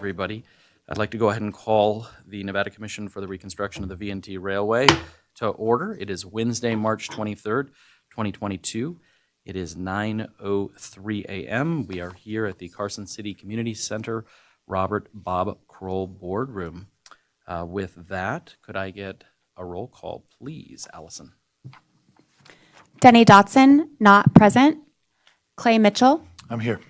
everybody. I'd like to go ahead and call the Nevada Commission for the Reconstruction of the V&T Railway to order. It is Wednesday, March 23rd, 2022. It is 9:03 a.m. We are here at the Carson City Community Center Robert Bob Kroll Boardroom. With that, could I get a roll call, please, Allison? Denny Dotson, not present. Clay Mitchell. I'm here.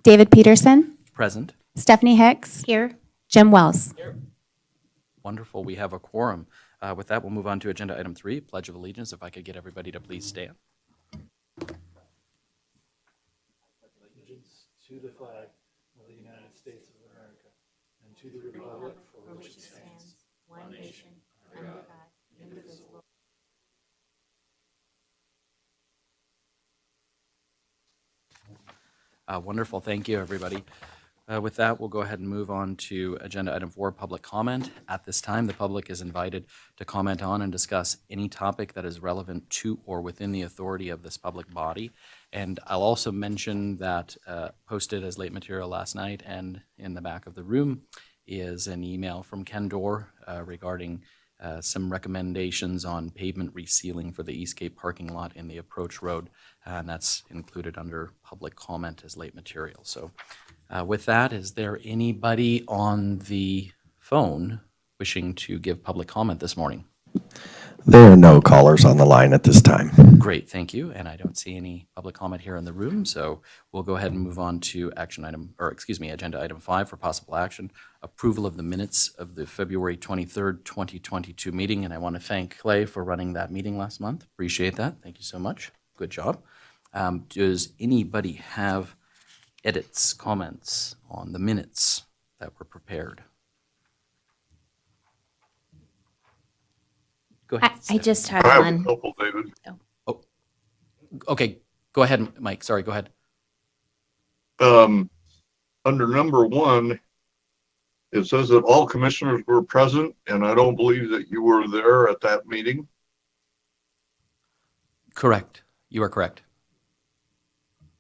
David Peterson. Present. Stephanie Hicks. Here. Jim Wells. Here. Wonderful. We have a quorum. With that, we'll move on to agenda item 3, Pledge of Allegiance. If I could get everybody to please stand. Allegiance to the flag of the United States of America and to the republic for which it stands, one nation, under God, indivisible. Wonderful. Thank you, everybody. With that, we'll go ahead and move on to agenda item 4, public comment. At this time, the public is invited to comment on and discuss any topic that is relevant to or within the authority of this public body. And I'll also mention that posted as late material last night and in the back of the room is an email from Ken Dorr regarding some recommendations on pavement resealing for the Eastgate parking lot in the approach road, and that's included under public comment as late material. So with that, is there anybody on the phone wishing to give public comment this morning? There are no callers on the line at this time. Great, thank you. And I don't see any public comment here in the room, so we'll go ahead and move on to agenda item 5 for possible action, approval of the minutes of the February 23rd, 2022 meeting. And I want to thank Clay for running that meeting last month. Appreciate that. Thank you so much. Good job. Does anybody have edits, comments on the minutes that were prepared? Go ahead. I just had I have one. a couple, David. Oh, okay. Go ahead, Mike. Sorry, go ahead. Under number 1, it says that all commissioners were present, and I don't believe that you were there at that meeting. Correct. You are correct.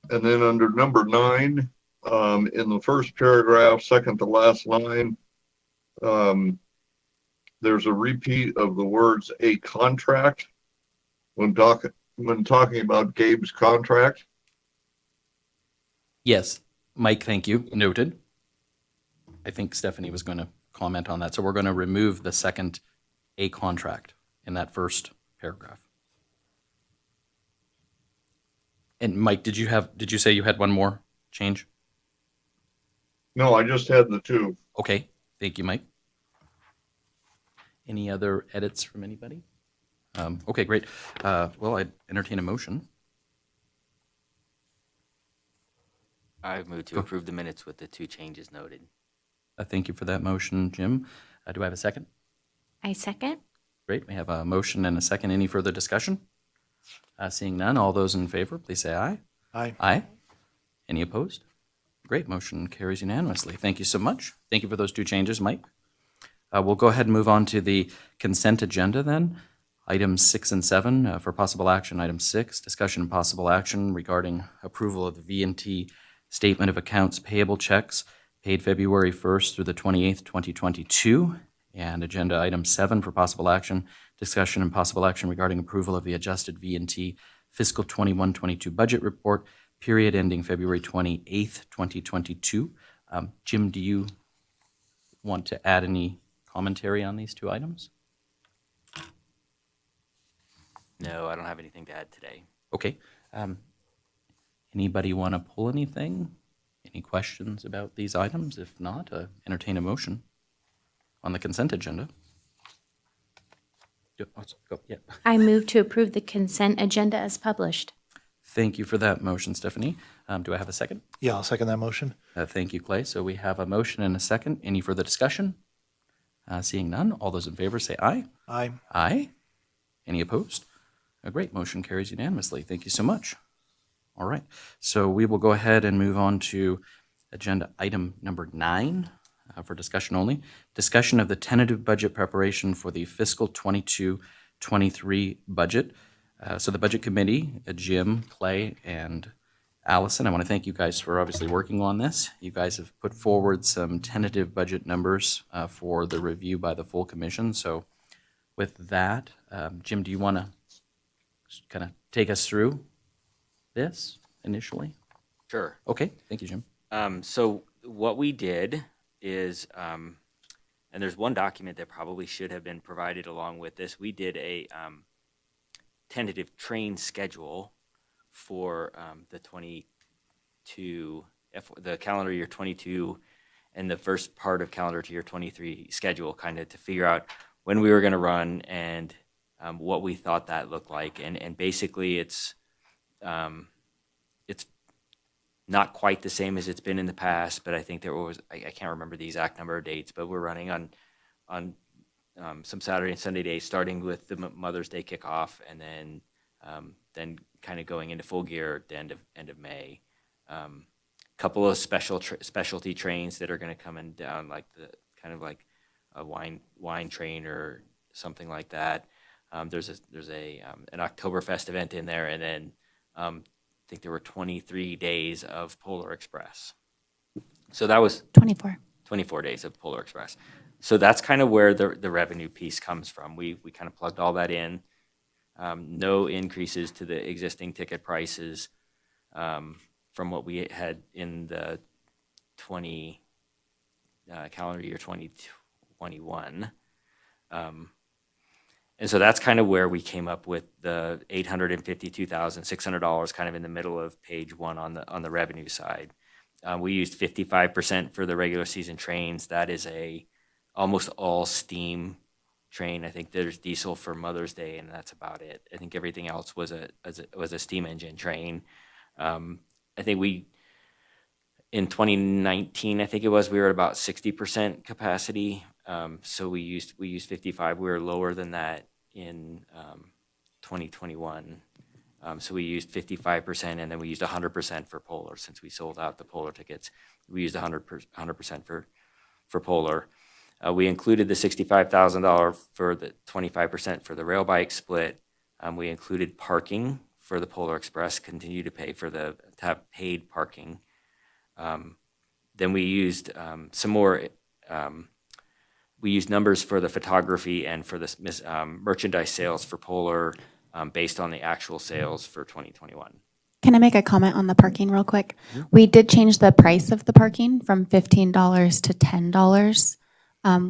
And then under number 9, in the first paragraph, second to last line, there's a repeat of the words "a contract" when talking about Gabe's contract. Yes, Mike, thank you. Noted. I think Stephanie was going to comment on that. So we're going to remove the second "a contract" in that first paragraph. And Mike, did you say you had one more change? No, I just had the 2. Okay, thank you, Mike. Any other edits from anybody? Okay, great. Well, I'd entertain a motion. I move to approve the minutes with the 2 changes noted. Thank you for that motion, Jim. Do I have a second? I second. Great. We have a motion and a second. Any further discussion? Seeing none, all those in favor, please say aye. Aye. Aye. Any opposed? Great. Motion carries unanimously. Thank you so much. Thank you for those 2 changes, Mike. We'll go ahead and move on to the consent agenda then. Items 6 and 7 for possible action. Item 6, discussion and possible action regarding approval of the V&T Statement of Accounts Payable Checks paid February 1st through the 28th, 2022. And agenda item 7 for possible action, discussion and possible action regarding approval of the adjusted V&T fiscal 21-22 budget report, period ending February 28th, 2022. Jim, do you want to add any commentary on these 2 items? No, I don't have anything to add today. Okay. Anybody want to pull anything? Any questions about these items? If not, entertain a motion on the consent agenda. Go. Yeah. I move to approve the consent agenda as published. Thank you for that motion, Stephanie. Do I have a second? Yeah, I'll second that motion. Thank you, Clay. So we have a motion and a second. Any further discussion? Seeing none, all those in favor say aye. Aye. Aye. Any opposed? Great. Motion carries unanimously. Thank you so much. All right. So we will go ahead and move on to agenda item number 9 for discussion only. Discussion of the tentative budget preparation for the fiscal 22-23 budget. So the budget committee, Jim, Clay, and Allison, I want to thank you guys for obviously working on this. You guys have put forward some tentative budget numbers for the review by the full commission. So with that, Jim, do you want to kind of take us through this initially? Sure. Okay, thank you, Jim. So what we did is, and there's one document that probably should have been provided along with this. We did a tentative train schedule for the the calendar year 22 and the first part of calendar year 23 schedule, kind of to figure out when we were going to run and what we thought that looked like. And basically it's not quite the same as it's been in the past, but I think there was, I can't remember the exact number of dates, but we're running on some Saturday and Sunday days, starting with the Mother's Day kickoff, and then kind of going into full gear at the end of May. Couple of specialty trains that are going to come in down, like the kind of like a wine train or something like that. There's an Oktoberfest event in there, and then I think there were 23 days of Polar Express. So that was 24 days of Polar Express. So that's kind of where the revenue piece comes from. We kind of plugged all that in. No increases to the existing ticket prices from what we had in the calendar year 2021. And so that's kind of where we came up with the $852,600, kind of in the middle of page 1 on the revenue side. We used 55% for the regular season trains. That is almost all steam train. I think there's diesel for Mother's Day, and that's about it. I think everything else was a steam engine train. I think in 2019, I think it was, we were at about 60% capacity. So we used 55. We were lower than that in 2021. So we used 55%, and then we used 100% for Polar. Since we sold out the Polar tickets, we used 100% for Polar. We included the $65,000 for the 25% for the rail bike split. We included parking for the Polar Express, continue to pay to have paid parking. Then we used some more. We used numbers for the photography and for the merchandise sales for Polar based on the actual sales for 2021. Can I make a comment on the parking real quick? We did change the price of the parking from $15 to $10,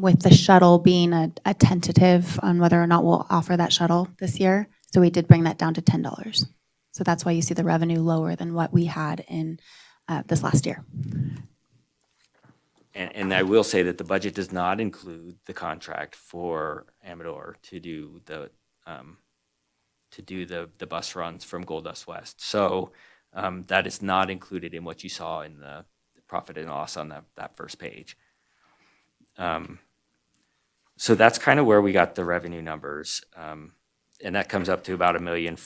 with the shuttle being a tentative on whether or not we'll offer that shuttle this year. So we did bring that down to $10. So that's why you see the revenue lower than what we had in this last year. And I will say that the budget does not include the contract for Amador to do the bus runs from Gold Dust West. So that is not included in what you saw in the profit and loss on that first page. So that's kind of where we got the revenue numbers. And that comes up to about $1.4 million, a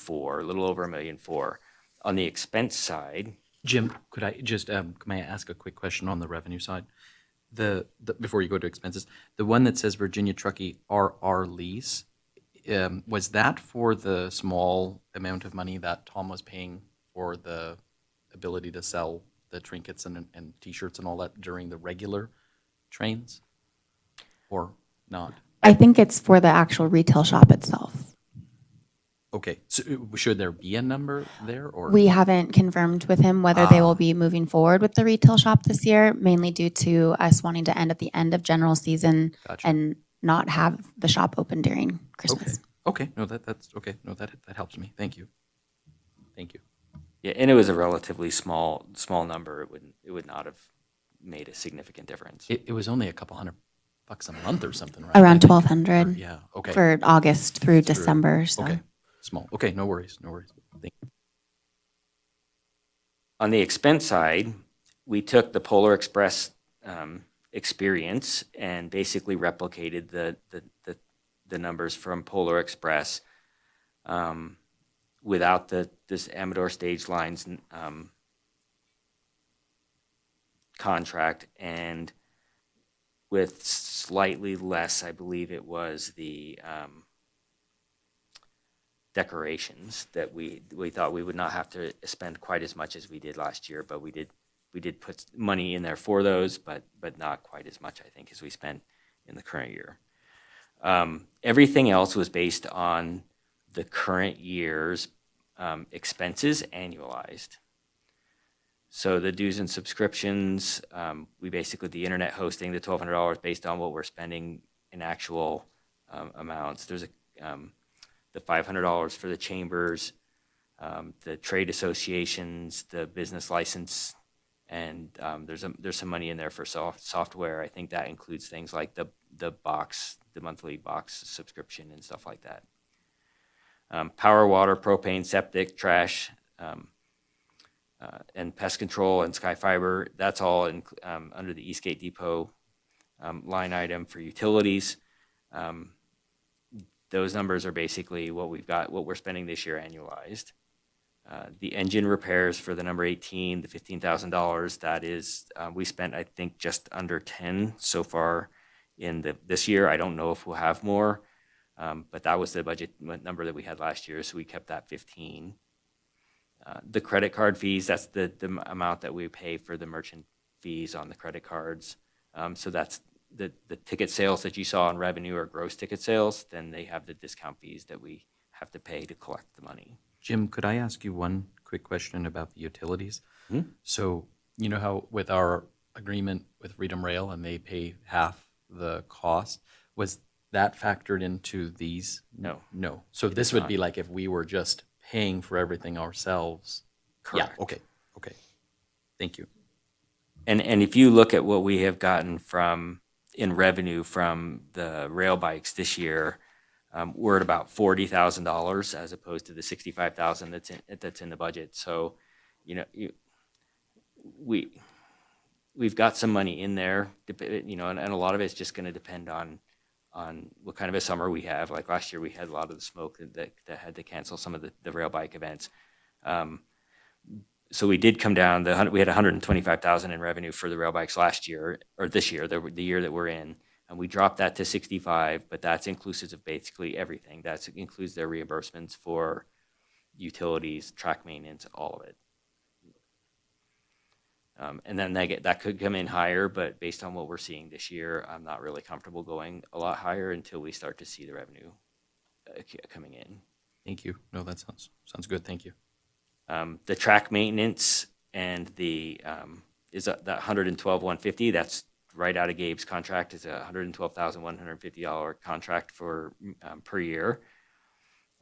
little over $1.4 million. On the expense side, Jim, could I just, may I ask a quick question on the revenue side? Before you go to expenses, the one that says Virginia Truckee RR lease, was that for the small amount of money that Tom was paying for the ability to sell the trinkets and T-shirts and all that during the regular trains, or not? I think it's for the actual retail shop itself. Okay, so should there be a number there, or? We haven't confirmed with him whether they will be moving forward with the retail shop this year, mainly due to us wanting to end at the end of general season. Gotcha. And not have the shop open during Christmas. Okay, no, that's okay. No, that helps me. Thank you. Thank you. yeah, and it was a relatively small number. It would not have made a significant difference. It was only a couple $100 a month or something, right? Around I think. $1,200 Yeah. Okay. for August through December. So. Okay. Small. Okay. No worries. No worries. Thank you. On the expense side, we took the Polar Express experience and basically replicated the numbers from Polar Express without this Amador Stage Lines contract, and with slightly less, I believe it was the decorations that we thought we would not have to spend quite as much as we did last year, but we did put money in there for those, but not quite as much, I think, as we spent in the current year. Everything else was based on the current year's expenses annualized. So the dues and subscriptions, we basically, the internet hosting, the $1,200 based on what we're spending in actual amounts. There's the $500 for the chambers, the trade associations, the business license, and there's some money in there for software. I think that includes things like the monthly box subscription and stuff like that. Power, water, propane, septic, trash, and pest control and Sky Fiber, that's all under the Eastgate Depot line item for utilities. Those numbers are basically what we're spending this year annualized. The engine repairs for the number 18, the $15,000, that is, we spent, I think, just under 10 so far in this year. I don't know if we'll have more, but that was the budget number that we had last year, so we kept that 15. The credit card fees, that's the amount that we pay for the merchant fees on the credit cards. So that's the ticket sales that you saw in revenue or gross ticket sales, then they have the discount fees that we have to pay to collect the money. Jim, could I ask you one quick question about the utilities? Hmm? So you know how with our agreement with Freedom Rail and they pay half the cost, was that factored into these? No. No. So It this is would not. be like if we were just paying for everything ourselves? Correct. Yeah, okay. Thank you. And if you look at what we have gotten in revenue from the rail bikes this year, we're at about $40,000 as opposed to the $65,000 that's in the budget. So, we've got some money in there, and a lot of it's just going to depend on what kind of a summer we have. Like last year, we had a lot of the smoke that had to cancel some of the rail bike events. So we did come down. We had $125,000 in revenue for the rail bikes last year, or this year, the year that we're in, and we dropped that to 65. But that's inclusive of basically everything. That includes their reimbursements for utilities, track maintenance, all of it. And then that could come in higher, but based on what we're seeing this year, I'm not really comfortable going a lot higher until we start to see the revenue coming in. Thank you. No, that sounds good. Thank you. The track maintenance and is that $112,150. That's right out of Gabe's contract. It's a $112,150 contract for per year.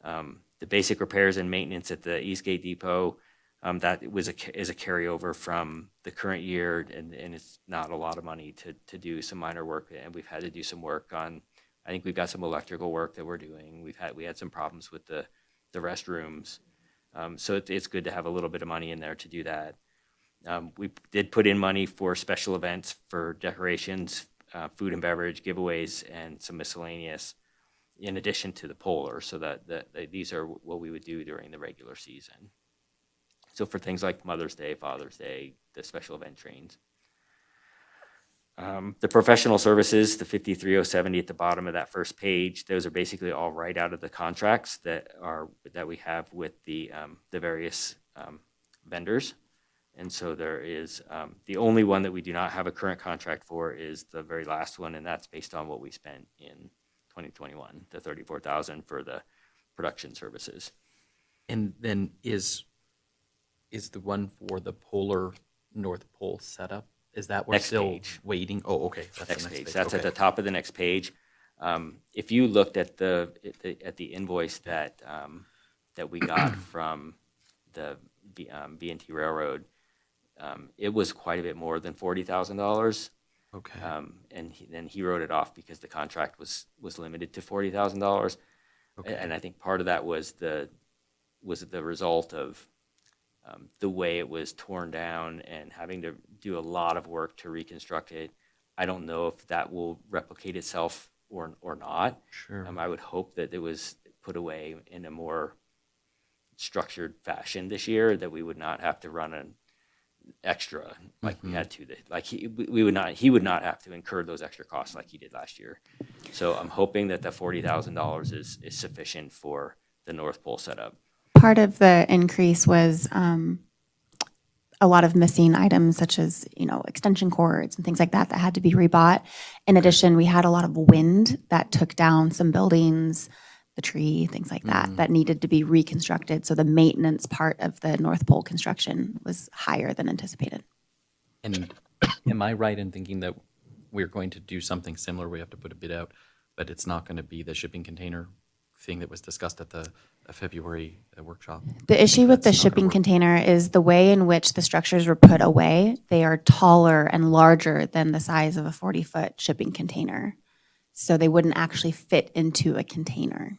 The basic repairs and maintenance at the Eastgate Depot, that is a carryover from the current year, and it's not a lot of money to do some minor work, and we've had to do some work on. I think we've got some electrical work that we're doing. We had some problems with the restrooms. So it's good to have a little bit of money in there to do that. We did put in money for special events, for decorations, food and beverage, giveaways, and some miscellaneous, in addition to the Polar, so that these are what we would do during the regular season. So for things like Mother's Day, Father's Day, the special event trains. The professional services, the 53,070 at the bottom of that first page, those are basically all right out of the contracts that we have with the various vendors. And so there is the only one that we do not have a current contract for is the very last one, and that's based on what we spent in 2021, the $34,000 for the production services. And then is the one for the Polar North Pole setup? Is that we're Next still page. waiting? Oh, okay. That's Next the page. next page. That's Okay. at the top of the next page. If you looked at the invoice that we got from the B&T Railroad, it was quite a bit more than $40,000. Okay. And then he wrote it off because the contract was limited to $40,000. Okay. And I think part of that was the result of the way it was torn down and having to do a lot of work to reconstruct it. I don't know if that will replicate itself or not. Sure. I would hope that it was put away in a more structured fashion this year, that we would not have to run an extra like we had to. Like he would not have to incur those extra costs like he did last year. So I'm hoping that the $40,000 is sufficient for the North Pole setup. Part of the increase was a lot of missing items such as, extension cords and things like that that had to be rebought. In addition, we had a lot of wind that took down some buildings, the tree, things like that needed to be reconstructed. So the maintenance part of the North Pole construction was higher than anticipated. And am I right in thinking that we're going to do something similar? We have to put a bid out, but it's not going to be the shipping container thing that was discussed at the February workshop? The issue with the That's not gonna shipping work. container is the way in which the structures were put away. They are taller and larger than the size of a 40-foot shipping container. So they wouldn't actually fit into a container.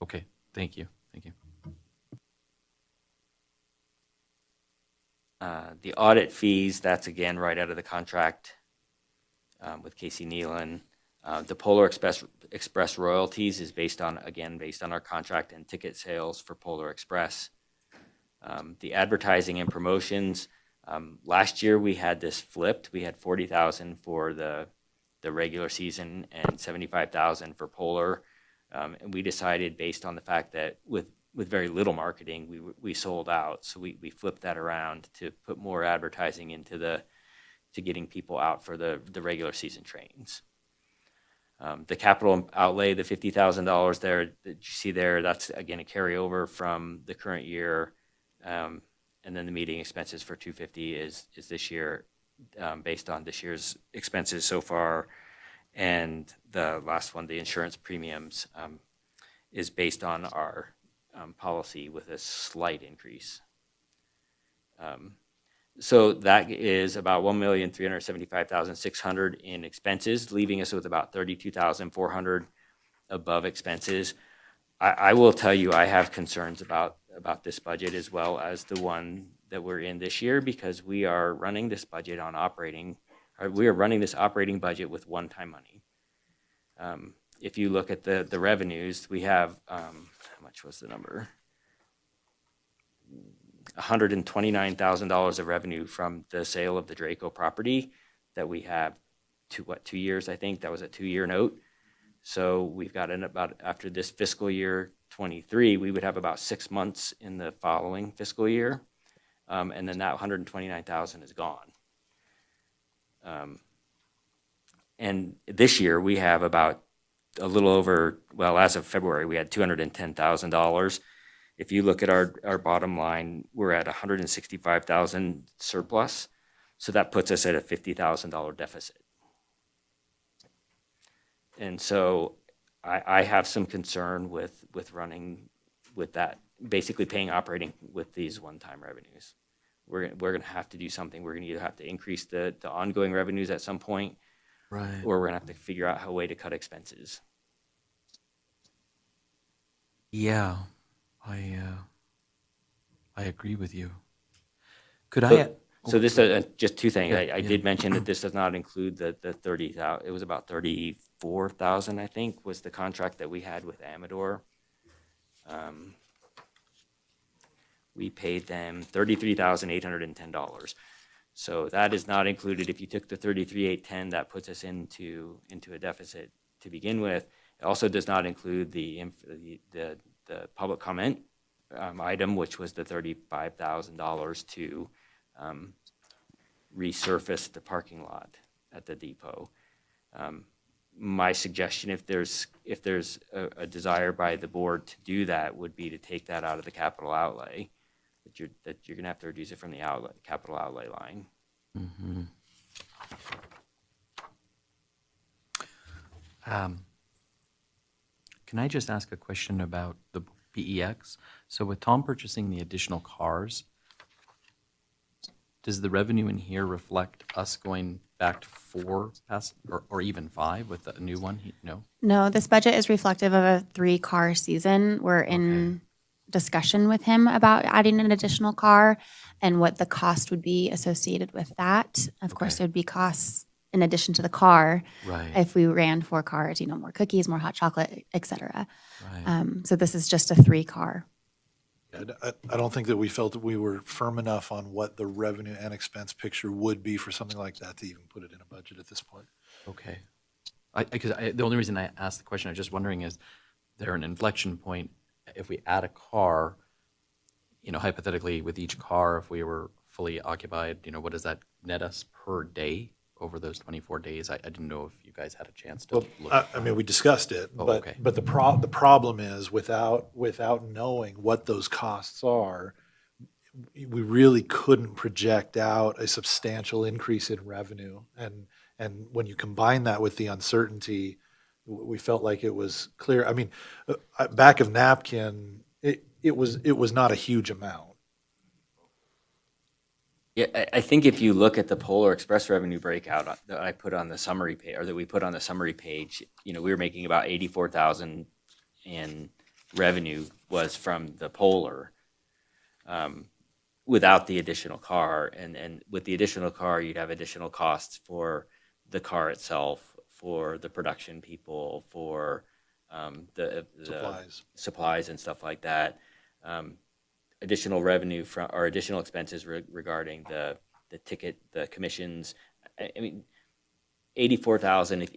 Okay, thank you, thank you. The audit fees, that's again right out of the contract with Casey Nealon. The Polar Express royalties is based on our contract and ticket sales for Polar Express. The advertising and promotions, last year we had this flipped. We had 40,000 for the regular season and 75,000 for Polar. And we decided based on the fact that with very little marketing, we sold out. So we flipped that around to put more advertising into to getting people out for the regular season trains. The capital outlay, the $50,000 there that you see there, that's again a carryover from the current year. And then the meeting expenses for $250 is this year based on this year's expenses so far. And the last one, the insurance premiums, is based on our policy with a slight increase. So that is about $1,375,600 in expenses, leaving us with about $32,400 above expenses. I will tell you, I have concerns about this budget as well as the one that we're in this year, because we are running this budget on we are running this operating budget with one-time money. If you look at the revenues, we have, how much was the number? $129,000 of revenue from the sale of the Draco property that we have 2 years, I think. That was a 2-year note. So we've got after this fiscal year 23, we would have about 6 months in the following fiscal year. And then that 129,000 is gone. And this year we have about a little over, well, as of February, we had $210,000. If you look at our bottom line, we're at $165,000 surplus. So that puts us at a $50,000 deficit. And so I have some concern with running with that, basically paying operating with these one-time revenues. We're going to have to do something. We're going to either have to increase the ongoing revenues at some point, Right. or we're going to have to figure out a way to cut expenses. Yeah, I agree with you. Could I? So this just two things. Yeah, I did mention that this does not include the 30,000. It was about 34,000, I think, was the contract that we had with Amador. We paid them $33,810. So that is not included. If you took the 33,810, that puts us into a deficit to begin with. It also does not include the public comment item, which was the $35,000 to resurface the parking lot at the depot. My suggestion, if there's a desire by the board to do that, would be to take that out of the capital outlay. That you're going to have to reduce it from the capital outlay line. Mm-hmm. Can I just ask a question about the PEX? So with Tom purchasing the additional cars, does the revenue in here reflect us going back to 4 or even 5 with a new one? No? No, this budget is reflective of a 3-car season. We're in discussion with him about adding an additional car and what the cost would be associated with that. Of course, Okay. there'd be costs in addition to the car. Right. If we ran 4 cars, more cookies, more hot chocolate, et cetera. Right. So this is just a 3-car. I don't think that we felt that we were firm enough on what the revenue and expense picture would be for something like that to even put it in a budget at this point. Okay. Because the only reason I asked the question, I was just wondering, is there an inflection point if we add a car, hypothetically with each car, if we were fully occupied, what does that net us per day over those 24 days? I didn't know if you guys had a chance to Well, look. I mean, we discussed it, Oh, but, okay. but the problem is without knowing what those costs are, we really couldn't project out a substantial increase in revenue. And when you combine that with the uncertainty, we felt like it was clear. I mean, back of napkin, it was not a huge amount. Yeah, I think if you look at the Polar Express revenue breakout that I put on the summary page, or that we put on the summary page, we were making about 84,000 in revenue was from the Polar, without the additional car. And with the additional car, you'd have additional costs for the car itself, for the production people, for the supplies and stuff like that. Additional revenue or additional expenses regarding the ticket, the commissions. I mean, 84,000.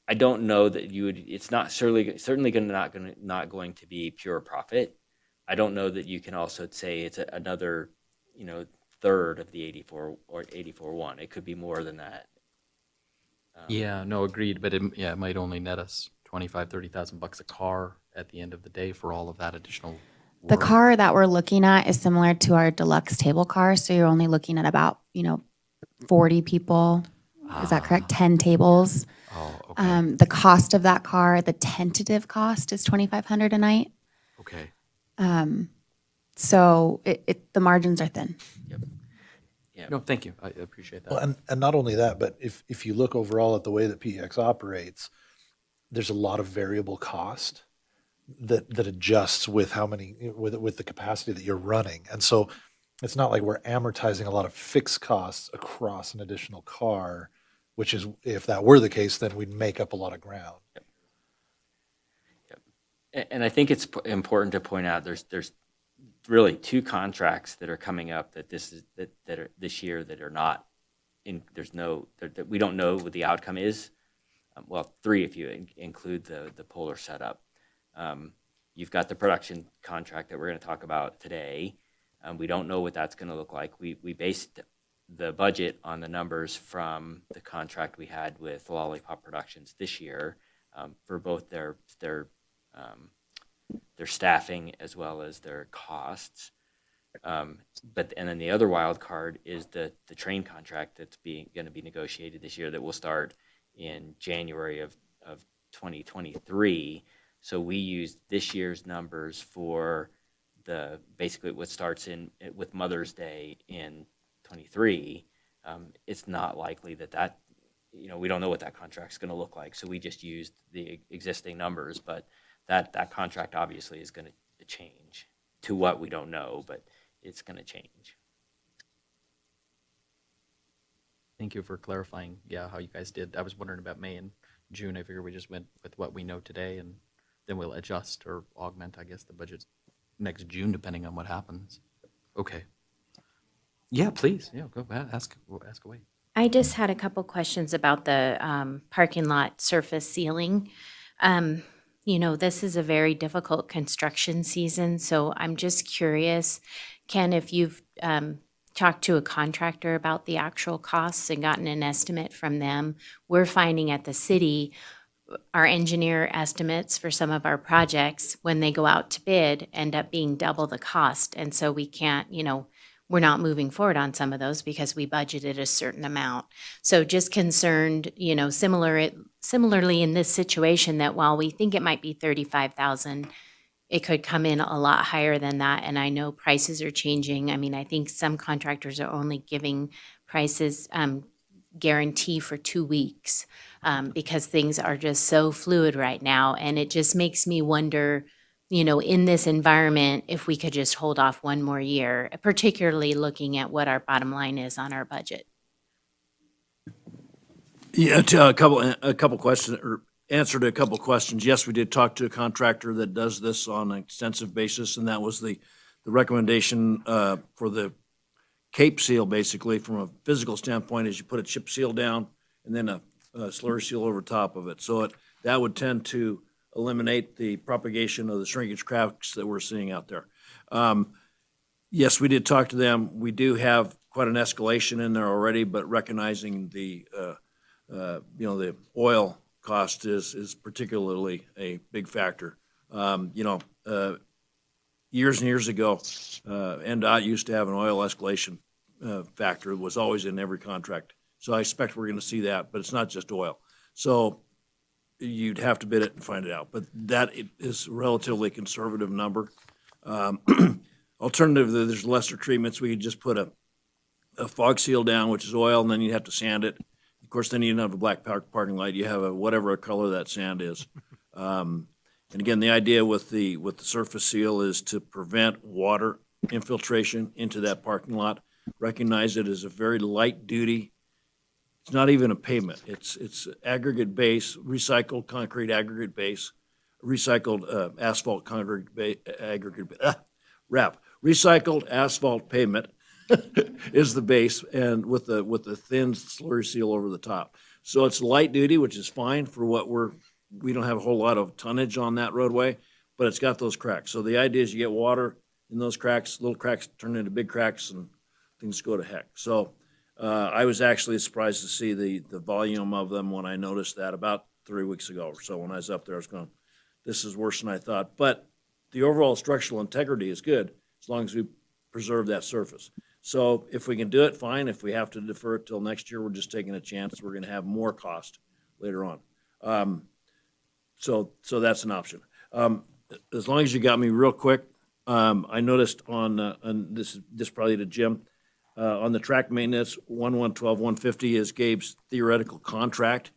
I don't know that you would. It's not certainly not going to be pure profit. I don't know that you can also say it's another, third of the 84 or 84.1. It could be more than that. Yeah, no, agreed. But it might only net us $25,000-$30,000 a car at the end of the day for all of that additional work. The car that we're looking at is similar to our deluxe table car, so you're only looking at about 40 people. Is that correct? 10 tables. Oh, okay. The cost of that car, the tentative cost is $2,500 a night. Okay. So the margins are thin. Yeah. No, thank you. I appreciate that. Well, and not only that, but if you look overall at the way that PEX operates, there's a lot of variable cost that adjusts with how many with the capacity that you're running. And so it's not like we're amortizing a lot of fixed costs across an additional car, which is, if that were the case, then we'd make up a lot of ground. Yep. And I think it's important to point out there's really two contracts that are coming up that are this year that are not in. That we don't know what the outcome is. Well, three if you include the Polar setup. You've got the production contract that we're going to talk about today. We don't know what that's going to look like. We based the budget on the numbers from the contract we had with Lollipop Productions this year, for both their staffing as well as their costs. And then the other wild card is the train contract that's going to be negotiated this year that will start in January of 2023. So we used this year's numbers for basically what starts with Mother's Day in 23. It's not likely that we don't know what that contract's going to look like. So we just used the existing numbers, but that contract obviously is going to change to what we don't know, but it's going to change. Thank you for clarifying, how you guys did. I was wondering about May and June. I figured we just went with what we know today, and then we'll adjust or augment, I guess, the budget next June, depending on what happens. Okay. Yeah, please. Yeah, go ahead. Ask away. I just had a couple questions about the parking lot surface ceiling. This is a very difficult construction season, so I'm just curious, Ken, if you've talked to a contractor about the actual costs and gotten an estimate from them. We're finding at the city, our engineer estimates for some of our projects, when they go out to bid, end up being double the cost. And so we can't, we're not moving forward on some of those because we budgeted a certain amount. So just concerned, similarly in this situation, that while we think it might be 35,000, it could come in a lot higher than that. And I know prices are changing. I mean, I think some contractors are only giving prices guarantee for 2 weeks because things are just so fluid right now. And it just makes me wonder, in this environment, if we could just hold off one more year, particularly looking at what our bottom line is on our budget. Yeah, a couple questions, or answer to a couple questions. Yes, we did talk to a contractor that does this on an extensive basis, and that was the recommendation for the cape seal, basically, from a physical standpoint, is you put a chip seal down and then a slur seal over top of it. So that would tend to eliminate the propagation of the shrinkage cracks that we're seeing out there. Yes, we did talk to them. We do have quite an escalation in there already, but recognizing the, the oil cost is particularly a big factor. Years and years ago, NDOT used to have an oil escalation factor. It was always in every contract. So I expect we're going to see that, but it's not just oil. So you'd have to bid it and find it out. But that is a relatively conservative number. Alternatively, there's lesser treatments. We could just put a fog seal down, which is oil, and then you'd have to sand it. Of course, then you don't have a black parking light. You have a whatever color that sand is. And again, the idea with the surface seal is to prevent water infiltration into that parking lot. Recognize it as a very light duty. It's not even a pavement. It's aggregate base, recycled concrete aggregate base, recycled asphalt concrete wrap. Recycled asphalt pavement is the base, and with the thin slurry seal over the top. So it's light duty, which is fine for what we don't have a whole lot of tonnage on that roadway, but it's got those cracks. So the idea is you get water in those cracks, little cracks turn into big cracks, and things go to heck. So I was actually surprised to see the volume of them when I noticed that about 3 weeks ago or so. When I was up there, I was going, this is worse than I thought. But the overall structural integrity is good as long as we preserve that surface. So if we can do it, fine. If we have to defer it till next year, we're just taking a chance. We're going to have more cost later on. So that's an option. As long as you got me real quick, I noticed on this probably to Jim, on the track maintenance, 150 is Gabe's theoretical contract.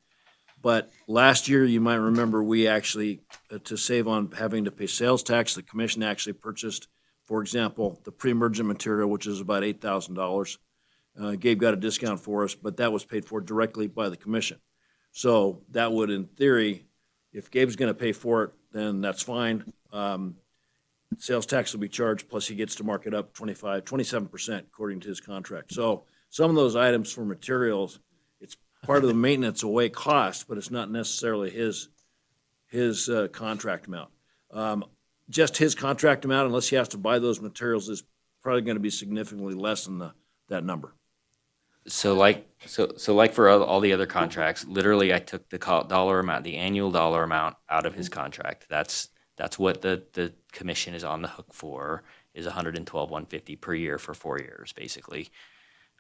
But last year, you might remember, we actually, to save on having to pay sales tax, the commission actually purchased, for example, the pre-emergent material, which is about $8,000. Gabe got a discount for us, but that was paid for directly by the commission. So that would, in theory, if Gabe's going to pay for it, then that's fine. Sales tax will be charged, plus he gets to mark it up 27% according to his contract. So some of those items for materials, it's part of the maintenance away cost, but it's not necessarily his contract amount. Just his contract amount, unless he has to buy those materials, is probably going to be significantly less than that number. So like for all the other contracts, literally I took the annual dollar amount out of his contract. That's what the commission is on the hook for, is $112,150 per year for 4 years, basically.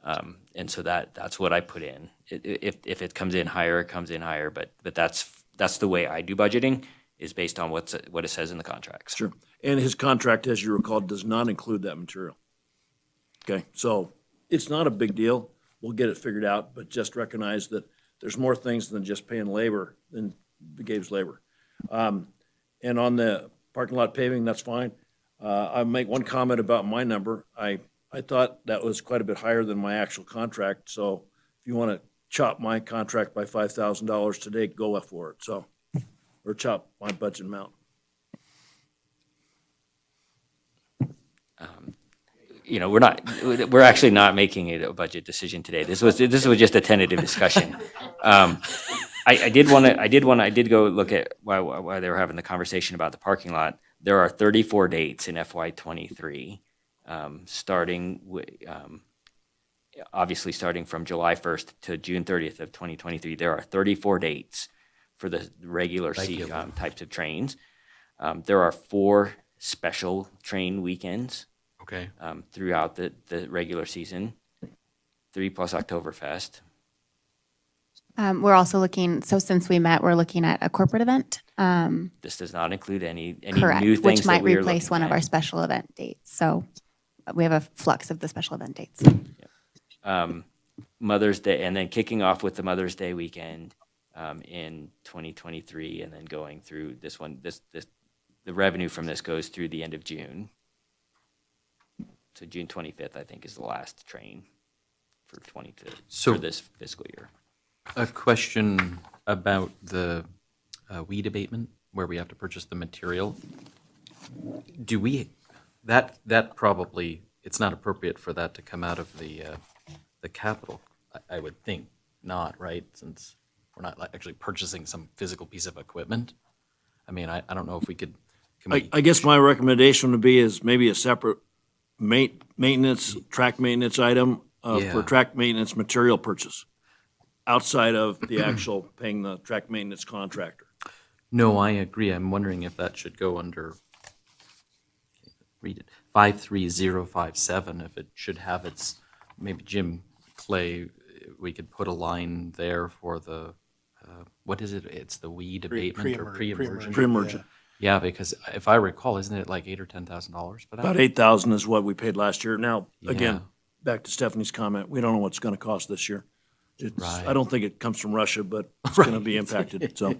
And so that's what I put in. If it comes in higher, it comes in higher. But that's the way I do budgeting, is based on what it says in the contracts. Sure. And his contract, as you recall, does not include that material. Okay, so it's not a big deal. We'll get it figured out, but just recognize that there's more things than just paying labor than Gabe's labor. And on the parking lot paving, that's fine. I'll make one comment about my number. I thought that was quite a bit higher than my actual contract. So if you want to chop my contract by $5,000 today, go for it. So, or chop my budget amount. We're actually not making it a budget decision today. This was just a tentative discussion. I did go look at why they were having the conversation about the parking lot. There are 34 dates in FY23, obviously starting from July 1st to June 30th of 2023. There are 34 dates for the regular types of trains. There are 4 special train weekends. Okay. Throughout the regular season, 3 plus Oktoberfest. We're also looking, so since we met, we're looking at a corporate event. This does not include any Correct, new things which might that we are replace looking one of at. our special event dates. So we have a flux of the special event dates. Mother's Day, and then kicking off with the Mother's Day weekend in 2023, and then going through this one. The revenue from this goes through the end of June. So June 25th, I think, is the last train for So- for this fiscal year. A question about the weed abatement, where we have to purchase the material. Do we, that probably, it's not appropriate for that to come out of the capital. I would think not, right? Since we're not actually purchasing some physical piece of equipment. I mean, I don't know if we could. can we- I guess my recommendation would be is maybe a separate maintenance, track maintenance item for Yeah. track maintenance material purchase outside of the actual paying the track maintenance contractor. No, I agree. I'm wondering if that should go under, read it, 53057, if it should have its, maybe Jim Clay, we could put a line there for the, what is it? It's the weed abatement or pre-emergent? Pre-emergent. Yeah, because if I recall, isn't it like $8,000 or $10,000 for that? About 8,000 is what we paid last year. Now, Yeah. again, back to Stephanie's comment, we don't know what's going to cost this year. Right. I don't think it comes from Russia, but it's going to be impacted, so.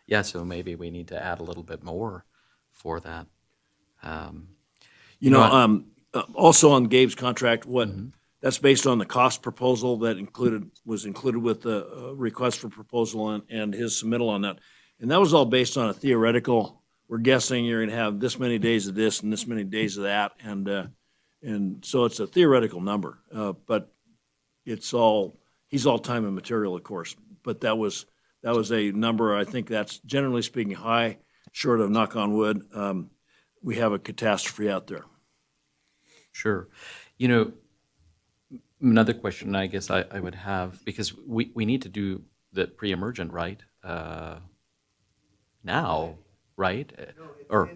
Yeah, so maybe we need to add a little bit more for that. You know, also on Gabe's contract, that's based on the cost proposal that was included with the request for proposal and his submittal on that. And that was all based on a theoretical, we're guessing you're gonna have this many days of this and this many days of that. And so it's a theoretical number, but he's all time and material, of course. But that was a number, I think that's generally speaking high, short of knock on wood. We have a catastrophe out there. Sure. You know, another question I guess I would have, because we need to do the pre-emergent, right? Now, right? Or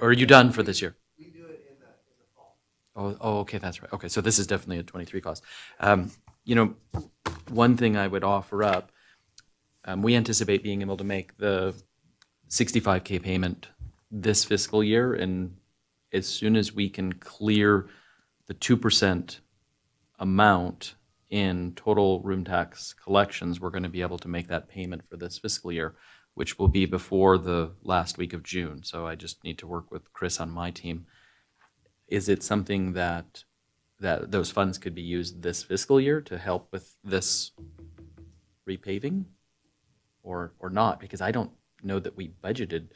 are you done for this year? We do it in the fall. Oh, okay, that's right. Okay, so this is definitely a 23 cost. You know, one thing I would offer up, we anticipate being able to make the 65K payment this fiscal year, and as soon as we can clear the 2% amount in total room tax collections, we're going to be able to make that payment for this fiscal year, which will be before the last week of June. So I just need to work with Chris on my team. Is it something that those funds could be used this fiscal year to help with this repaving, or not? Because I don't know that we budgeted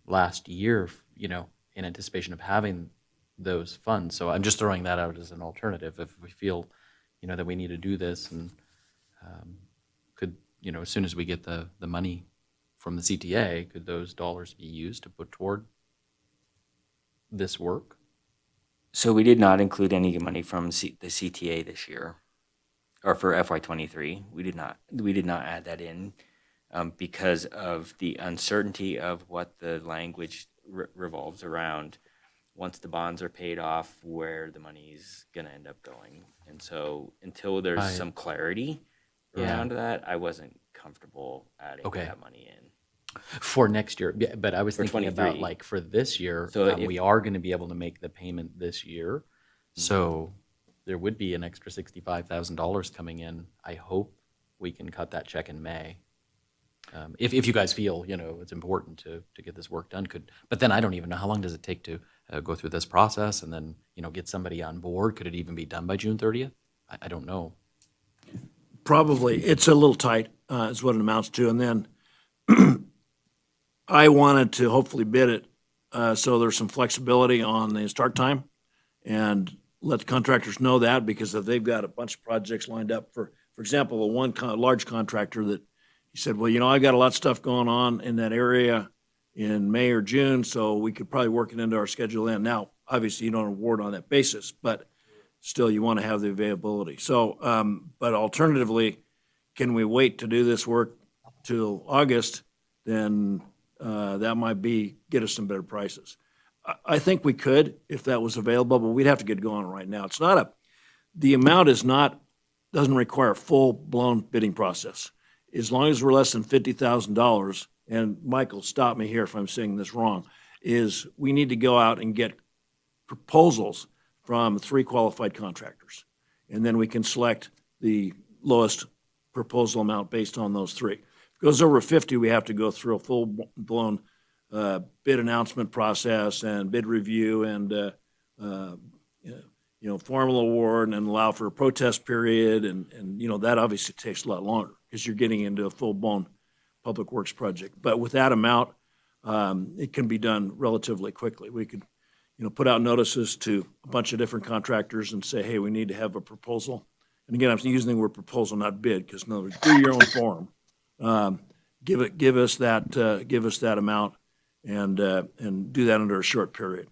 last year, you know, in anticipation of having those funds. So I'm just throwing that out as an alternative if we feel, you know, that we need to do this, and could, you know, as soon as we get the money from the CTA, could those dollars be used to put toward this work? So we did not include any money from the CTA this year, or for FY23. We did not add that in because of the uncertainty of what the language revolves around. Once the bonds are paid off, where the money's going to end up going. And so until there's Right. some clarity Yeah. around that, I wasn't comfortable adding Okay. that money in. For next year, yeah, but I was For thinking about 23. like for this year, So if- we are going to be able to make the payment this year. So there would be an extra $65,000 coming in. I hope we can cut that check in May. If you guys feel, you know, it's important to get this work done, but then I don't even know, how long does it take to go through this process and then, you know, get somebody on board? Could it even be done by June 30th? I don't know. Probably. It's a little tight, is what it amounts to. And then I wanted to hopefully bid it so there's some flexibility on the start time and let the contractors know that, because if they've got a bunch of projects lined up for example, large contractor that he said, well, you know, I got a lot of stuff going on in that area in May or June, so we could probably work it into our schedule then. Now, obviously, you don't award on that basis, but still you want to have the availability. So, but alternatively, can we wait to do this work till August? Then that might get us some better prices. I think we could if that was available, but we'd have to get going right now. The amount doesn't require a full-blown bidding process. As long as we're less than $50,000, and Michael, stop me here if I'm saying this wrong, is we need to go out and get proposals from 3 qualified contractors. And then we can select the lowest proposal amount based on those 3. If it goes over 50, we have to go through a full-blown bid announcement process and bid review and formal award, and allow for a protest period. And you know, that obviously takes a lot longer because you're getting into a full-blown public works project. But with that amount, it can be done relatively quickly. We could, you know, put out notices to a bunch of different contractors and say, hey, we need to have a proposal. And again, I'm using the word proposal, not bid, because in other words, do your own form. Give us that amount, and do that under a short period.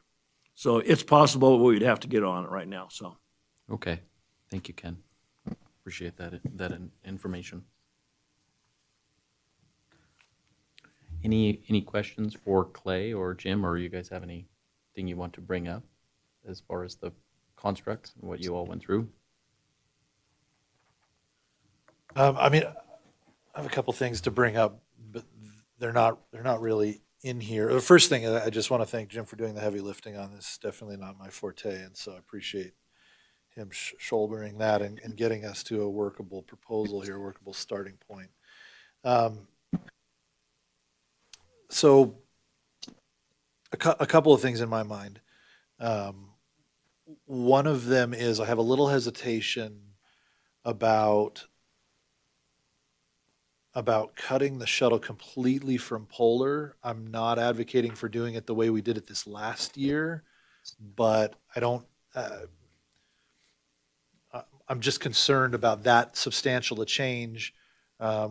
So it's possible, but we'd have to get on it right now, so. Okay, thank you, Ken. Appreciate that information. Any questions for Clay or Jim, or you guys have anything you want to bring up as far as the construct and what you all went through? I mean, I have a couple things to bring up, but they're not really in here. The first thing, I just want to thank Jim for doing the heavy lifting on this. Definitely not my forte, and so I appreciate him shouldering that and getting us to a workable proposal here, workable starting point. So a couple of things in my mind. One of them is I have a little hesitation about cutting the shuttle completely from Polar. I'm not advocating for doing it the way we did it this last year, but I'm just concerned about that substantial a change.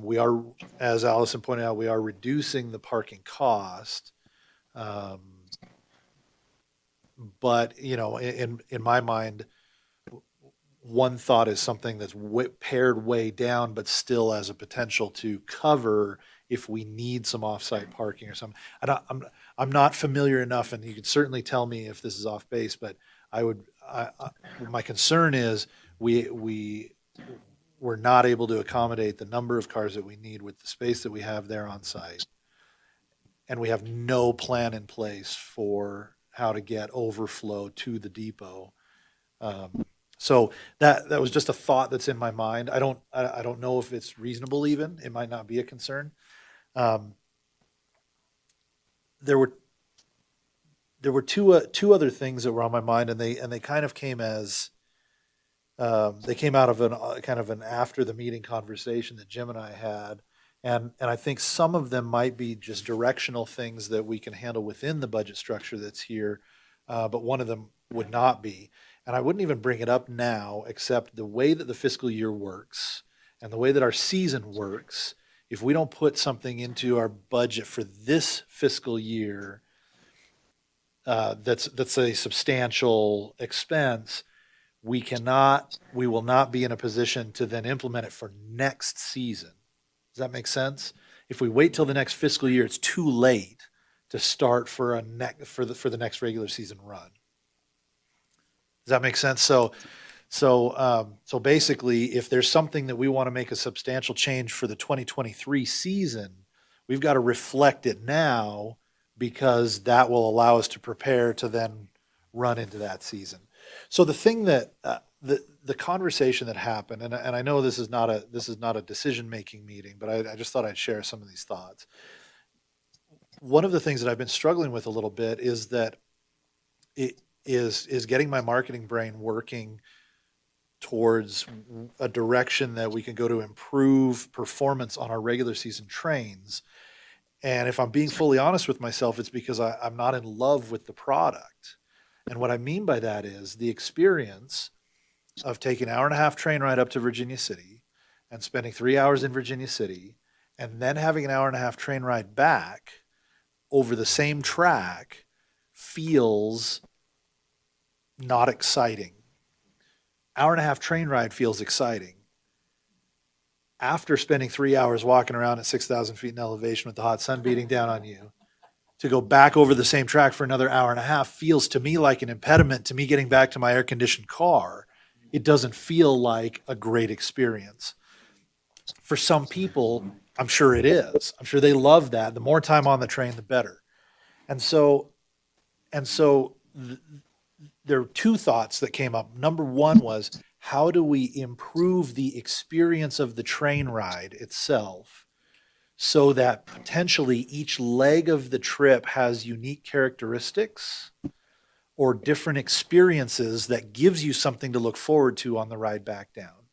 We are, as Allison pointed out, we are reducing the parking cost. But, you know, in my mind, one thought is something that's pared way down, but still has a potential to cover if we need some off-site parking or something. I'm not familiar enough, and you can certainly tell me if this is off base, but my concern is we're not able to accommodate the number of cars that we need with the space that we have there on site. And we have no plan in place for how to get overflow to the depot. So that was just a thought that's in my mind. I don't know if it's reasonable even. It might not be a concern. There were two other things that were on my mind, and they kind of came as they came out of an after the meeting conversation that Jim and I had, and I think some of them might be just directional things that we can handle within the budget structure that's here, but one of them would not be. And I wouldn't even bring it up now, except the way that the fiscal year works and the way that our season works, if we don't put something into our budget for this fiscal year, that's a substantial expense, we will not be in a position to then implement it for next season. Does that make sense? If we wait till the next fiscal year, it's too late to start for the next regular season run. Does that make sense? So basically, if there's something that we want to make a substantial change for the 2023 season, we've got to reflect it now, because that will allow us to prepare to then run into that season. So the thing that the conversation that happened, and I know this is not a decision-making meeting, but I just thought I'd share some of these thoughts. One of the things that I've been struggling with a little bit is that it is getting my marketing brain working towards a direction that we can go to improve performance on our regular season trains. And if I'm being fully honest with myself, it's because I'm not in love with the product. And what I mean by that is the experience of taking an 1.5-hour train ride up to Virginia City and spending 3 hours in Virginia City, and then having an 1.5-hour train ride back over the same track feels not exciting. 1.5-hour train ride feels exciting. After spending 3 hours walking around at 6,000 feet in elevation with the hot sun beating down on you, to go back over the same track for another 1.5 hours feels to me like an impediment to me getting back to my air-conditioned car. It doesn't feel like a great experience. For some people, I'm sure it is. I'm sure they love that. The more time on the train, the better. And so there are two thoughts that came up. Number one was, how do we improve the experience of the train ride itself so that potentially each leg of the trip has unique characteristics or different experiences that gives you something to look forward to on the ride back down?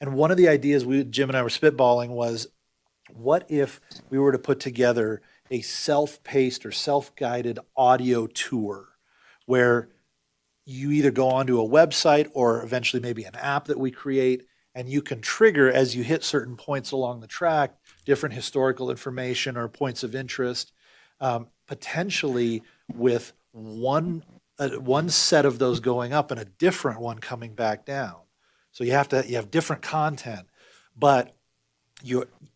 And one of the ideas Jim and I were spitballing was, what if we were to put together a self-paced or self-guided audio tour where you either go onto a website or eventually maybe an app that we create, and you can trigger, as you hit certain points along the track, different historical information or points of interest. potentially with one set of those going up and a different one coming back down. So you have different content, but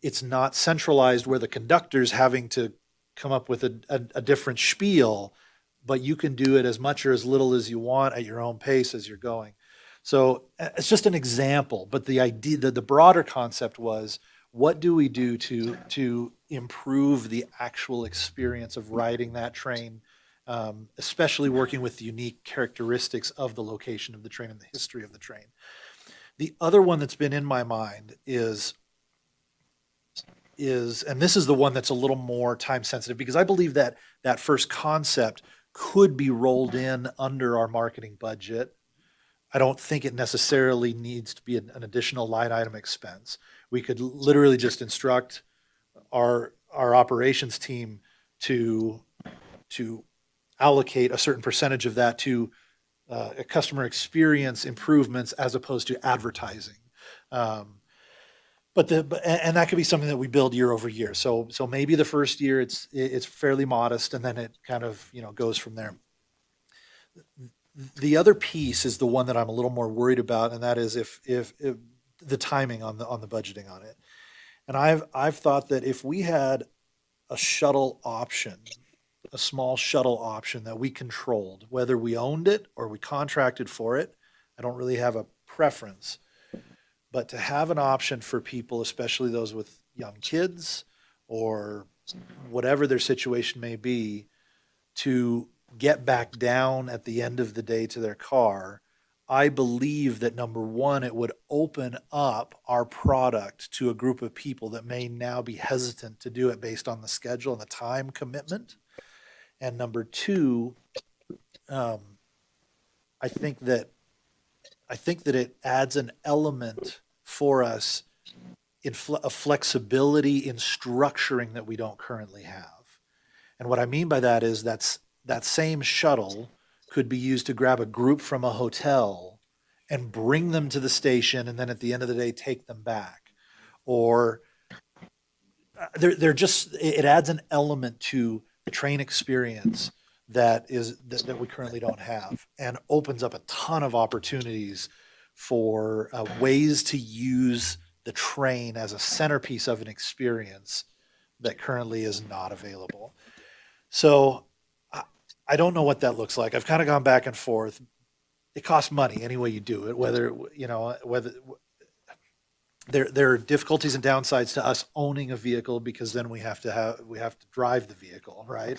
it's not centralized where the conductor's having to come up with a different spiel, but you can do it as much or as little as you want at your own pace as you're going. So it's just an example, but the idea, the broader concept was, what do we do to improve the actual experience of riding that train, especially working with the unique characteristics of the location of the train and the history of the train. The other one that's been in my mind is, and this is the one that's a little more time sensitive, because I believe that that first concept could be rolled in under our marketing budget. I don't think it necessarily needs to be an additional line item expense. We could literally just instruct our operations team to allocate a certain percentage of that to a customer experience improvements as opposed to advertising. And that could be something that we build year over year. So maybe the first year it's fairly modest, and then it kind of goes from there. The other piece is the one that I'm a little more worried about, and that is if the timing on the budgeting on it. And I've thought that if we had a shuttle option, a small shuttle option that we controlled, whether we owned it or we contracted for it, I don't really have a preference. But to have an option for people, especially those with young kids or whatever their situation may be, to get back down at the end of the day to their car, I believe that, number one, it would open up our product to a group of people that may now be hesitant to do it based on the schedule and the time commitment. And number two, I think that it adds an element for us in a flexibility in structuring that we don't currently have. And what I mean by that is that same shuttle could be used to grab a group from a hotel and bring them to the station, and then at the end of the day take them back. Or it adds an element to the train experience that we currently don't have, and opens up a ton of opportunities for ways to use the train as a centerpiece of an experience that currently is not available. So I don't know what that looks like. I've kind of gone back and forth. It costs money any way you do it, whether there are difficulties and downsides to us owning a vehicle, because then we have to drive the vehicle, right?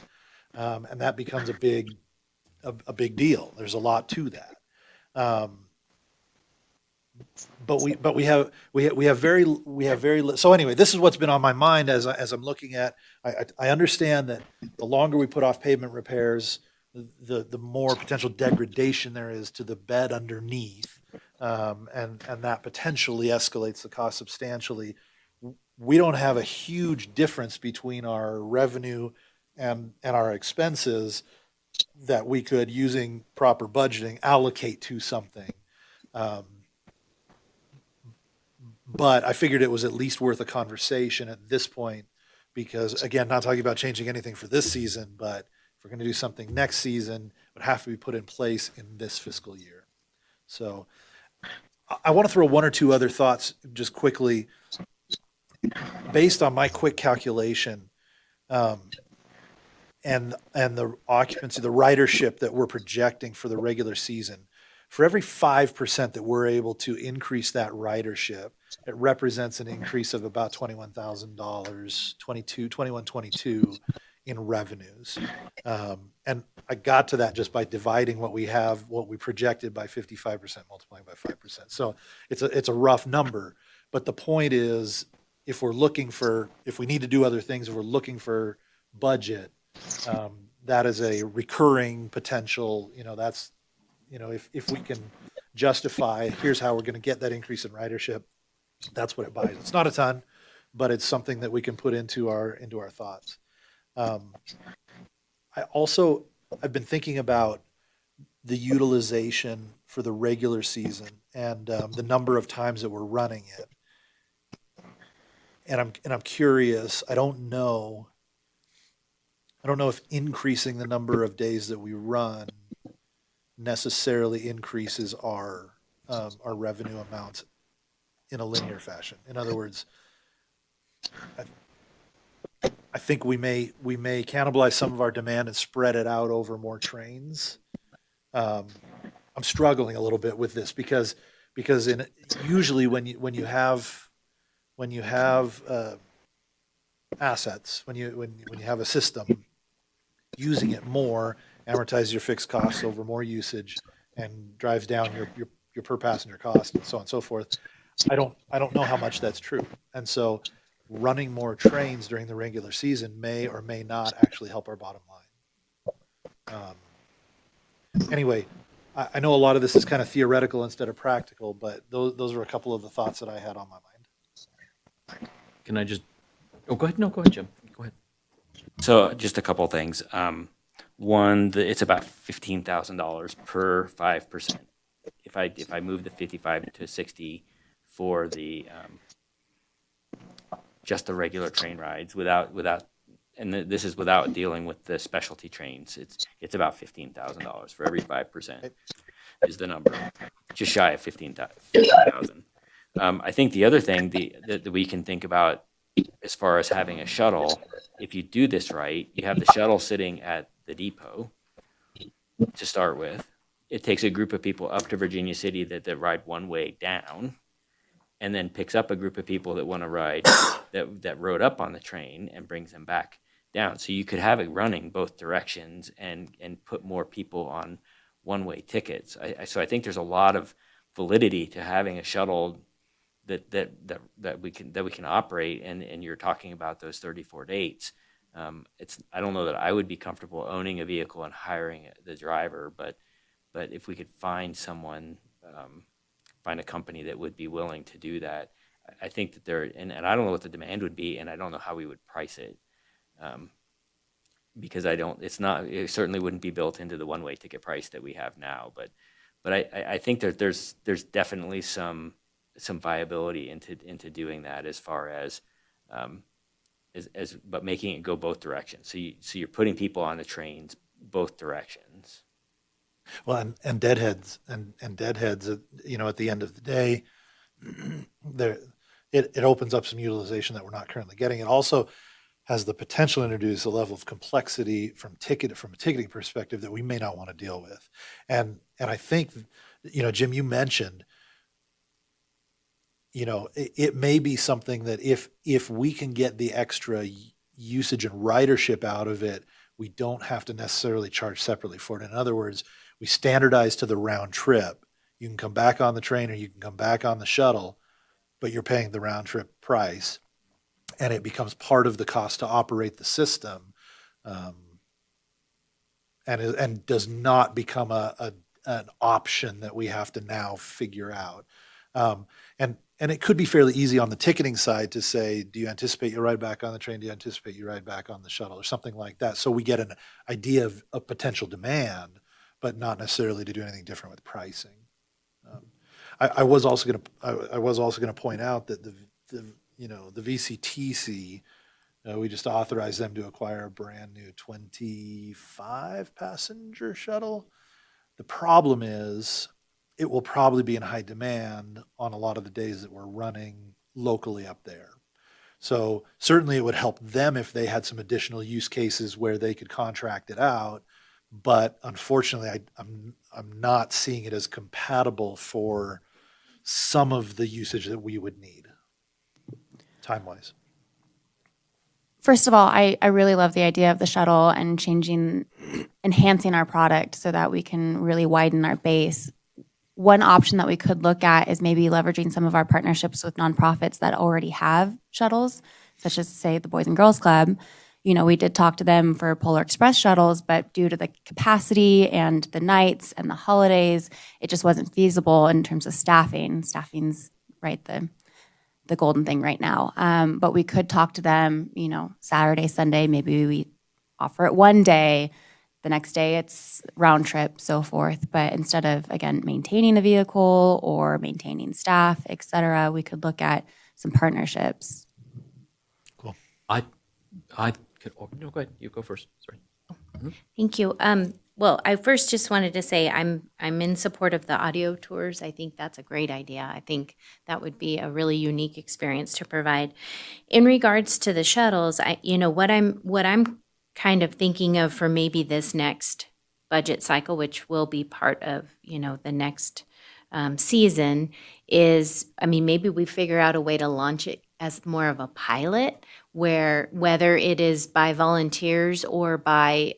And that becomes a big deal. There's a lot to that. But we have very so anyway, this is what's been on my mind as I'm looking at. I understand that the longer we put off pavement repairs, the more potential degradation there is to the bed underneath, and that potentially escalates the cost substantially. We don't have a huge difference between our revenue and our expenses that we could, using proper budgeting, allocate to something. But I figured it was at least worth a conversation at this point, because, again, not talking about changing anything for this season, but if we're going to do something next season, it would have to be put in place in this fiscal year. So I want to throw one or two other thoughts just quickly. Based on my quick calculation, and the occupancy, the ridership that we're projecting for the regular season, for every 5% that we're able to increase that ridership, it represents an increase of about $21,000, $22 in revenues. And I got to that just by dividing what we projected by 55%, multiplying by 5%. So it's a rough number, but the point is, if we need to do other things, if we're looking for budget, that is a recurring potential. If we can justify, here's how we're going to get that increase in ridership, that's what it buys. It's not a ton, but it's something that we can put into our thoughts. I've been thinking about the utilization for the regular season and the number of times that we're running it. And I'm curious. I don't know don't know if increasing the number of days that we run necessarily increases our revenue amounts in a linear fashion. In other words, I think we may cannibalize some of our demand and spread it out over more trains. I'm struggling a little bit with this because usually when you have assets, when you have a system, using it more amortizes your fixed costs over more usage and drives down your per passenger cost and so on and so forth. I don't know how much that's true. And so running more trains during the regular season may or may not actually help our bottom line. Anyway, I know a lot of this is kind of theoretical instead of practical, but those are a couple of the thoughts that I had on my mind. Can I just, oh, go ahead. No, go ahead, Jim. Go ahead. So just a couple of things. One, it's about $15,000 per 5%. If I move the 55 to 60 for the just the regular train rides without and this is without dealing with the specialty trains. It's about $15,000 for every 5% is the number, just shy of 15,000. I think the other thing that we can think about as far as having a shuttle, if you do this right, you have the shuttle sitting at the depot to start with. It takes a group of people up to Virginia City that ride one way down, and then picks up a group of people that want to ride that rode up on the train and brings them back down. So you could have it running both directions and put more people on one-way tickets. So I think there's a lot of validity to having a shuttle that we can operate, and you're talking about those 34 dates. I don't know that I would be comfortable owning a vehicle and hiring the driver, but if we could find someone, find a company that would be willing to do that, I think that and I don't know what the demand would be, and I don't know how we would price it, because it certainly wouldn't be built into the one-way ticket price that we have now, but I think that there's definitely some viability into doing that as far as but making it go both directions. So you're putting people on the trains both directions. Well, and deadheads and deadheads, at the end of the day, it opens up some utilization that we're not currently getting. It also has the potential to introduce a level of complexity from a ticketing perspective that we may not want to deal with. And I think, Jim, you mentioned, it may be something that if we can get the extra usage and ridership out of it, we don't have to necessarily charge separately for it. In other words, we standardize to the round trip. You can come back on the train or you can come back on the shuttle, but you're paying the round trip price, and it becomes part of the cost to operate the system, and does not become an option that we have to now figure out. And it could be fairly easy on the ticketing side to say, do you anticipate you ride back on the train? Do you anticipate you ride back on the shuttle or something like that? So we get an idea of potential demand, but not necessarily to do anything different with pricing. I was also going to point out that the VCTC, we just authorized them to acquire a brand new 25 passenger shuttle. The problem is it will probably be in high demand on a lot of the days that we're running locally up there. So certainly it would help them if they had some additional use cases where they could contract it out. But unfortunately, I'm not seeing it as compatible for some of the usage that we would need, time-wise. First of all, I really love the idea of the shuttle and enhancing our product so that we can really widen our base. One option that we could look at is maybe leveraging some of our partnerships with nonprofits that already have shuttles, such as, say, the Boys and Girls Club. We did talk to them for Polar Express shuttles, but due to the capacity and the nights and the holidays, it just wasn't feasible in terms of staffing. Staffing's right the golden thing right now. But we could talk to them, Saturday, Sunday, maybe we offer it one day, the next day it's round trip, so forth. But instead of, again, maintaining a vehicle or maintaining staff, et cetera, we could look at some partnerships. Cool. I Oh, no, go ahead. You go first. Sorry. Thank you. Well, I first just wanted to say I'm in support of the audio tours. I think that's a great idea. I think that would be a really unique experience to provide. In regards to the shuttles, what I'm kind of thinking of for maybe this next budget cycle, which will be part of, the next season, is, maybe we figure out a way to launch it as more of a pilot, where whether it is by volunteers or by,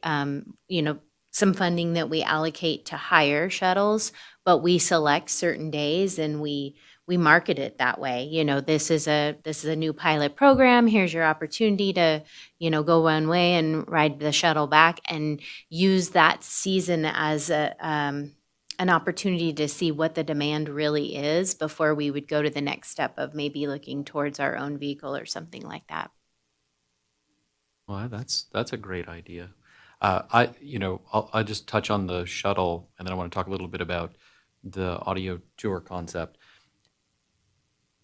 some funding that we allocate to hire shuttles, but we select certain days and we market it that way. This is a new pilot program. Here's your opportunity to, go one way and ride the shuttle back, and use that season as an opportunity to see what the demand really is before we would go to the next step of maybe looking towards our own vehicle or something like that. Well, that's a great idea. I'll just touch on the shuttle, and then I want to talk a little bit about the audio tour concept.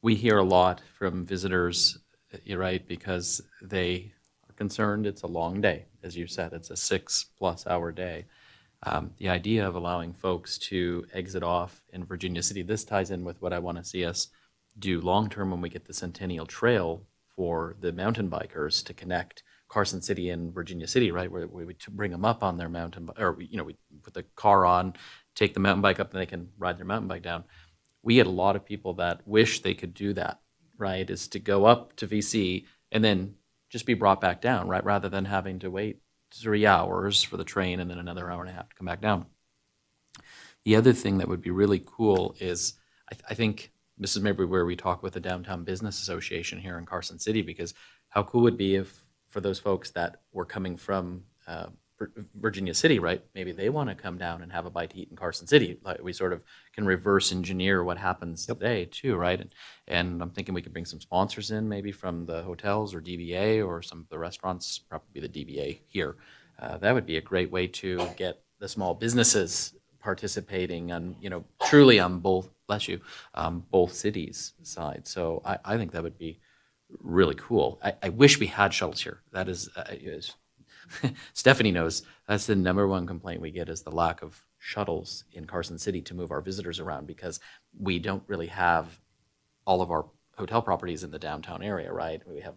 We hear a lot from visitors, you're right, because they are concerned it's a long day. As you said, it's a 6+ hour day. The idea of allowing folks to exit off in Virginia City, this ties in with what I want to see us do long-term when we get the Centennial Trail for the mountain bikers to connect Carson City and Virginia City, right, where we bring them up on their mountain, or we put the car on, take the mountain bike up, and they can ride their mountain bike down. We get a lot of people that wish they could do that, right, is to go up to VC and then just be brought back down, right, rather than having to wait 3 hours for the train and then another hour and a half to come back down. The other thing that would be really cool is, I think this is maybe where we talk with the Downtown Business Association here in Carson City, because how cool would it be if, for those folks that were coming from Virginia City, right, maybe they want to come down and have a bite to eat in Carson City. Like, we sort of can reverse engineer what happens today too, right? And I'm thinking we could bring some sponsors in, maybe from the hotels or DBA or some of the restaurants, probably the DBA here. That would be a great way to get the small businesses participating on, truly on both, bless you, both cities' side. So I think that would be really cool. I wish we had shuttles here. That is, Stephanie knows, that's the number one complaint we get, is the lack of shuttles in Carson City to move our visitors around, because we don't really have all of our hotel properties in the downtown area, right? We have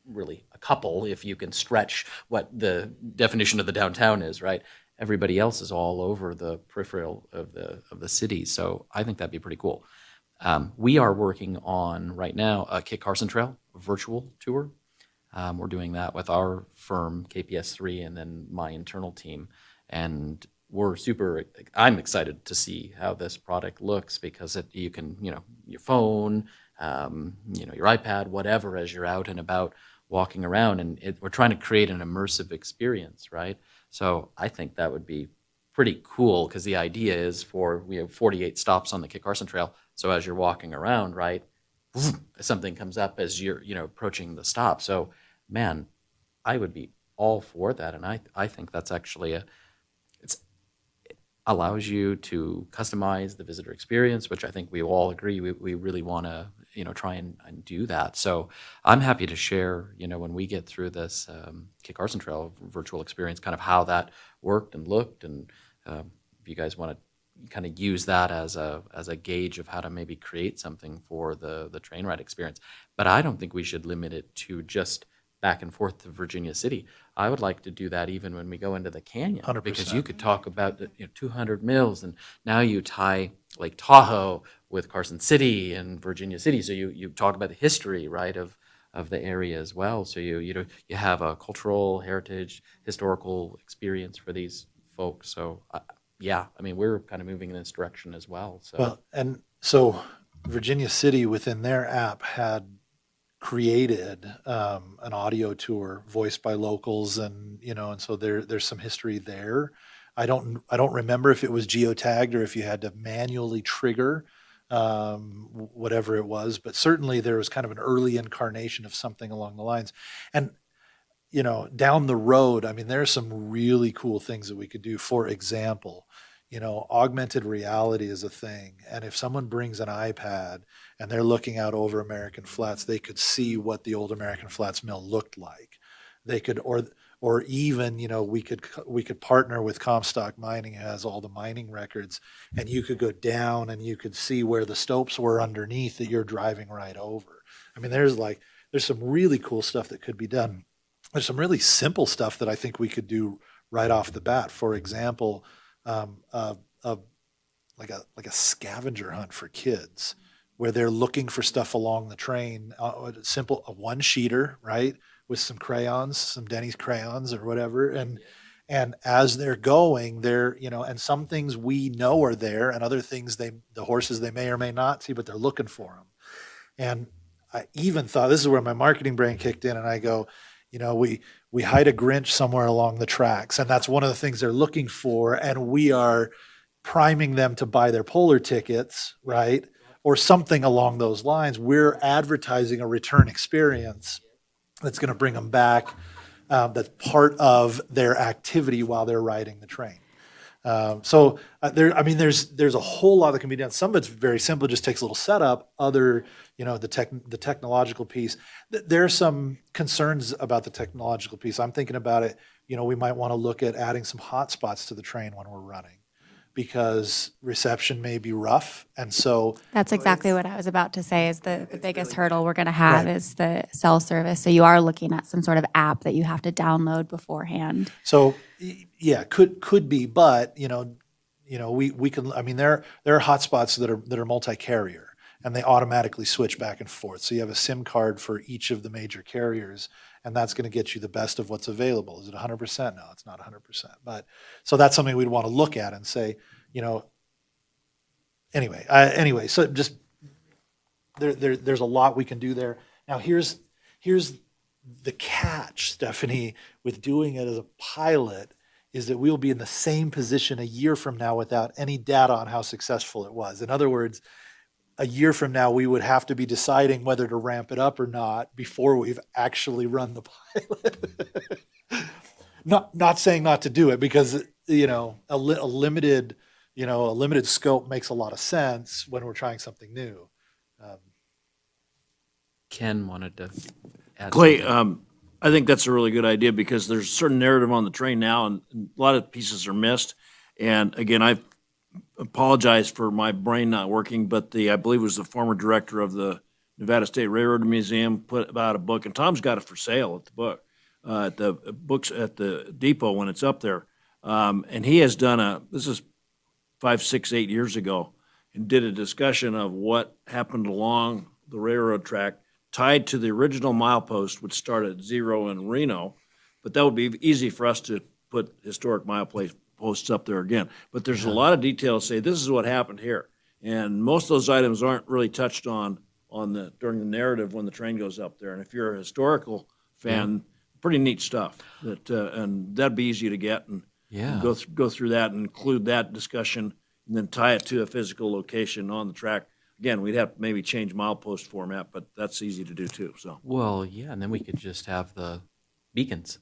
really a couple, if you can stretch what the definition of the downtown is, right? Everybody else is all over the peripheral of the city. So I think that'd be pretty cool. We are working on right now a Kit Carson Trail virtual tour. We're doing that with our firm, KPS3, and then my internal team. And I'm excited to see how this product looks, because you can, your phone, your iPad, whatever, as you're out and about walking around, and we're trying to create an immersive experience, right? So I think that would be pretty cool, because the idea is we have 48 stops on the Kit Carson Trail. So as you're walking around, right, something comes up as you're, approaching the stop. So, man, I would be all for that. And I think that's actually it allows you to customize the visitor experience, which I think we all agree we really want to, try and do that. So I'm happy to share, when we get through this Kit Carson Trail virtual experience, kind of how that worked and looked. And if you guys want to kind of use that as a gauge of how to maybe create something for the train ride experience. But I don't think we should limit it to just back and forth to Virginia City. I would like to do that even when we go into the canyon, 100%. because you could talk about the 200 mills, and now you tie Lake Tahoe with Carson City and Virginia City. So you talk about the history, right, of the area as well. So you have a cultural heritage, historical experience for these folks. So yeah, we're kind of moving in this direction as well. So Well, and so Virginia City within their app had created an audio tour voiced by locals, and and so there's some history there. I don't remember if it was geotagged or if you had to manually trigger whatever it was, but certainly there was kind of an early incarnation of something along the lines. And down the road, there's some really cool things that we could do. For example, augmented reality is a thing. And if someone brings an iPad and they're looking out over American Flats, they could see what the old American Flats mill looked like. They could, or even, we could partner with Comstock Mining, who has all the mining records, and you could go down and you could see where the stopes were underneath that you're driving right over. I mean, there's some really cool stuff that could be done. There's some really simple stuff that I think we could do right off the bat. For example, like a scavenger hunt for kids, where they're looking for stuff along the train. A one sheeter, right, with some crayons, some Denny's crayons or whatever, and as they're going, and some things we know are there, and other things the horses they may or may not see, but they're looking for them. And I even thought, this is where my marketing brain kicked in, and I go, we hide a Grinch somewhere along the tracks, and that's one of the things they're looking for, and we are priming them to buy their Polar tickets, right? Or something along those lines. We're advertising a return experience that's going to bring them back. That's part of their activity while they're riding the train. There's a whole lot that can be done. Some of it's very simple, it just takes a little setup. Other, the technological piece. There are some concerns about the technological piece. I'm thinking about it. We might want to look at adding some hotspots to the train when we're running, because reception may be rough. And so That's exactly what I was about to say is the biggest hurdle we're going to have is the cell service. So you are looking at some sort of app that you have to download beforehand. So yeah, could be, but we can. I mean, there are hotspots that are multi-carrier, and they automatically switch back and forth. So you have a SIM card for each of the major carriers, and that's going to get you the best of what's available. Is it 100%? No, it's not 100%. But so that's something we'd want to look at and say, anyway. So just there's a lot we can do there. Now here's the catch, Stephanie, with doing it as a pilot, is that we'll be in the same position a year from now without any data on how successful it was. In other words, a year from now, we would have to be deciding whether to ramp it up or not before we've actually run the pilot. Not saying not to do it, because a limited scope makes a lot of sense when we're trying something new. Ken wanted to add Clay, something. I think that's a really good idea, because there's a certain narrative on the train now, and a lot of pieces are missed. And again, I apologize for my brain not working, but I believe it was the former director of the Nevada State Railroad Museum put out a book, and Tom's got it for sale at the books at the depot when it's up there. And he has done this is 5, 6, 8 years ago, and did a discussion of what happened along the railroad track tied to the original milepost, which started at 0 in Reno. But that would be easy for us to put historic mileposts up there again. But there's a lot of details say this is what happened here. And most of those items aren't really touched on during the narrative when the train goes up there. And if you're a historical fan, pretty neat stuff. And that'd be easy to get and go through that and include that discussion, and then tie it to a physical location on the track. Again, we'd have to maybe change milepost format, but that's easy to do too. So Well, yeah, and then we could just have the beacons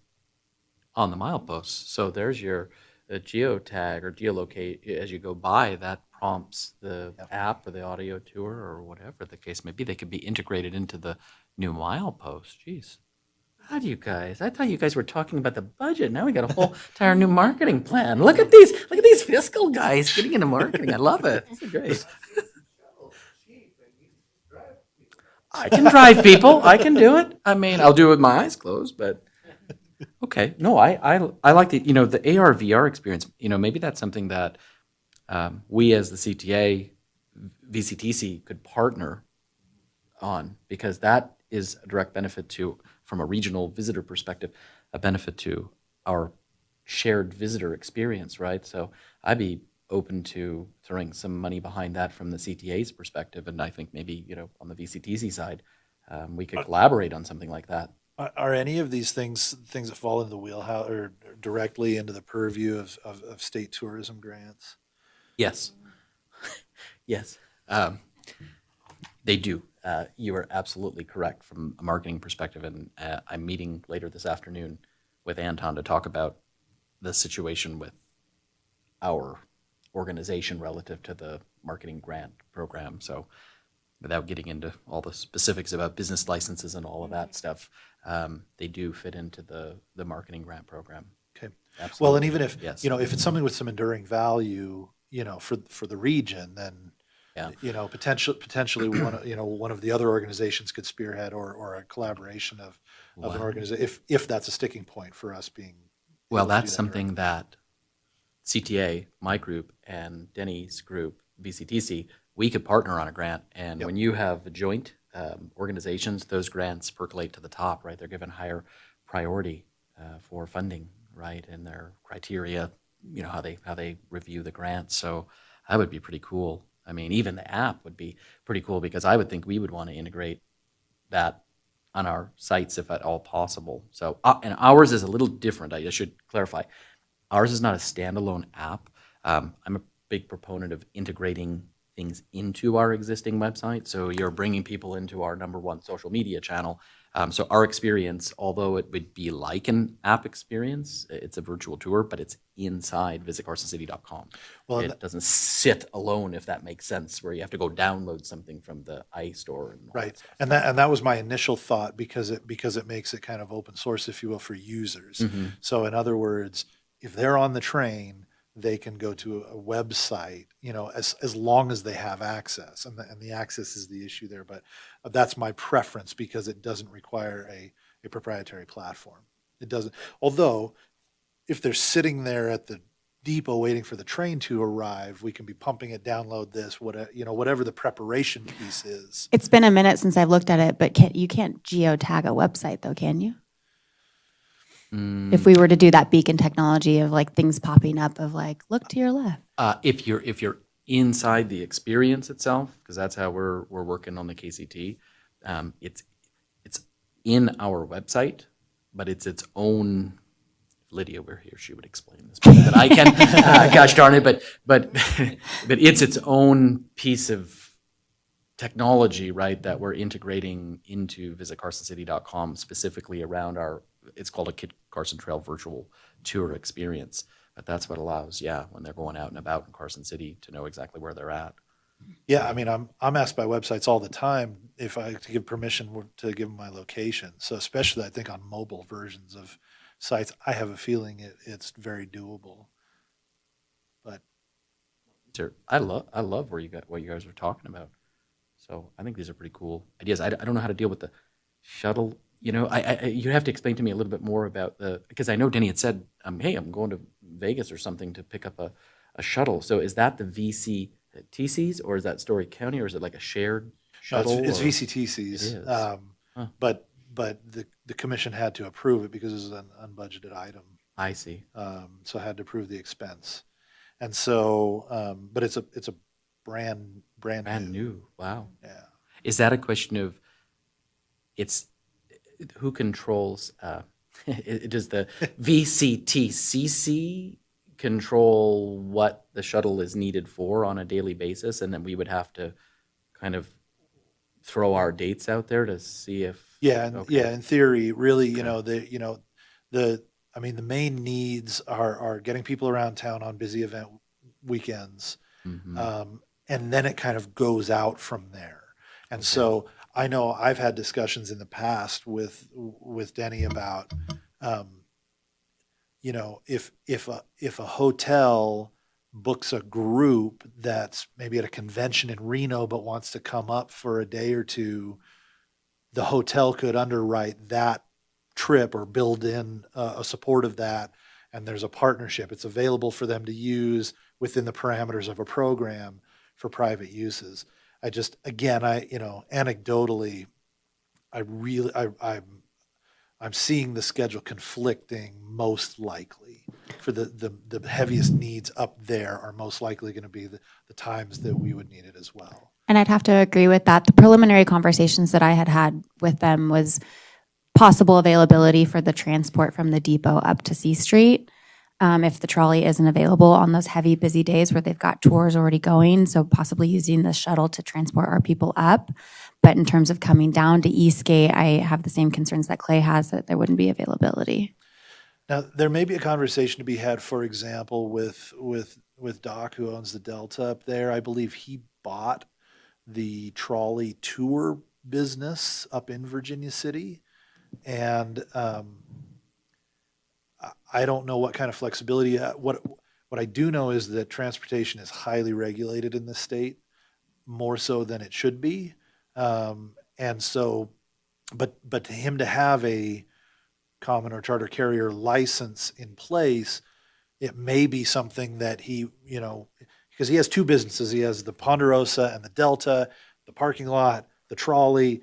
on the mileposts. So there's your geotag or geolocate as you go by. That prompts the app or the audio tour or whatever the case may be. They could be integrated into the new milepost. Jeez. How do you guys? I thought you guys were talking about the budget. Now we got a whole entire new marketing plan. Look at these fiscal guys getting into marketing. I love it. This is great. I can drive people. I can do it. I mean, I'll do it with my eyes closed, but okay. No, I like the AR VR experience. Maybe that's something that we as the CTA, VCTC could partner on, because that is a direct benefit from a regional visitor perspective, a benefit to our shared visitor experience, right? So I'd be open to throwing some money behind that from the CTA's perspective, and I think maybe on the VCTC side, we could collaborate on something like that. Are any of these things that fall into the wheelhouse or directly into the purview of state tourism grants? Yes. Yes. They do. You are absolutely correct from a marketing perspective, and I'm meeting later this afternoon with Anton to talk about the situation with our organization relative to the marketing grant program. So without getting into all the specifics about business licenses and all of that stuff, they do fit into the marketing grant program. Okay. Absolutely. Well, and even if, Yes. if it's something with some enduring value, for the region, then, Yeah. potentially one of the other organizations could spearhead or a collaboration of an Wow. organization, if that's a sticking point for us being. Well, able to do that's that something that CTA, my group, and Denny's group, VCTC, we could partner on a grant. And Yep. when you have joint organizations, those grants percolate to the top, right? They're given higher priority for funding, right? And their criteria, how they review the grants. So that would be pretty cool. I mean, even the app would be pretty cool because I would think we would want to integrate that on our sites if at all possible. So, and ours is a little different. I should clarify. Ours is not a standalone app. I'm a big proponent of integrating things into our existing website. So you're bringing people into our number one social media channel. So our experience, although it would be like an app experience, it's a virtual tour, but it's inside visitcarsoncity.com. Well, It doesn't sit alone, if that makes sense, where you have to go download something from the iStore. And all that Right. stuff. And that was my initial thought because it makes it kind of open source, if you will, for users. Mm-hmm. So in other words, if they're on the train, they can go to a website, as long as they have access, and the access is the issue there. But that's my preference because it doesn't require a proprietary platform. It doesn't. Although, if they're sitting there at the depot waiting for the train to arrive, we can be pumping it, download this, whatever the preparation piece is. It's been a minute since I've looked at it, but you can't geotag a website though, can you? If we were to do that beacon technology of like things popping up of like, look to your left. If you're inside the experience itself, because that's how we're working on the KCT, it's in our website, but it's its own. If Lydia were here, she would explain this better than I can. Gosh darn it! But it's its own piece of technology, right? That we're integrating into visitcarsoncity.com specifically around our. It's called a Kit Carson Trail virtual tour experience. But that's what allows, when they're going out and about in Carson City to know exactly where they're at. Yeah, I mean, I'm asked by websites all the time if I to give permission to give them my location. So especially, I think on mobile versions of sites, I have a feeling it's very doable. But I love what you guys were talking about. So I think these are pretty cool ideas. I don't know how to deal with the shuttle. You have to explain to me a little bit more about because I know Denny had said, hey, I'm going to Vegas or something to pick up a shuttle. So is that the VCTCs or is that Story County or is it like a shared shuttle? it's or- VCTCs. It is. But the commission had to approve it because it was an unbudgeted item. I see. So I had to approve the expense. And so, but it's a brand New. Wow. Yeah. Is that a question of who controls, does the VCTCC control what the shuttle is needed for on a daily basis? And then we would have to kind of throw our dates out there to see if. Yeah, in theory, really, the main needs are getting people around town on busy event weekends. Mhm. And then it kind of goes out from there. And so I know I've had discussions in the past with Denny about, if a hotel books a group that's maybe at a convention in Reno but wants to come up for a day or two, the hotel could underwrite that trip or build in a support of that, and there's a partnership. It's available for them to use within the parameters of a program for private uses. Anecdotally, I'm seeing the schedule conflicting most likely for the heaviest needs up there are most likely going to be the times that we would need it as well. And I'd have to agree with that. The preliminary conversations that I had with them was possible availability for the transport from the depot up to C Street. If the trolley isn't available on those heavy, busy days where they've got tours already going, so possibly using the shuttle to transport our people up. But in terms of coming down to Eastgate, I have the same concerns that Clay has, that there wouldn't be availability. Now, there may be a conversation to be had, for example, with Doc, who owns the Delta up there. I believe he bought the trolley tour business up in Virginia City. And I don't know what kind of flexibility. What I do know is that transportation is highly regulated in this state, more so than it should be. And so, but to him to have a common or charter carrier license in place, it may be something that he, because he has two businesses. He has the Ponderosa and the Delta, the parking lot, the trolley,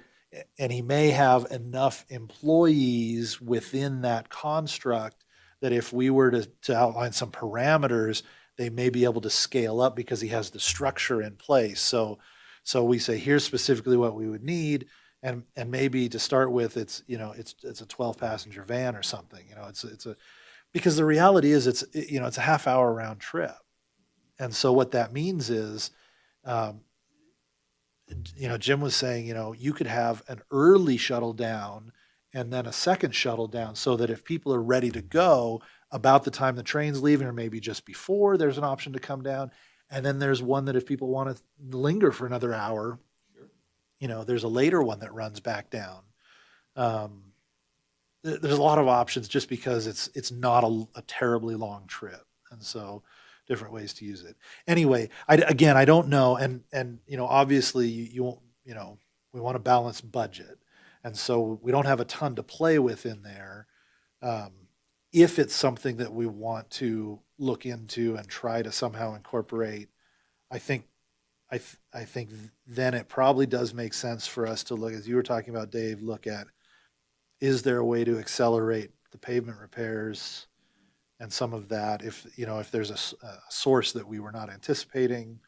and he may have enough employees within that construct that if we were to outline some parameters, they may be able to scale up because he has the structure in place. So we say, here's specifically what we would need. And maybe to start with, it's a 12 passenger van or something, because the reality is it's a half hour round trip. And so what that means is, Jim was saying, you could have an early shuttle down and then a second shuttle down so that if people are ready to go about the time the train's leaving or maybe just before, there's an option to come down. And then there's one that if people want to linger for another hour, there's a later one that runs back down. There's a lot of options just because it's not a terribly long trip. And so different ways to use it. Anyway, I don't know. And obviously you won't, we want to balance budget. And so we don't have a ton to play with in there. If it's something that we want to look into and try to somehow incorporate, I think then it probably does make sense for us to look, as you were talking about, Dave, look at, is there a way to accelerate the pavement repairs and some of that if there's a source that we were not anticipating,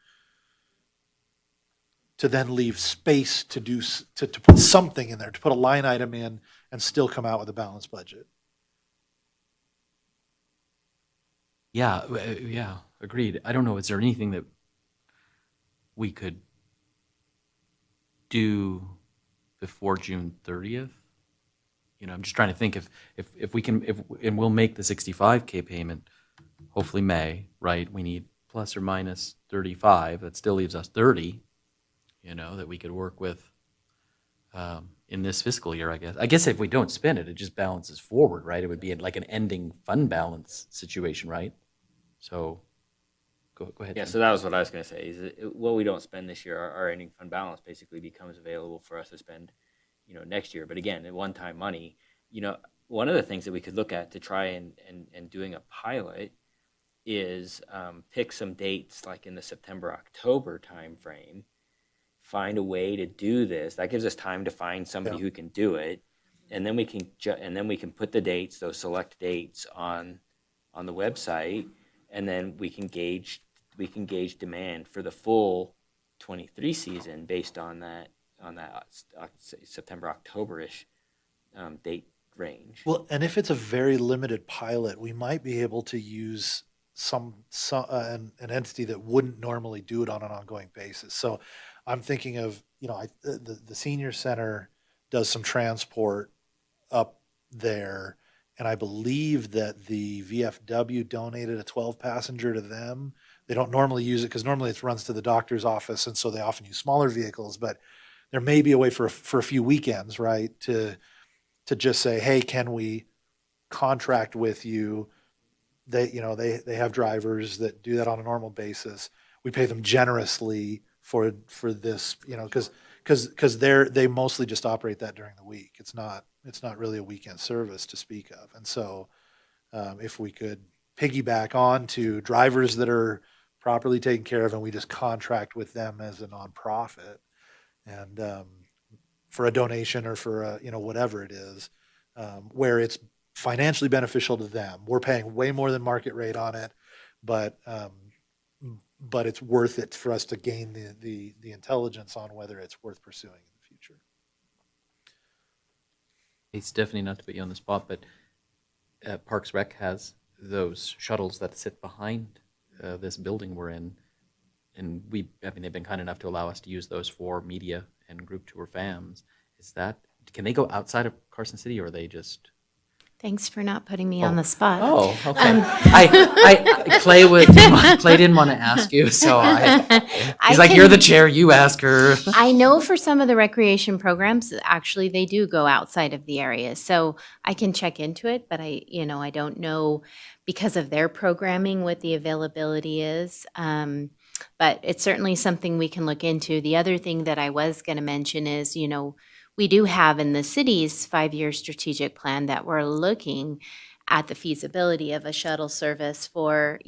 to then leave space to put something in there, to put a line item in and still come out with a balanced budget. Yeah, agreed. I don't know, is there anything that we could do before June 30th? I'm just trying to think if we can, and we'll make the 65K payment, hopefully May, right? We need plus or minus 35. That still leaves us 30, that we could work with in this fiscal year, I guess. I guess if we don't spend it, it just balances forward, right? It would be like an ending fund balance situation, right? So go ahead. Yeah, Tim. so that was what I was going to say. Is what we don't spend this year, our ending fund balance basically becomes available for us to spend, next year. But again, at one-time money, one of the things that we could look at to try and doing a pilot is pick some dates like in the September-October timeframe, find a way to do this. That gives us time to find somebody who can do it, and then we can put the dates, those select dates, on the website, and then we can gauge demand for the full 23 season based on that September, October-ish date range. Well, and if it's a very limited pilot, we might be able to use an entity that wouldn't normally do it on an ongoing basis. So I'm thinking of, the senior center does some transport up there, and I believe that the VFW donated a 12 passenger to them. They don't normally use it because normally it runs to the doctor's office, and so they often use smaller vehicles, but there may be a way for a few weekends, right, to just say, hey, can we contract with you? They have drivers that do that on a normal basis. We pay them generously for this, because they mostly just operate that during the week. It's not really a weekend service to speak of. And so if we could piggyback on to drivers that are properly taken care of, and we just contract with them as a nonprofit, and for a donation or for whatever it is, where it's financially beneficial to them. We're paying way more than market rate on it, but it's worth it for us to gain the intelligence on whether it's worth pursuing in the future. It's definitely not to put you on the spot, but Parks Rec has those shuttles that sit behind this building we're in. And they've been kind enough to allow us to use those for media and group tour fams. Can they go outside of Carson City, or are they just? Thanks for not putting me on the spot. Oh, okay. Clay didn't want to ask you, so he's like, you're the chair, you ask her. I know for some of the recreation programs, actually, they do go outside of the area. So I can check into it, but I don't know because of their programming what the availability is. But it's certainly something we can look into. The other thing that I was going to mention is, we do have in the city's 5-year strategic plan that we're looking at the feasibility of a shuttle service for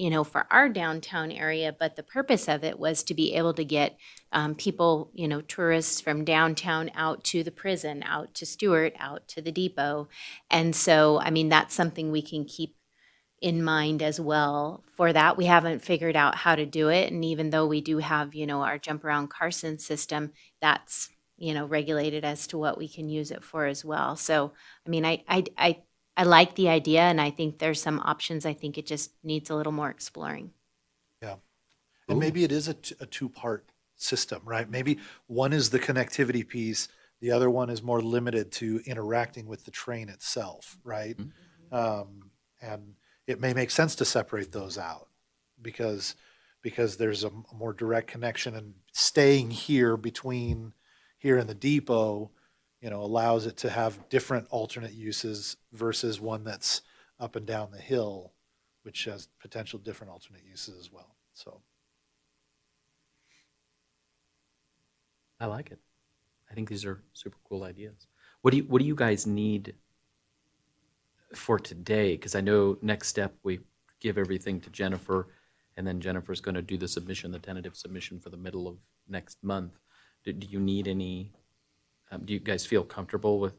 our downtown area. But the purpose of it was to be able to get people, tourists from downtown out to the prison, out to Stewart, out to the depot. And so, that's something we can keep in mind as well for that. We haven't figured out how to do it. And even though we do have, our jump around Carson system, that's, regulated as to what we can use it for as well. So, I like the idea, and I think there's some options. I think it just needs a little more exploring. Yeah. And maybe it is a two-part system, right? Maybe one is the connectivity piece. The other one is more limited to interacting with the train itself, right? And it may make sense to separate those out because there's a more direct connection, and staying here between here and the depot, allows it to have different alternate uses versus one that's up and down the hill, which has potential different alternate uses as well. So I like it. I think these are super cool ideas. What do you guys need for today? Because I know next step we give everything to Jennifer, and then Jennifer's going to do the tentative submission for the middle of next month. Do you need any? Do you guys feel comfortable with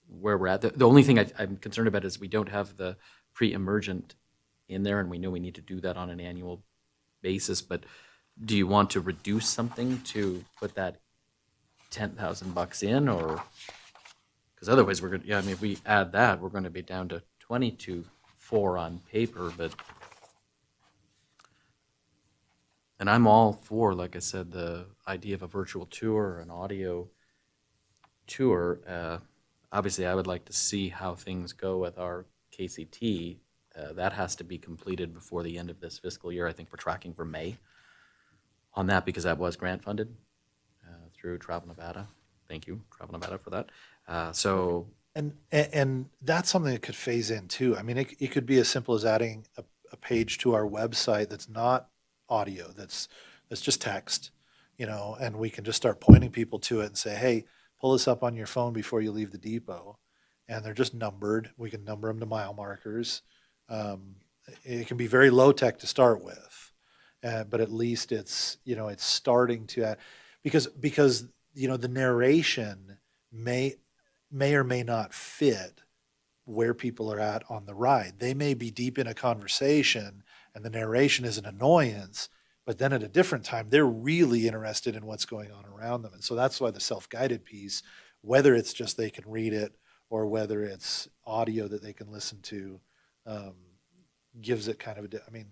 where we're at? The only thing I'm concerned about is we don't have the pre-emergent in there, and we know we need to do that on an annual basis. But do you want to reduce something to put that $10,000 in, or because otherwise we're going to, if we add that, we're going to be down to 22,400 on paper. But and I'm all for, like I said, the idea of a virtual tour or an audio tour. Obviously, I would like to see how things go with our KCT. That has to be completed before the end of this fiscal year. I think we're tracking for May on that because that was grant funded through Travel Nevada. Thank you, Travel Nevada, for that. So and that's something that could phase in too. It could be as simple as adding a page to our website that's not audio, that's just text, and we can just start pointing people to it and say, hey, pull this up on your phone before you leave the depot. And they're just numbered. We can number them to mile markers. It can be very low tech to start with, but at least it's starting to, because the narration may or may not fit where people are at on the ride. They may be deep in a conversation and the narration is an annoyance, but then at a different time, they're really interested in what's going on around them. And so that's why the self-guided piece, whether it's just they can read it or whether it's audio that they can listen to, gives it kind of they're going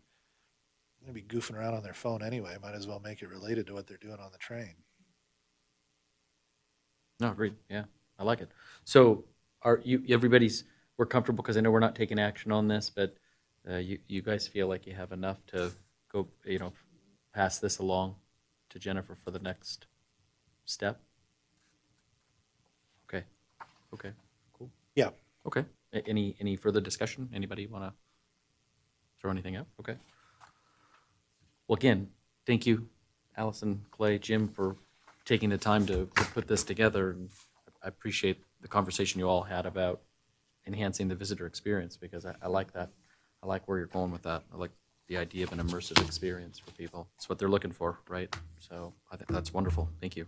to be goofing around on their phone anyway. Might as well make it related to what they're doing on the train. no, agreed. Yeah, I like it. So we're comfortable, because I know we're not taking action on this, but you guys feel like you have enough to go, pass this along to Jennifer for the next step? Okay, cool. Yeah. Okay, any further discussion? Anybody want to throw anything out? Okay. Well, again, thank you, Allison, Clay, Jim, for taking the time to put this together. And I appreciate the conversation you all had about enhancing the visitor experience, because I like that. I like where you're going with that. I like the idea of an immersive experience for people. It's what they're looking for, right? So I think that's wonderful. Thank you.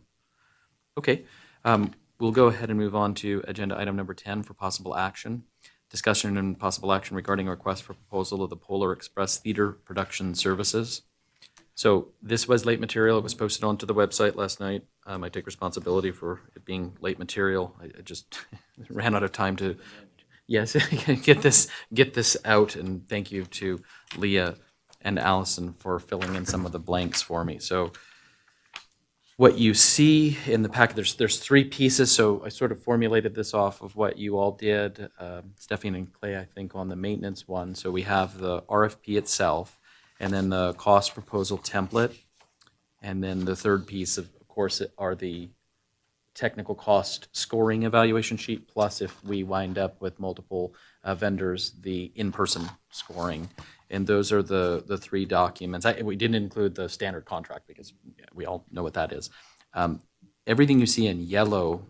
Okay, we'll go ahead and move on to agenda item number 10 for possible action. Discussion and possible action regarding a request for proposal of the Polar Express Theater Production Services. So this was late material. It was posted onto the website last night. I take responsibility for it being late material. I just ran out of time to, yes, get this out. And thank you to Leah and Allison for filling in some of the blanks for me. So what you see in the packet, there's three pieces, so I sort of formulated this off of what you all did, Stephanie and Clay, I think, on the maintenance one. So we have the RFP itself, and then the cost proposal template, and then the third piece, of course, are the technical cost scoring evaluation sheet, plus if we wind up with multiple vendors, the in-person scoring. And those are the three documents. We didn't include the standard contract because we all know what that is. Everything you see in yellow,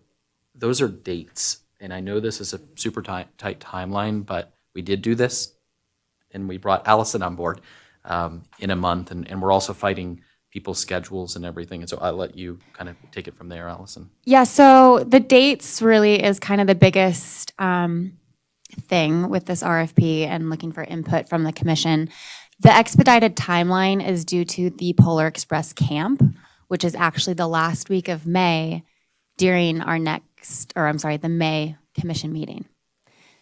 those are dates. And I know this is a super tight timeline, but we did do this, and we brought Allison on board in a month, and we're also fighting people's schedules and everything. And so I'll let you kind of take it from there, Allison. Yeah, so the dates really is kind of the biggest thing with this RFP and looking for input from the commission. The expedited timeline is due to the Polar Express camp, which is actually the last week of May during our the May commission meeting.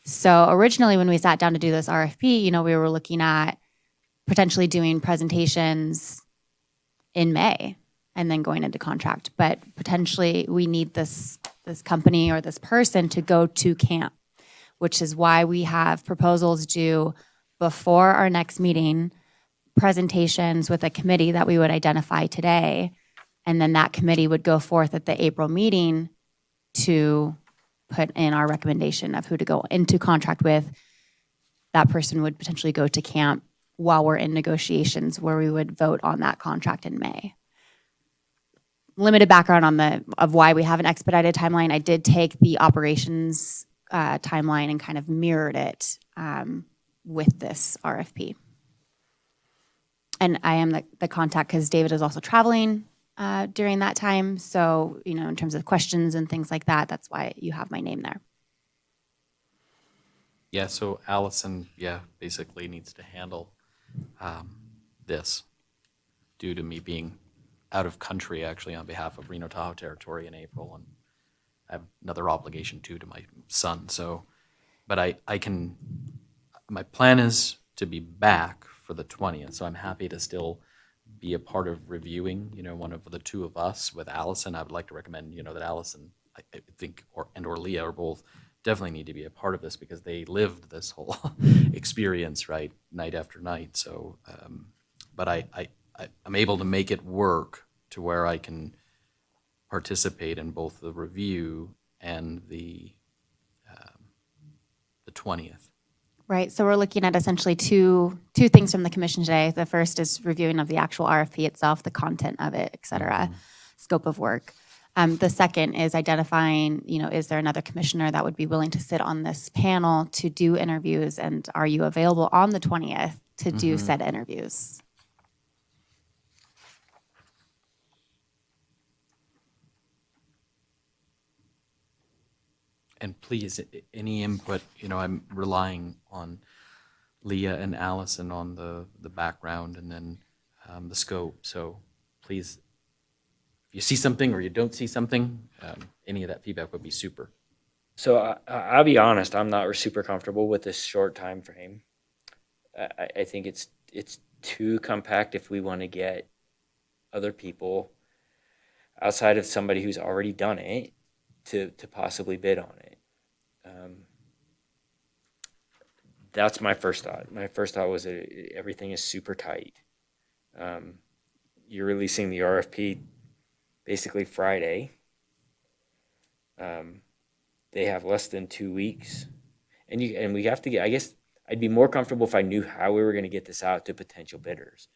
So originally when we sat down to do this RFP, we were looking at potentially doing presentations in May and then going into contract. But potentially we need this company or this person to go to camp, which is why we have proposals due before our next meeting, presentations with a committee that we would identify today, and then that committee would go forth at the April meeting to put in our recommendation of who to go into contract with. That person would potentially go to camp while we're in negotiations where we would vote on that contract in May. Limited background of why we have an expedited timeline. I did take the operations timeline and kind of mirrored it with this RFP. And I am the contact because David is also traveling during that time. So, in terms of questions and things like that, that's why you have my name there. Yeah, so Allison, basically needs to handle this due to me being out of country, actually, on behalf of Reno Tahoe territory in April, and I have another obligation too to my son. So, but my plan is to be back for the 20th, so I'm happy to still be a part of reviewing, one of the two of us with Allison. I would like to recommend, that Allison, I think, or Leah are both definitely need to be a part of this because they lived this whole experience, right, night after night. So, but I'm able to make it work to where I can participate in both the review and the 20th. Right, so we're looking at essentially two things from the commission today. The first is reviewing of the actual RFP itself, the content of it, et cetera, scope of work. The second is identifying, is there another commissioner that would be willing to sit on this panel to do interviews, and are you available on the 20th to do said interviews? And please, any input, I'm relying on Leah and Allison on the background and then the scope. So please, if you see something or you don't see something, any of that feedback would be super. So I'll be honest, I'm not super comfortable with this short time frame. I think it's too compact if we want to get other people outside of somebody who's already done it to possibly bid on it. That's my first thought. My first thought was that everything is super tight. You're releasing the RFP basically Friday. They have less than 2 weeks, and we have to get. I guess I'd be more comfortable if I knew how we were going to get this out to potential bidders.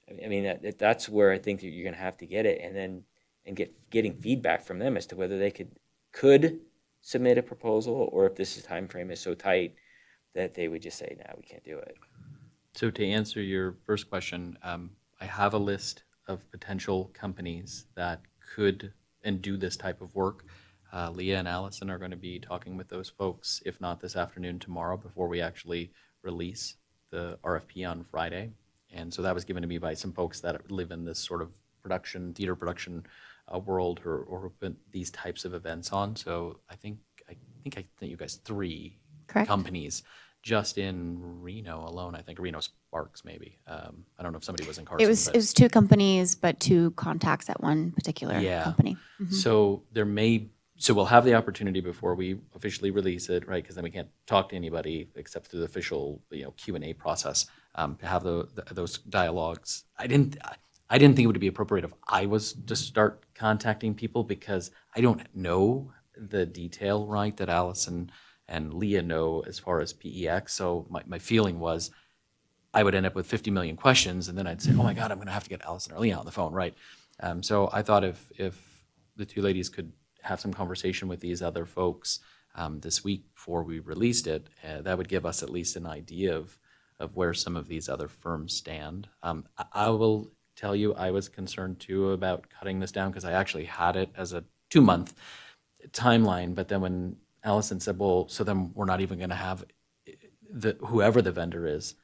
I mean that's where I think that you're going to have to get it, and getting feedback from them as to whether they could submit a proposal, or if this time frame is so tight that they would just say, "No, we can't do it." So to answer your first question, I have a list of potential companies that could and do this type of work. Leah and Allison are going to be talking with those folks, if not this afternoon, tomorrow, before we actually release the RFP on Friday. And so that was given to me by some folks that live in this sort of theater production world or put these types of events on. So I think I sent you guys 3 Correct. companies just in Reno alone. I think Reno Sparks maybe. I don't know if somebody was in Carson. It was but- it was two companies, but two contacts at one particular Yeah. company. So so we'll have the opportunity before we officially release it, right? Because then we can't talk to anybody except through the official, Q&A process, to have those dialogues. I didn't think it would be appropriate if I was to start contacting people because I don't know the detail, right, that Allison and Leah know as far as PEX. So my feeling was I would end up with 50 million questions, and then I'd say, oh my God, I'm going to have to get Allison or Leah on the phone, right? So I thought if the two ladies could have some conversation with these other folks this week before we released it, that would give us at least an idea of where some of these other firms stand. I will tell you, I was concerned too about cutting this down because I actually had it as a 2-month timeline, but then when Allison said, well, so then we're not even going to have whoever the vendor is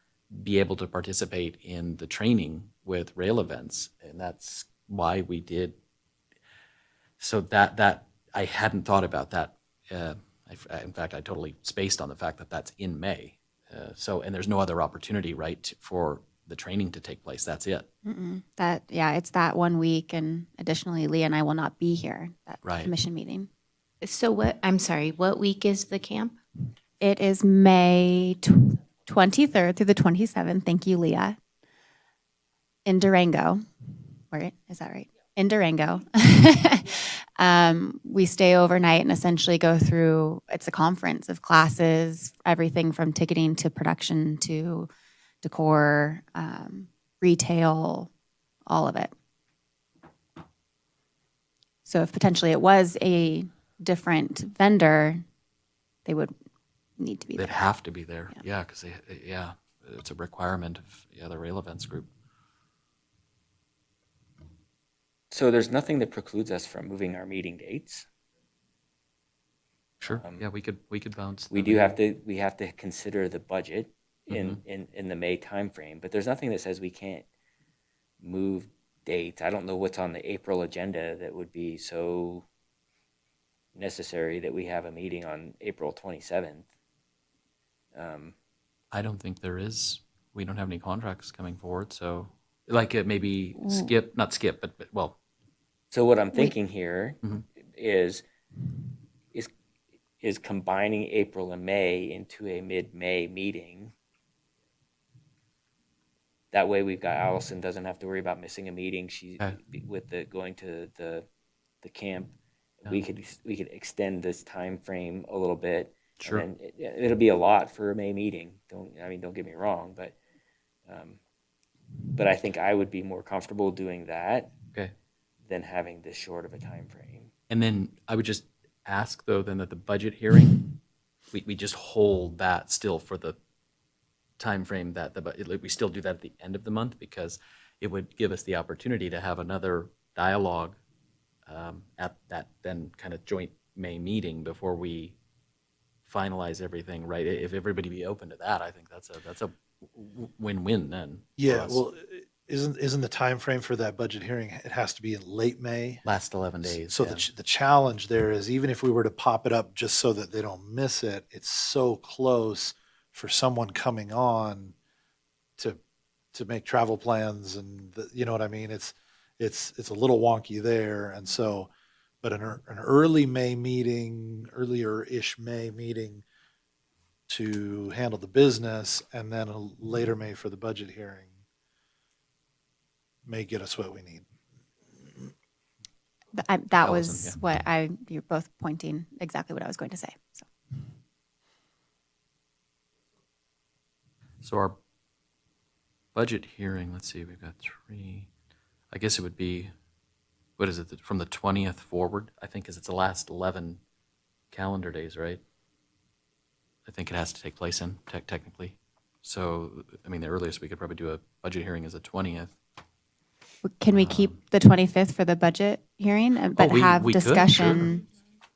be able to participate in the training with rail events, and that's why we did. So that I hadn't thought about that. In fact, I totally spaced on the fact that that's in May. And there's no other opportunity, right, for the training to take place. That's it. It's that 1 week, and additionally, Leah and I will not be here at Right. commission meeting. So what week is the camp? It is May 23rd through the 27th. Thank you, Leah. In Durango. Right? Is that right? In Durango. We stay overnight and essentially go through, it's a conference of classes, everything from ticketing to production to decor, retail, all of it. So if potentially it was a different vendor, they would need to be They'd there. have to be there. Yeah, because it's a requirement of the rail events group. So there's nothing that precludes us from moving our meeting dates. Sure. Yeah, we could bounce. We them. have to consider the budget in the May timeframe, but there's nothing that says we can't move dates. I don't know what's on the April agenda that would be so necessary that we have a meeting on April 27th. I don't think there is. We don't have any contracts coming forward, so maybe not skip, but well. So what I'm thinking here is combining April and May into a mid-May meeting. That way we've got Allison doesn't have to worry about missing a meeting. She with going to the camp. Yeah. We could extend this time frame a little bit. Sure. And it'll be a lot for a May meeting. Don't get me wrong, but I think I would be more comfortable doing that than having this short of a time frame. And then I would just ask, though, then that the budget hearing, we just hold that still for the time frame that we still do that at the end of the month, because it would give us the opportunity to have another dialogue at that then kind of joint May meeting before we finalize everything, right? If everybody be open to that, I think that's a win-win then. for Yeah, us. well, isn't the time frame for that budget hearing, it has to be in late May? Last 11 days. So yeah. the challenge there is, even if we were to pop it up just so that they don't miss it, it's so close for someone coming on to make travel plans, and you know what I mean? It's a little wonky there, and so, but an early May meeting, earlier-ish May meeting to handle the business, and then a later May for the budget hearing may get us what we need. That was Allison, what you're both pointing exactly what I was going to say. So. So our budget hearing, let's see, we've got 3. I guess it would be, what is it, from the 20th forward, I think, because it's the last 11 calendar days, right? I think it has to take place in, technically. So, I mean, the earliest we could probably do a budget hearing is the 20th. Can we keep the 25th for the budget hearing, but have we could, discussion?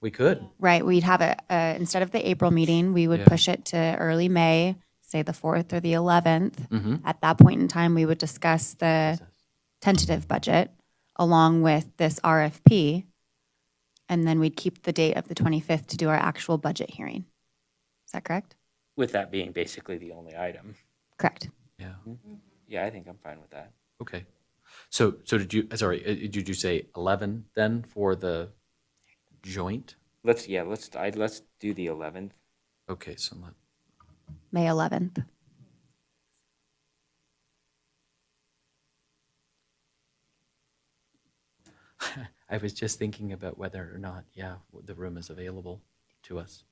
We could. Right, we'd have it, instead of the April meeting, we would Yeah. push it to early May, say the 4th or the 11th. Mm-hmm. At that point in time, we would discuss the tentative budget along with this RFP, and then we'd keep the date of the 25th to do our actual budget hearing. Is that correct? With that being basically the only item. Correct. Yeah, Yeah, I think I'm fine with that. okay. So did you, sorry, did you say 11 then for the joint? Let's do the 11th. Okay, so May 11th. I was just thinking about whether or not, yeah, the room is available to us.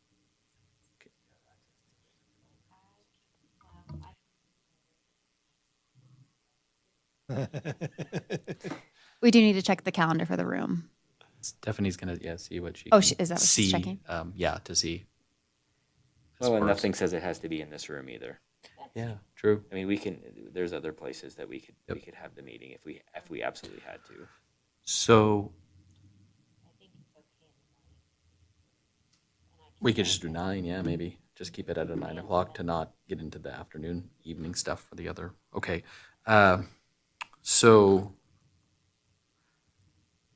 We do need to check the calendar for the room. Stephanie's gonna, yeah, see what she Oh, can is that what she's see, checking? Yeah, to see. as Well, and far as- nothing says it has to be in this room either. Yeah, true. I mean, there's other places that we Yep. could have the meeting if we absolutely had to. So we could just do 9, yeah, maybe. Just keep it at a 9 o'clock to not get into the afternoon, evening stuff for the other. Okay. So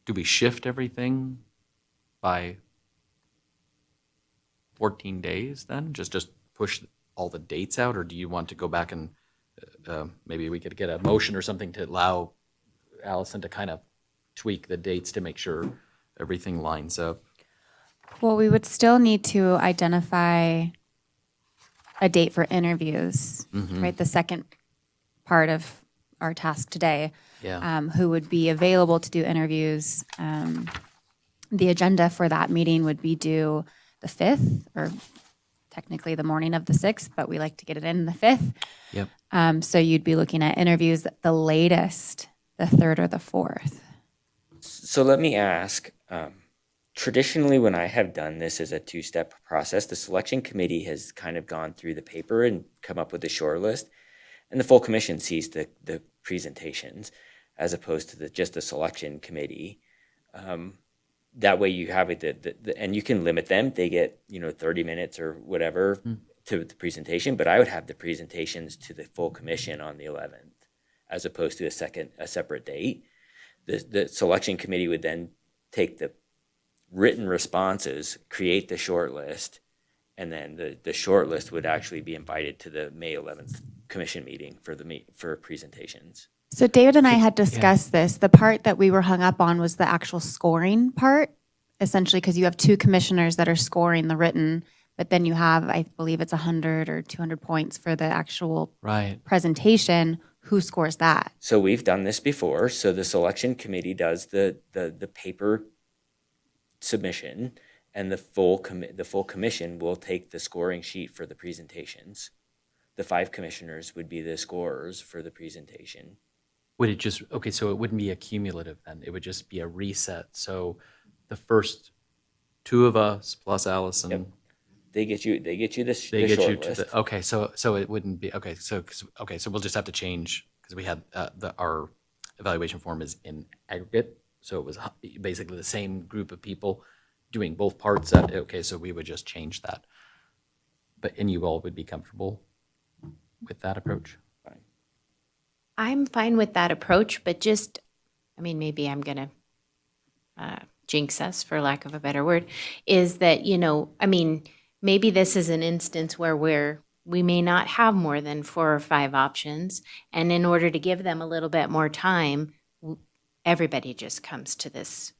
do we shift everything by 14 days then? Just push all the dates out, or do you want to go back and maybe we could get a motion or something to allow Allison to kind of tweak the dates to make sure everything lines up? Well, we would still need to identify a date for interviews, right? The second part of our task today. Yeah. Who would be available to do interviews. The agenda for that meeting would be due the 5th, or technically the morning of the 6th, but we like to get it in the 5th. Yep. So you'd be looking at interviews at the latest, the 3rd or the 4th. So let me ask, traditionally when I have done this as a 2-step process, the selection committee has kind of gone through the paper and come up with a short list, and the full commission sees the presentations as opposed to just the selection committee. That way you have it, and you can limit them. They get 30 minutes or whatever to the presentation, but I would have the presentations to the full commission on the 11th, as opposed to a separate date. The selection committee would then take the written responses, create the short list, and then the short list would actually be invited to the May 11th commission meeting for presentations. So David and I had discussed this. The part that we were hung up on was the actual scoring part, essentially, because you have 2 commissioners that are scoring the written, but then you have, I believe it's 100 or 200 points for the actual Right. presentation. Who scores that? So we've done this before. So the selection committee does the paper submission, and the full commission will take the scoring sheet for the presentations. The 5 commissioners would be the scorers for the presentation. Would it just, okay, so it wouldn't be a cumulative then, it would just be a reset. So the first 2 of us plus Allison, Yep. They get you the they get short you to list. the, okay, so it wouldn't be, okay, so we'll just have to change, because we had, our evaluation form is in aggregate, so it was basically the same group of people doing both parts, okay, so we would just change that. And you all would be comfortable with that approach? I'm fine with that approach, but maybe I'm going to jinx us, for lack of a better word, is that, maybe this is an instance where we may not have more than 4 or 5 options. And in order to give them a little bit more time, everybody just comes to this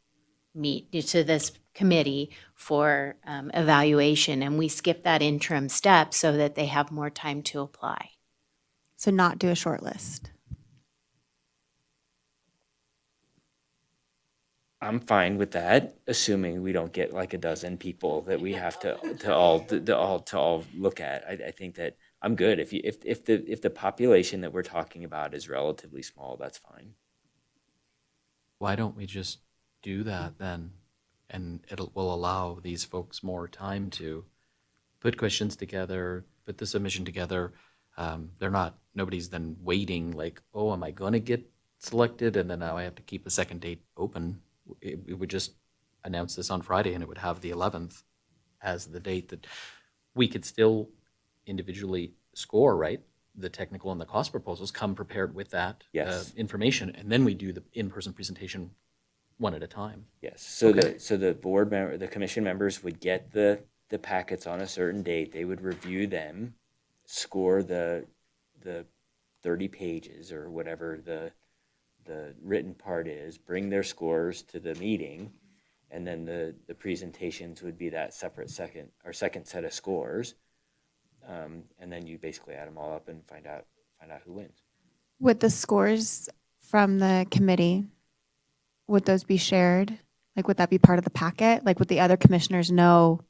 committee for evaluation, and we skip that interim step so that they have more time to apply. So not do a short list. I'm fine with that, assuming we don't get like a dozen people that we have to all look at. I think that I'm good. If the population that we're talking about is relatively small, that's fine. Why don't we just do that then? And will allow these folks more time to put questions together, put the submission together. Nobody's then waiting like, oh, am I going to get selected? And then now I have to keep a second date open. We would just announce this on Friday, and it would have the 11th as the date that we could still individually score, right? The technical and the cost proposals come prepared with that Yes. information, and then we do the in-person presentation one at a time. Yes. So Okay. the commission members would get the packets on a certain date. They would review them score the 30 pages or whatever the written part is, bring their scores to the meeting, and then the presentations would be that separate second set of scores. And then you basically add them all up and find out who wins. Would the scores from the committee, would those be shared? Like, would that be part of the packet? Like, would the other commissioners know?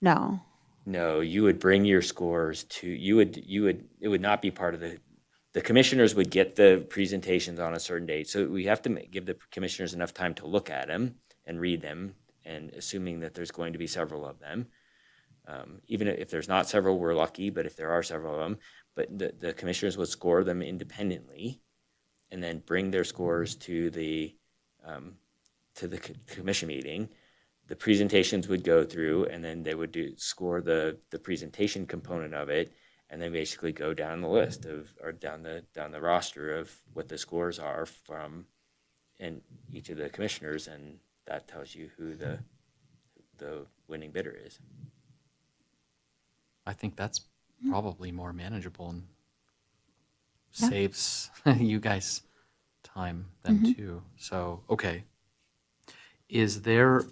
No. No, you would bring your scores to, it would not be part of the commissioners would get the presentations on a certain date. So we have to give the commissioners enough time to look at them and read them, and assuming that there's going to be several of them. Even if there's not several, we're lucky, but if there are several of them, but the commissioners would score them independently and then bring their scores to the commission meeting. The presentations would go through, and then they would score the presentation component of it, and then basically go down the list or down the roster of what the scores are from in each of the commissioners, and that tells you who the winning bidder is. I think that's probably more manageable and Yeah. saves you guys time then too. So, okay. Is there,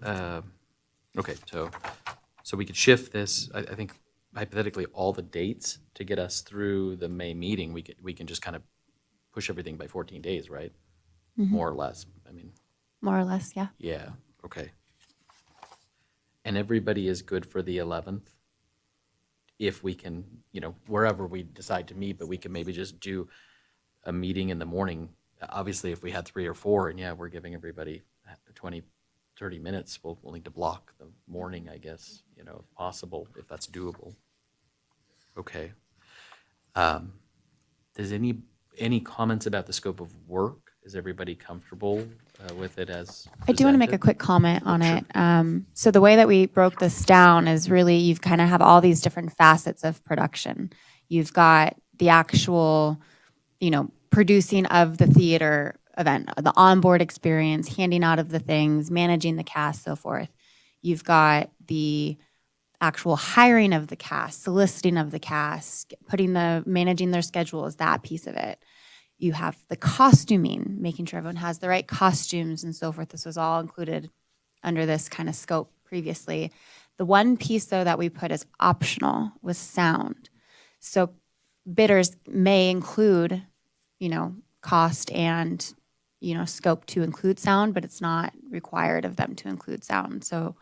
okay, so we could shift this, I think hypothetically all the dates to get us through the May meeting, we can just kind of push everything by 14 days, right? More or less, I mean, More or less, yeah. yeah, okay. And everybody is good for the 11th? If we can, wherever we decide to meet, but we can maybe just do a meeting in the morning. Obviously, if we had 3 or 4, and yeah, we're giving everybody 20, 30 minutes, we'll need to block the morning, I guess, if possible, if that's doable. Okay. Does any comments about the scope of work? Is everybody comfortable with it as I do want to make a presented? quick comment on it. So the way that we broke this down is really you've kind of have all these different facets of production. You've got the actual, producing of the theater event, the onboard experience, handing out of the things, managing the cast, so forth. You've got the actual hiring of the cast, soliciting of the cast, managing their schedules, that piece of it. You have the costuming, making sure everyone has the right costumes and so forth. This was all included under this kind of scope previously. The one piece, though, that we put as optional was sound. So bidders may include, cost and, scope to include sound, but it's not required of them to include sound. So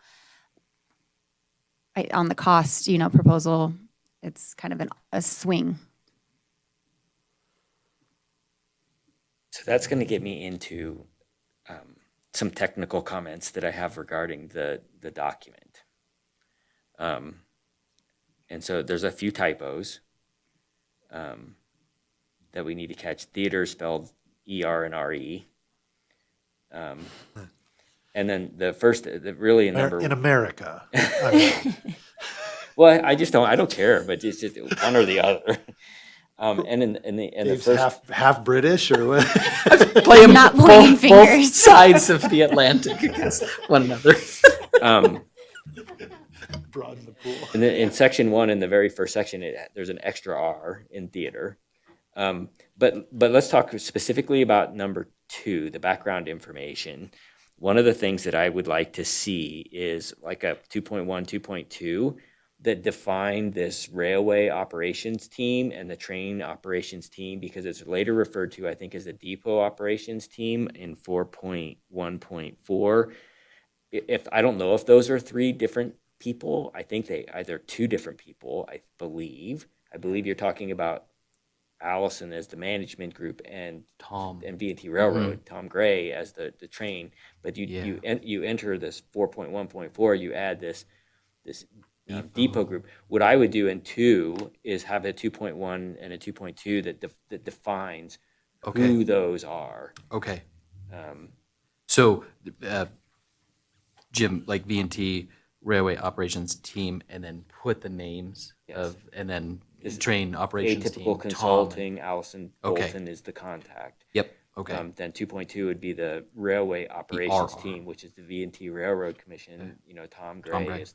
on the cost, proposal, it's kind of a swing. So that's going to get me into some technical comments that I have regarding the document. And so there's a few typos that we need to catch. Theater spelled ER and RE. And then the first, really a number In America. I mean, well, I don't care, but it's just one or the other. And in the Dave's first, half British or what? Playing not pointing both fingers. sides of the Atlantic against one another. Broaden the pool. in section 1, in the very first section, there's an extra R in theater. But let's talk specifically about number 2, the background information. One of the things that I would like to see is like a 2.1, 2.2 that define this railway operations team and the train operations team, because it's later referred to, I think, as the depot operations team in 4.1.4. If I don't know if those are 3 different people, I think they either 2 different people, I believe. I believe you're talking about Allison as the management group and Tom. and V&T Railroad, Tom Gray as the train. But you Yeah. you enter this 4.1.4, you add this depot group. What I would do in 2 is have a 2.1 and a 2.2 that defines who those are. Okay. So, Jim, like V&T Railway Operations Team, and then put the names Yes. and then train operations team. Atypical Tom. Consulting, Allison Okay. Bolton is the contact. Yep, okay. Then 2.2 would be the Railway Operations RR. Team, which is the V&T Railroad Commission. Tom Gray, Gray. is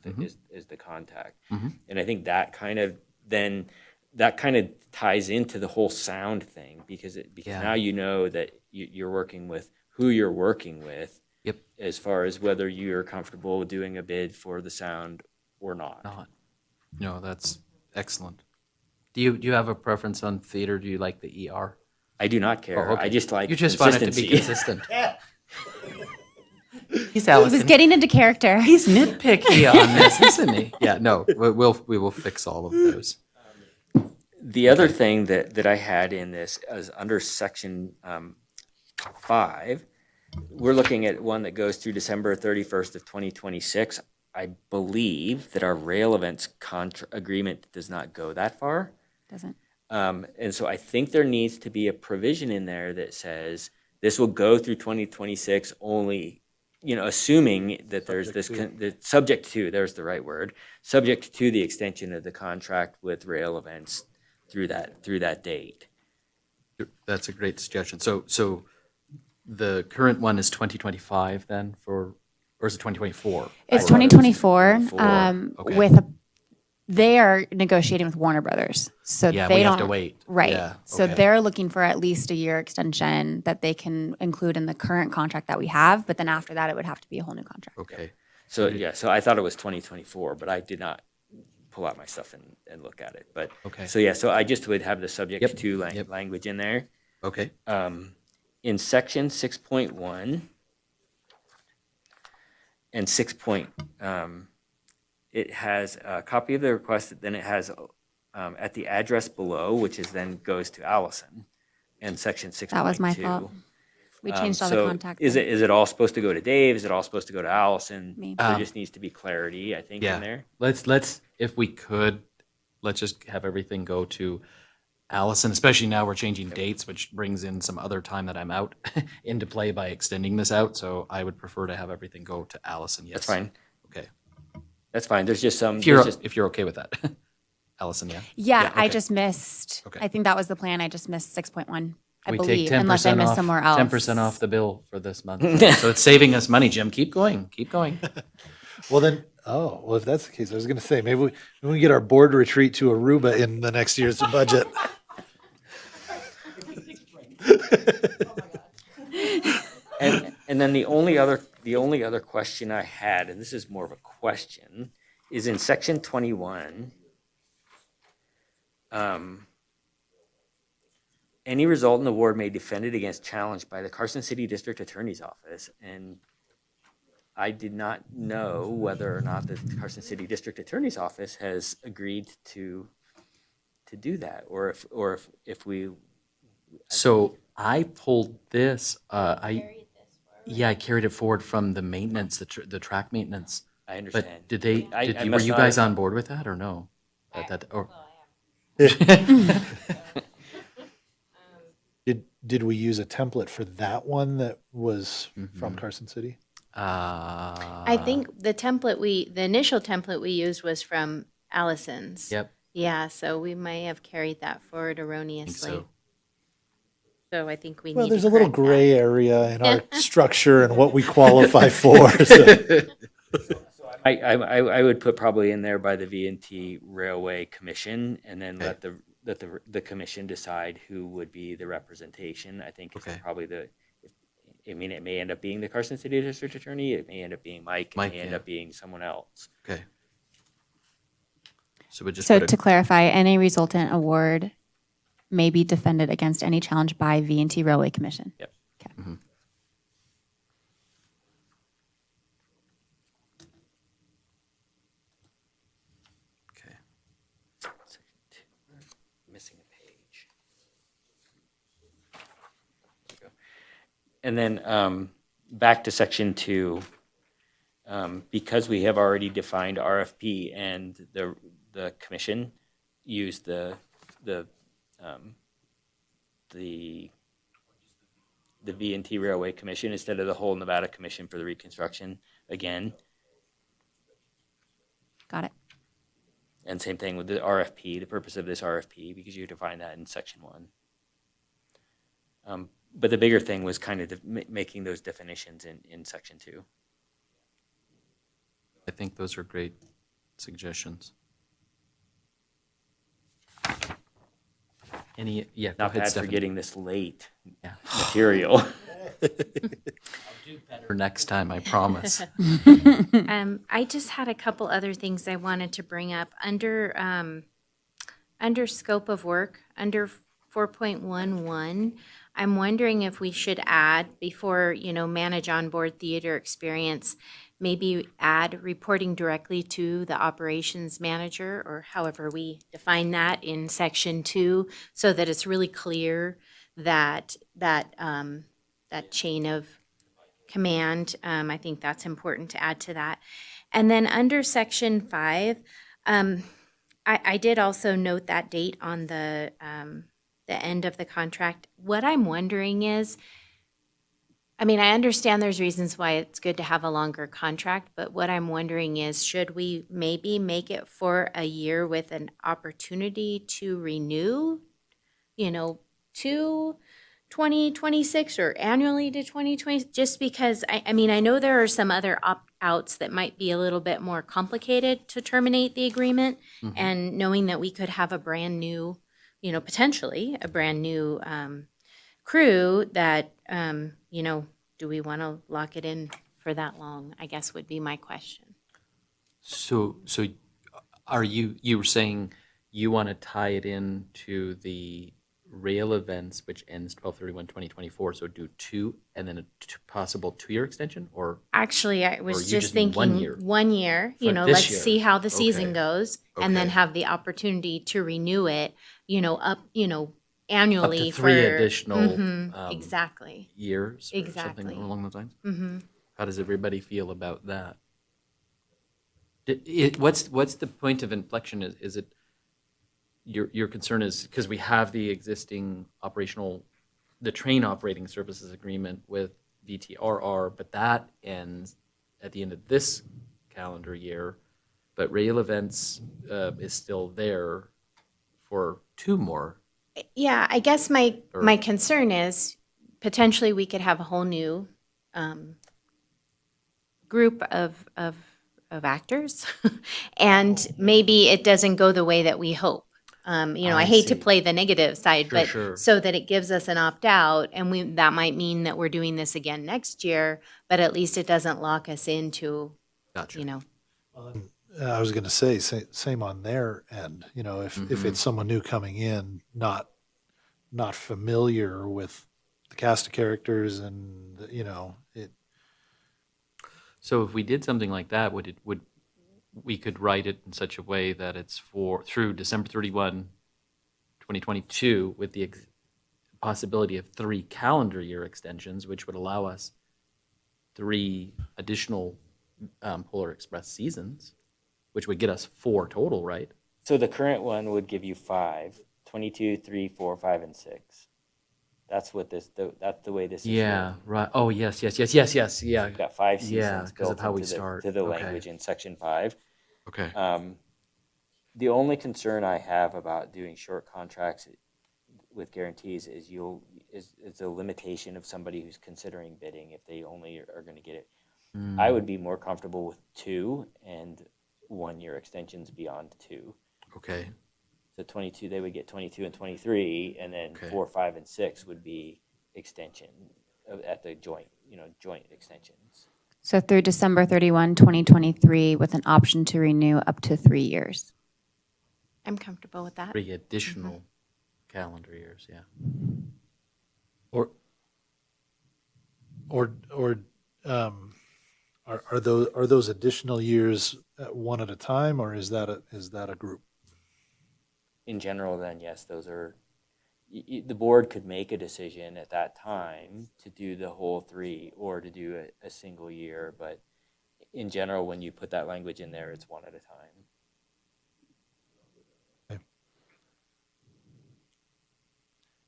the contact. Mhm. And I think that kind of then that kind of ties into the whole sound thing because Yeah. now you know that you're working with who you're working with. Yep. As far as whether you're comfortable doing a bid for the sound or not. Not. No, that's excellent. Do you have a preference on theater? Do you like the ER? I do not care. Oh, okay. I just like You just want it to be consistency. consistent. He's He was Allison. getting into character. He's nitpicky on this, isn't he? Yeah, no, we will fix all of those. The other thing that I had in this is under section 5, we're looking at one that goes through December 31st of 2026. I believe that our rail events agreement does not go that far. Doesn't. And so I think there needs to be a provision in there that says this will go through 2026 only, assuming that there's subject to, there's the right word, subject to the extension of the contract with rail events through that date. That's a great suggestion. So the current one is 2025 then or is it 2024? It's I thought it was 2024, 24. Okay. they are negotiating with Warner Brothers. So Yeah, they we don't have to wait. Right. Yeah, So okay. they're looking for at least a year extension that they can include in the current contract that we have, but then after that it would have to be a whole new contract. Okay. So I thought it was 2024, but I did not pull out my stuff and look at it. But Okay. so I just would have the subject Yep, to yep. language in there. Okay. In section 6.1 and 6. It has a copy of the request, then it has at the address below, which is then goes to Allison in section 6.2. That was my fault. We changed all the So contact. is it all supposed to go to Dave? Is it all supposed to go to Allison? Me. There just needs to be clarity, I think, Yeah. in there. Let's if we could, let's just have everything go to Allison, especially now we're changing dates, which brings in some other time that I'm out into play by extending this out. So I would prefer to have everything go to Allison. Yes. That's fine. Okay. That's fine. There's just some. If you're okay with that. Allison, yeah. Yeah, I okay. just missed. Okay. I think that was the plan. I just missed 6.1. I We believe, take 10% unless I missed off, somewhere else. 10% off the bill for this month. So it's saving us money, Jim. Keep going. Keep going. Well then, if that's the case, I was going to say maybe we get our board retreat to Aruba in the next year's budget. And then the only other question I had, and this is more of a question, is in section 21. Any resultant award may be defended against challenge by the Carson City District Attorney's Office. And I did not know whether or not the Carson City District Attorney's Office has agreed to do that, or if we. So I pulled this. I carried it forward from the maintenance, the track maintenance. I understand. But did they? I Were must you not guys have- on board with that or no? Or Did we use a template for that one that was from Carson City? I think the initial template we used was from Allison's. Yep. Yeah, so we may have carried that forward erroneously. so. So I think we Well, need there's to a little correct that. gray area in our structure and what we qualify for. So. I would put probably in there by the V&T Railway Commission, and then let the commission decide who would be the representation. I think it's Okay. probably it may end up being the Carson City District Attorney. It may end up being Mike. It Mike, may end yeah. up being someone else. Okay. So we just So put to clarify, any resultant award may be defended against any challenge by V&T Railway Commission. Yep. Okay. Okay. Section 2. Missing a page. There we go. And then back to section 2. Because we have already defined RFP and the commission used the V&T Railway Commission instead of the whole Nevada Commission for the Reconstruction again. Got it. And same thing with the RFP, the purpose of this RFP, because you define that in section 1. But the bigger thing was kind of making those definitions in section 2. I think those are great suggestions. Any, yeah, go Not ahead, bad for Stephanie. getting this late Yeah. material. For next time, I promise. I just had a couple other things I wanted to bring up. Under scope of work, under 4.11, I'm wondering if we should add, before, manage onboard theater experience, maybe add reporting directly to the operations manager, or however we define that in section 2, so that it's really clear that that chain of command. I think that's important to add to that. And then under section 5, I did also note that date on the end of the contract. What I'm wondering is, I mean, I understand there's reasons why it's good to have a longer contract, but what I'm wondering is, should we maybe make it for a year with an opportunity to renew, to 2026 or annually to 2020? Just because, I mean, I know there are some other opt-outs that might be a little bit more complicated to terminate the agreement. And knowing that we could have a brand new, potentially a brand new crew that, do we want to lock it in for that long, I guess would be my question. So are you were saying you want to tie it in to the rail events, which ends 12/31/2024, so do 2 and then a possible 2-year extension, or? Actually, I Or was you just just mean 1 thinking year? 1 year, For this let's year. see how the season Okay. goes, and then Okay. have the opportunity to renew it, up, Up annually to 3 for. additional Exactly. years or Exactly. something along those lines? Mm-hmm. How does everybody feel about that? What's the point of inflection? Is it, your concern is because we have the existing the train operating services agreement with VTRR, but that ends at the end of this calendar year, but rail events is still there for 2 more. Yeah, I guess my Or- concern is potentially we could have a whole new group of actors, and maybe it doesn't go the way that we hope. I I hate to see. play the negative side, Sure, but sure. so that it gives us an opt out, and that might mean that we're doing this again next year, but at least it doesn't lock us into, Gotcha. I was going to say, same on their end. If it's someone new coming in, not familiar with the cast of characters, and it. So if we did something like that, would we could write it in such a way that it's through December 31, 2022, with the possibility of 3 calendar year extensions, which would allow us 3 additional Polar Express seasons, which would get us 4 total, right? So the current one would give you 5, 22, 3, 4, 5, and 6. That's what that's the way this is Yeah, written. right. Oh, yes, yeah. You've got 5 seasons Yeah, 'cause built of how we into start. to the Okay. language in section 5. Okay. The only concern I have about doing short contracts with guarantees is it's a limitation of somebody who's considering bidding if they only are going to get it. I would be more comfortable with 2 and 1-year extensions beyond 2. Okay. So 22, they would get 22 and 23, and then Okay. 4, 5, and 6 would be extension at the joint extensions. So through December 31, 2023, with an option to renew up to 3 years. I'm comfortable with that. 3 additional calendar years, yeah. Are those additional years one at a time, or is that a group? In general, then, yes, those are, the board could make a decision at that time to do the whole 3 or to do a single year, but in general, when you put that language in there, it's 1 at a time.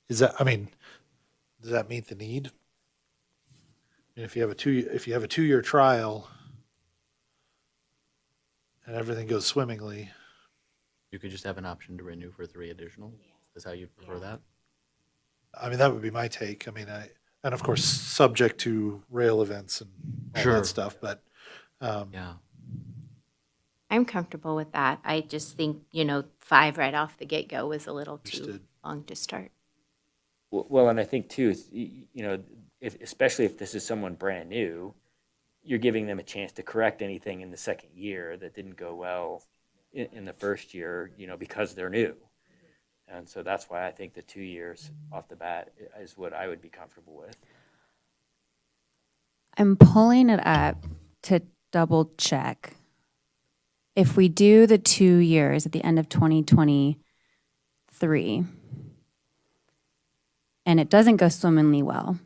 Does that meet the need? If you have a 2-year trial and everything goes swimmingly, You could just have an option to renew for 3 additional? Is how you prefer that? that would be my take. And of course, subject to rail events and all Sure. that stuff, but Yeah. I'm comfortable with that. I just think, 5 right off the get-go was a little too Understood. long to start. Well, and I think too, you know, especially if this is someone brand new, you're giving them a chance to correct anything in the second year that didn't go well in the first year, you know, because they're new. And so that's why I think the 2 years off the bat is what I would be comfortable with. I'm pulling it up to double check. If we do the 2 years at the end of 2023, and it doesn't go swimmingly well,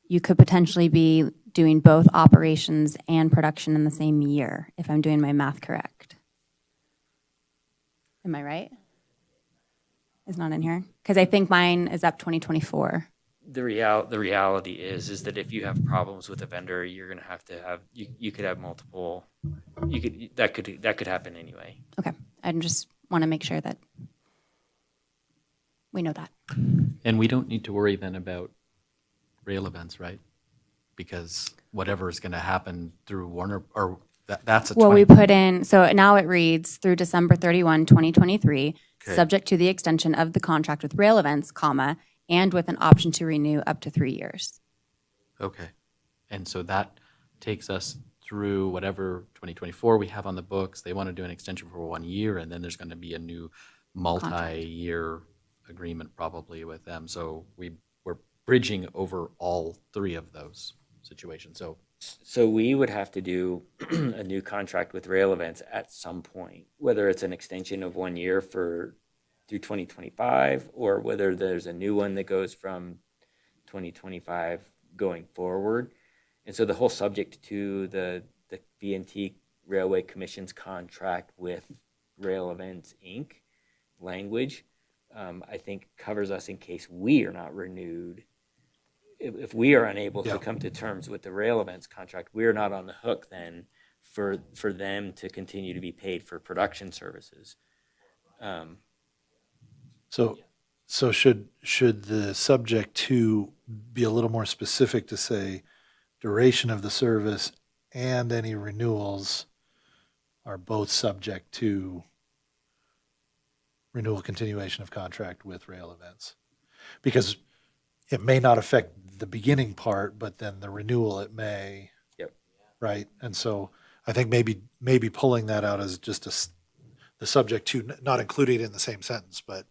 you could potentially be doing both operations and production in the same year, if I'm doing my math correct. Am I right? It's not in here? Because I think mine is up 2024. The reality is that if you have problems with a vendor, you're going to have you could have multiple, that could happen anyway. Okay, I just want to make sure that we know that. And we don't need to worry then about rail events, right? Because whatever is going to happen through Warner, or that's a 20. Well, we put in, so now it reads through December 31, 2023, Okay. subject to the extension of the contract with rail events, comma, and with an option to renew up to 3 years. Okay. And so that takes us through whatever 2024 we have on the books. They want to do an extension for 1 year, and then there's going to be a new multi-year agreement probably with them. So we're bridging over all three of those situations. So we would have to do a new contract with rail events at some point, whether it's an extension of 1 year through 2025, or whether there's a new one that goes from 2025 going forward. And so the whole subject to the V&T Railway Commission's contract with Rail Events, Inc. language, I think covers us in case we are not renewed. If we are unable to come to terms with the rail events contract, we're not on the hook then for them to continue to be paid for production services. So should the subject to be a little more specific to say duration of the service and any renewals are both subject to renewal continuation of contract with rail events? Because it may not affect the beginning part, but then the renewal it may. Yep. Right? And so I think maybe pulling that out as just the subject to, not including it in the same sentence, but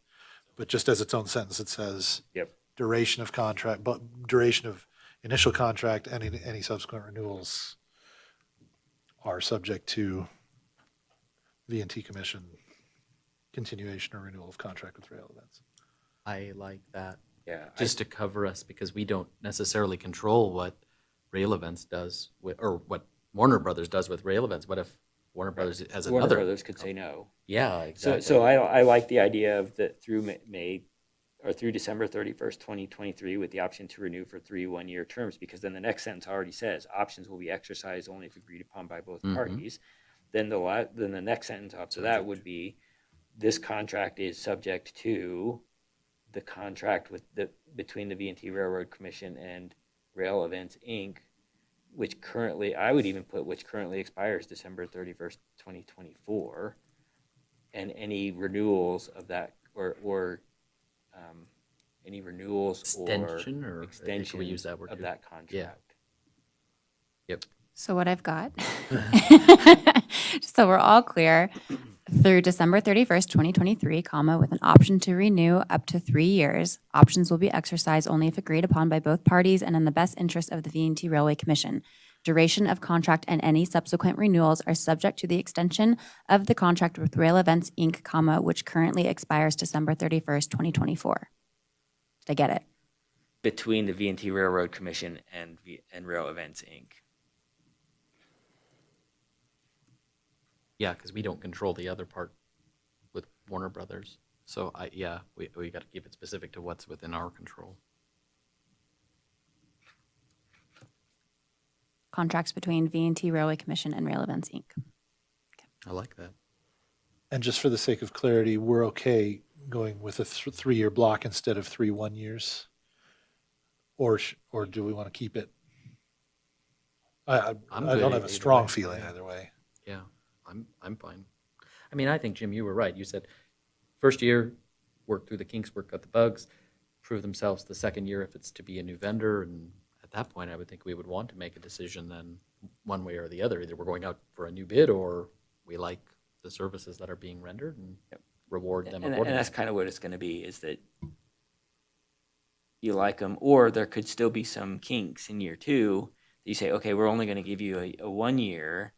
just as its own sentence, it says Yep. duration of contract, but duration of initial contract, any subsequent renewals are subject to V&T Commission continuation or renewal of contract with rail events. I like that. Yeah. Just to cover us, because we don't necessarily control what Rail Events does with, or what Warner Brothers does with Rail Events. What if Warner Brothers has Warner another? Brothers could say no. Yeah, exactly. So I like the idea of that through May or through December 31st, 2023, with the option to renew for 3 1-year terms, because then the next sentence already says options will be exercised only if agreed upon by both parties. Then the next sentence after that would be, this contract is subject to the contract between the V&T Railroad Commission and Rail Events, Inc., which currently expires December 31st, 2024, and any renewals of that or any renewals Extension, or I think extensions we use that word of too. that contract. Yeah. Yep. So what I've got, just so we're all clear, through December 31st, 2023, comma, with an option to renew up to 3 years. Options will be exercised only if agreed upon by both parties and in the best interest of the V&T Railway Commission. Duration of contract and any subsequent renewals are subject to the extension of the contract with Rail Events, Inc., comma, which currently expires December 31st, 2024. Did I get it? Between the V&T Railroad Commission and Rail Events, Inc. Yeah, because we don't control the other part with Warner Brothers. So we got to keep it specific to what's within our control. Contracts between V&T Railway Commission and Rail Events, Inc. I like that. And just for the sake of clarity, we're okay going with a 3-year block instead of 3 1 years? Or do we want to keep it? I I'm don't good have a either strong way. feeling either way. Yeah, I'm fine. I mean, I think, Jim, you were right. You said first year, work through the kinks, work out the bugs, prove themselves the second year if it's to be a new vendor. And at that point, I would think we would want to make a decision then one way or the other. Either we're going out for a new bid or we like the services that are being rendered and reward them And accordingly. that's kind of what it's going to be, is that you like them, or there could still be some kinks in year two. You say, okay, we're only going to give you a 1 year,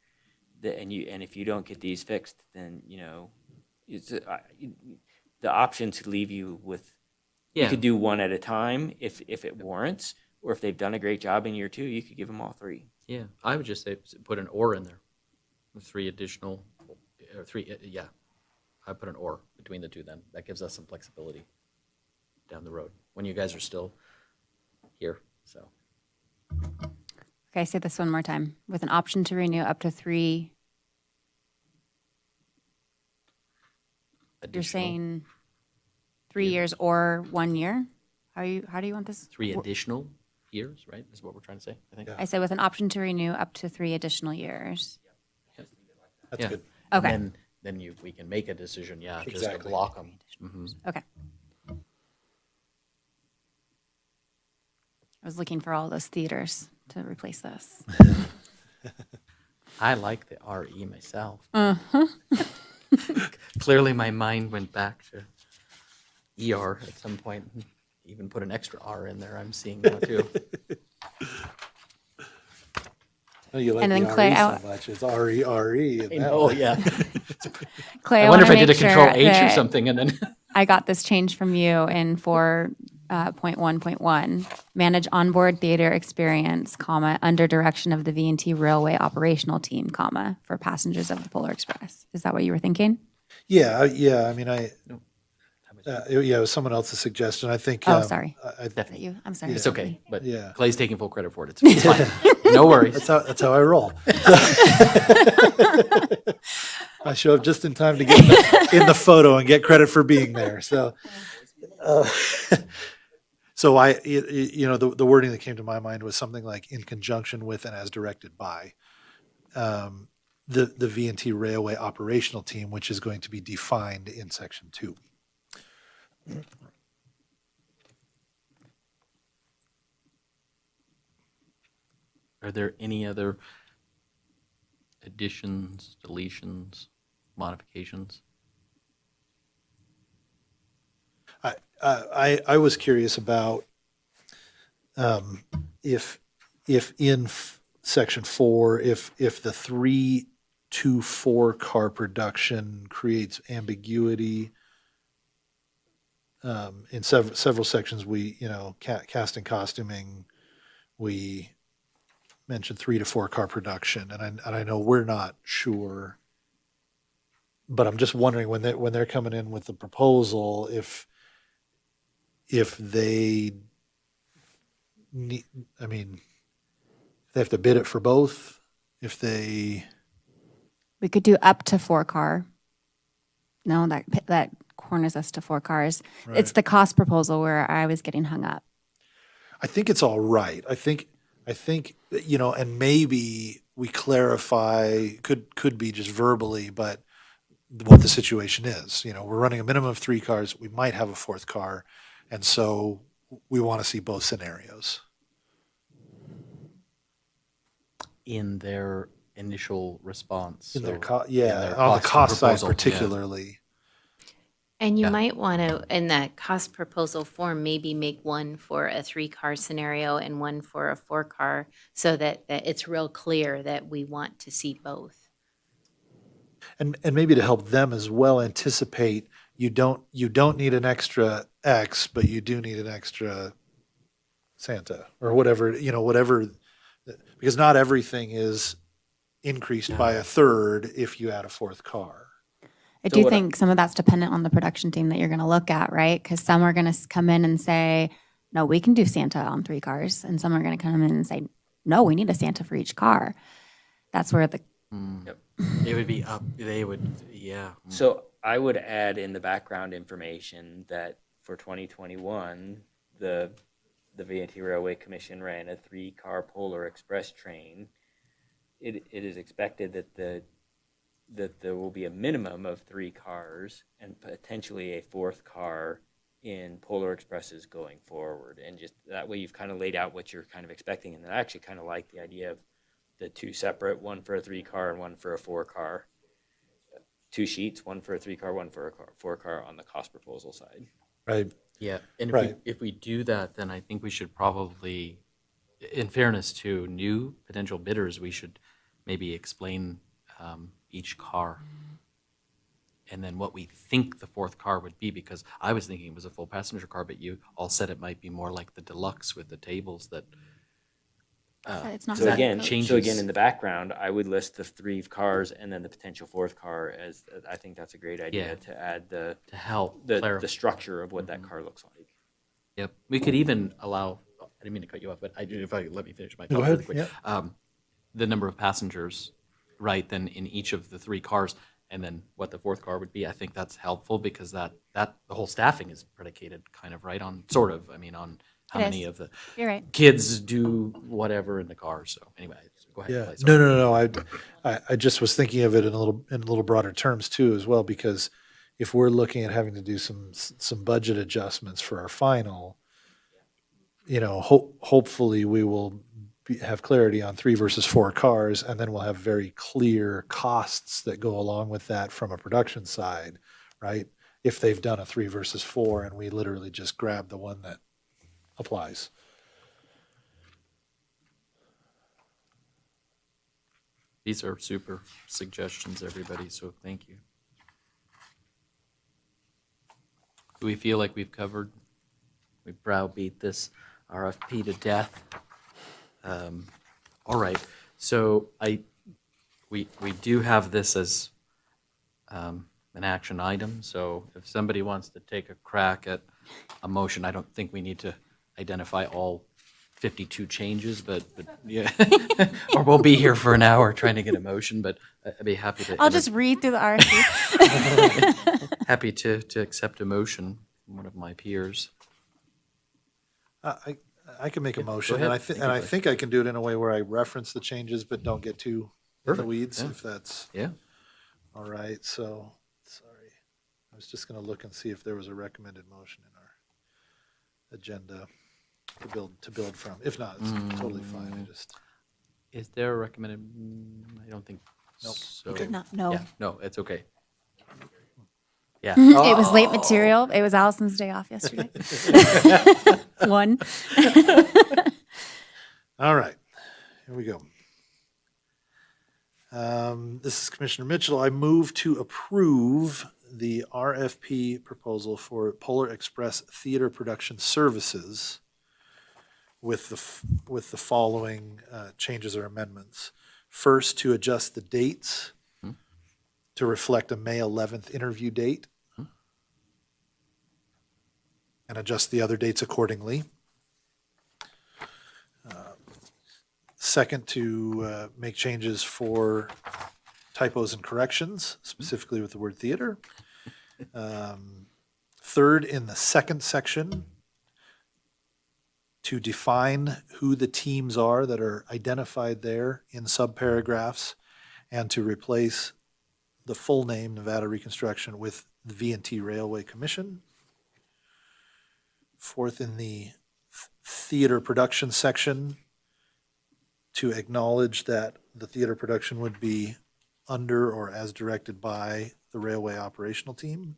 and if you don't get these fixed, then it's the option to leave you with. You could do one at a time if it warrants, or if they've done a great job in year two, you could give them all three. Yeah, I would just say put an or in there. 3 additional, or 3, yeah. I put an or between the two then. That gives us some flexibility down the road when you guys are still here, so. Okay, say this one more time. With an option to renew up to 3, you're additional- saying 3 years or 1 year? How do you want this? 3 additional years, right, is what we're trying to say, I think. Yeah. I said with an option to renew up to 3 additional years. That's Yeah. good. Okay. And then we can make a decision, just to Exactly. block them. Okay. I was looking for all those theaters to replace this. I like the RE myself. Clearly, my mind went back to ER at some point. Even put an extra R in there, I'm seeing now too. Oh, you like And the then Clay, RE I- so much. It's RE. in that Oh, one. yeah. Clay, I wonder if I wanna did a make control sure H or that something and then. I got this change from you in 4.1.1. Manage onboard theater experience, comma, under direction of the V&T Railway operational team, comma, for passengers of the Polar Express. Is that what you were thinking? Yeah. I mean, it was someone else's suggestion. I think. Oh, sorry. Is that Definitely. you? I'm sorry. It's okay, but Yeah. Clay's taking full credit for it. It's fine. No worries. That's how I roll. I show up just in time to get in the photo and get credit for being there. So, so the wording that came to my mind was something like in conjunction with and as directed by the V&T Railway operational team, which is going to be defined in section 2. Are there any other additions, deletions, modifications? I was curious about if in section 4, if the 3 to 4 car production creates ambiguity. In several sections, we cast and costuming, we mentioned 3 to 4 car production, and I know we're not sure, but I'm just wondering when they're coming in with the proposal, if they need, I mean, they have to bid it for both, if they. We could do up to 4 car. No, that corners us to 4 cars. Right. It's the cost proposal where I was getting hung up. I think it's all right. I think, and maybe we clarify, could be just verbally, but what the situation is. We're running a minimum of 3 cars. We might have a 4th car. And so we want to see both scenarios. In their initial response. In their so on the cost side proposal, yeah. particularly. And you Yeah. might want to, in that cost proposal form, maybe make one for a 3-car scenario and one for a 4-car, so that it's real clear that we want to see both. And maybe to help them as well anticipate, you don't need an extra X, but you do need an extra Santa or whatever, because not everything is increased by a third if you add a 4th car. I So do what think some of that's dependent on the production team that you're going to look at, right? Because some are going to come in and say, no, we can do Santa on 3 cars. And some are going to come in and say, no, we need a Santa for each car. That's where It would be up, yeah. So I would add in the background information that for 2021, the V&T Railway Commission ran a 3-car Polar Express train. It is expected that the that there will be a minimum of 3 cars and potentially a 4th car in Polar Expresses going forward. And just that way you've kind of laid out what you're kind of expecting. And I actually kind of like the idea of the 2 separate, one for a 3 car and one for a 4 car. 2 sheets, one for a 3 car, one for a 4 car on the cost proposal side. Right. Yeah, and Right. if we do that, then I think we should probably, in fairness to new potential bidders, we should maybe explain each car and then what we think the 4th car would be, because I was thinking it was a full passenger car, but you all said it might be more like the deluxe with the tables that. It's not So that again, coach. changes. in the background, I would list the 3 cars and then the potential 4th car as, I think that's a great idea Yeah. to add the, To help the clarify. structure of what that car looks like. Yep, we could even allow, I didn't mean to cut you off, but I do, if I, let me finish my Go thought ahead, really quick. The number of passengers, right, then in each of the 3 cars, and then what the 4th car would be, I think that's helpful, because that, the whole staffing is predicated kind of, right, on, sort of, I mean, on how It many is. of the You're right. kids do whatever in the car, so anyway, go ahead. Yeah. Clay, No, sorry. no, no, no. I just was thinking of it in a little broader terms too, as well, because if we're looking at having to do some budget adjustments for our final, hopefully we will have clarity on 3 versus 4 cars, and then we'll have very clear costs that go along with that from a production side, right? If they've done a 3 versus 4, and we literally just grab the one that applies. These are super suggestions, everybody, so thank you. Do we feel like we've covered, we browbeat this RFP to death? All right, so we do have this as an action item, so if somebody wants to take a crack at a motion, I don't think we need to identify all 52 changes, but yeah, or we'll be here for an hour trying to get a motion, but I'd be happy to. I'll just read through the RFP. Happy to accept a motion from one of my peers. I can make a motion, ahead. and Thank you, I Clay. think I can do it in a way where I reference the changes but don't get too in the Perfect, weeds, yeah. if that's Yeah, all right. So, sorry, I was just going to look and see if there was a recommended motion in our agenda to build from. If not, it's totally fine. I just is there a recommended, I don't think Nope. so. Okay. No. Yeah, no, it's okay. Yeah. It was late material. It was Allison's day off yesterday. One. all right. Here we go. This is Commissioner Mitchell. I move to approve the RFP proposal for Polar Express Theater Production Services with the following changes or amendments. First, to adjust the dates to reflect a May 11th interview date and adjust the other dates accordingly. Second, to make changes for typos and corrections, specifically with the word theater. Third, in the second section, to define who the teams are that are identified there in subparagraphs, and to replace the full name Nevada Reconstruction with the V&T Railway Commission. Fourth, in the theater production section, to acknowledge that the theater production would be under or as directed by the railway operational team.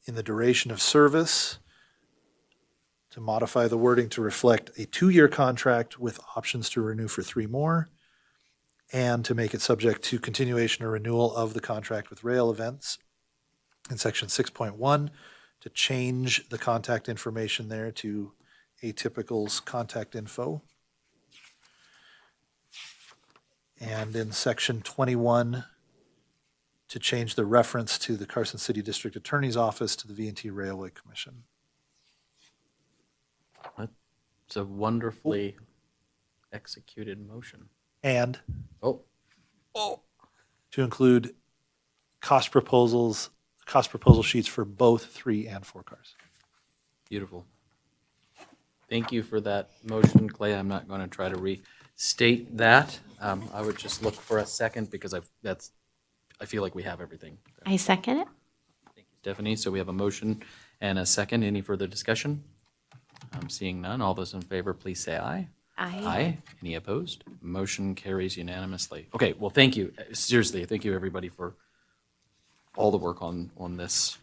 In the duration of service, to modify the wording to reflect a 2-year contract with options to renew for 3 more, and to make it subject to continuation or renewal of the contract with rail events. In section 6.1, to change the contact information there to Atypical's contact info. And in section 21, to change the reference to the Carson City District Attorney's Office to the V&T Railway Commission. It's a wonderfully executed motion. And Oh, to include cost proposal sheets for both 3 and 4 cars. beautiful. Thank you for that motion, Clay. I'm not going to try to restate that. I would just look for a second because I feel like we have everything. I second it. Thank you, Stephanie. So we have a motion and a second. Any further discussion? I'm seeing none. All those in favor, please say aye. Aye. Any opposed? Motion carries unanimously. Okay, well, thank you. Seriously, thank you, everybody, for all the work on this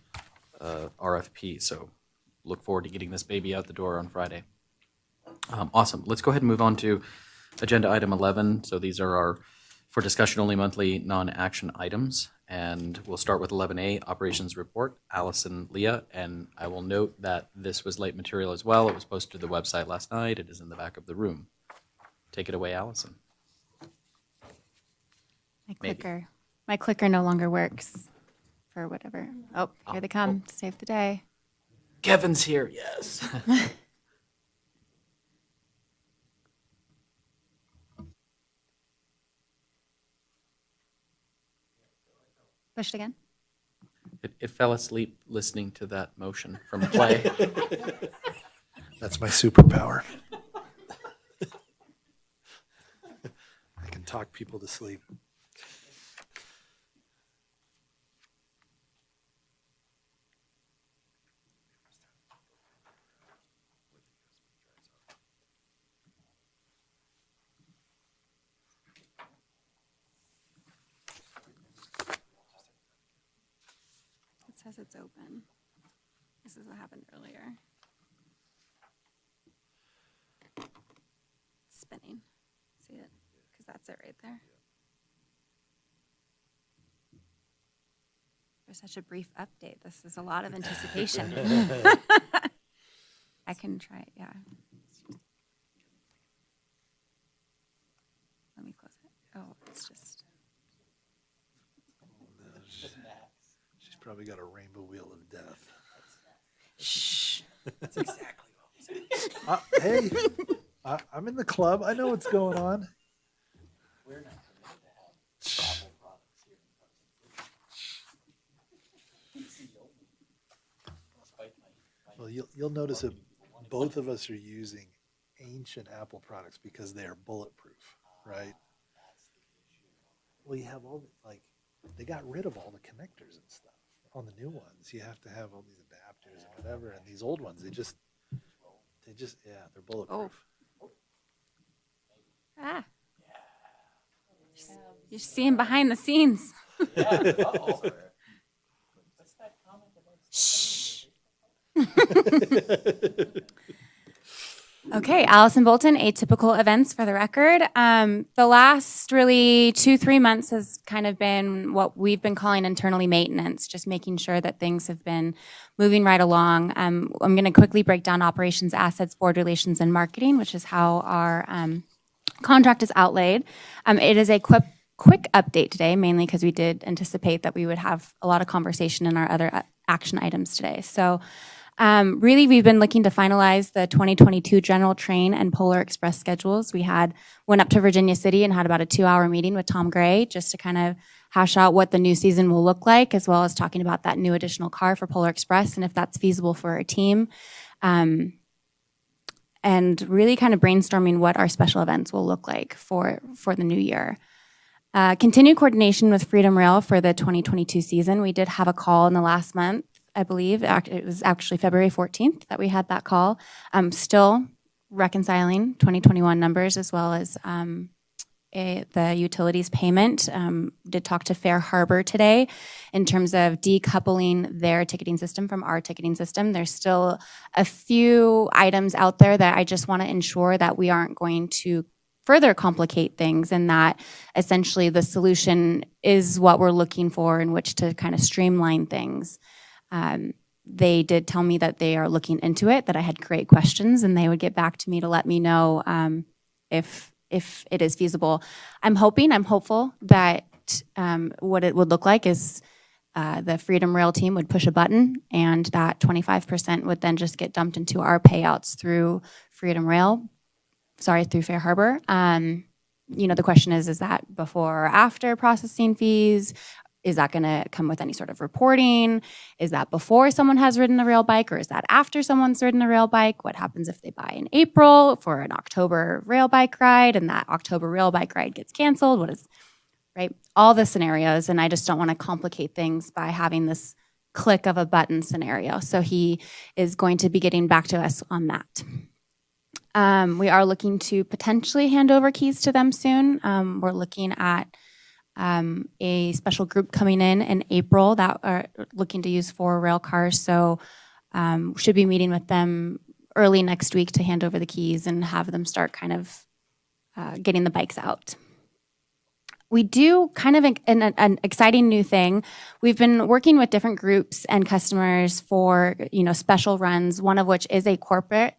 RFP. So look forward to getting this baby out the door on Friday. Awesome. Let's go ahead and move on to agenda item 11. So these are our, for discussion only, monthly non-action items. And we'll start with 11A, operations report, Allison Leah. And I will note that this was late material as well. It was posted to the website last night. It is in the back of the room. Take it away, Allison. My clicker no longer works for whatever. Oh, here they come to save the day. Kevin's here, yes. Push it again. It fell asleep listening to that motion from Clay. That's my superpower. I can talk people to sleep. It says it's open. This is what happened earlier. Spinning. See it? Because that's it right there. For such a brief update, this is a lot of anticipation. I can try it, yeah. Let me close it. Oh, it's just. She's probably got a rainbow wheel of death. Shh. Hey, I'm in the club. I know what's going on. Well, you'll notice that both of us are using ancient Apple products because they are bulletproof, right? Well, you have all the, like, they got rid of all the connectors and stuff on the new ones. You have to have all these adapters and whatever, and these old ones, they just, yeah, they're bulletproof. Ah. You're seeing behind the scenes. Shh. Okay, Allison Bolton, Atypical Events for the record. The last really 2-3 months has kind of been what we've been calling internally maintenance, just making sure that things have been moving right along. I'm going to quickly break down operations, assets, board relations, and marketing, which is how our contract is outlaid. It is a quick update today, mainly because we did anticipate that we would have a lot of conversation in our other action items today. So really, we've been looking to finalize the 2022 General Train and Polar Express schedules. We went up to Virginia City and had about a 2-hour meeting with Tom Gray just to kind of hash out what the new season will look like, as well as talking about that new additional car for Polar Express and if that's feasible for our team. And really kind of brainstorming what our special events will look like for the new year. Continued coordination with Freedom Rail for the 2022 season. We did have a call in the last month, I believe. It was actually February 14th that we had that call. Still reconciling 2021 numbers as well as the utilities payment. Did talk to Fair Harbor today in terms of decoupling their ticketing system from our ticketing system. There's still a few items out there that I just want to ensure that we aren't going to further complicate things, and that essentially the solution is what we're looking for in which to kind of streamline things. They did tell me that they are looking into it, that I had great questions, and they would get back to me to let me know if it is feasible. I'm hopeful that what it would look like is the Freedom Rail team would push a button, and that 25% would then just get dumped into our payouts through through Fair Harbor. The question is that before or after processing fees? Is that going to come with any sort of reporting? Is that before someone has ridden a rail bike, or is that after someone's ridden a rail bike? What happens if they buy in April for an October rail bike ride and that October rail bike ride gets canceled? What is, right? All the scenarios, and I just don't want to complicate things by having this click of a button scenario. So he is going to be getting back to us on that. We are looking to potentially hand over keys to them soon. We're looking at a special group coming in April that are looking to use 4 rail cars. So should be meeting with them early next week to hand over the keys and have them start kind of getting the bikes out. We do kind of an exciting new thing. We've been working with different groups and customers for, special runs, one of which is a corporate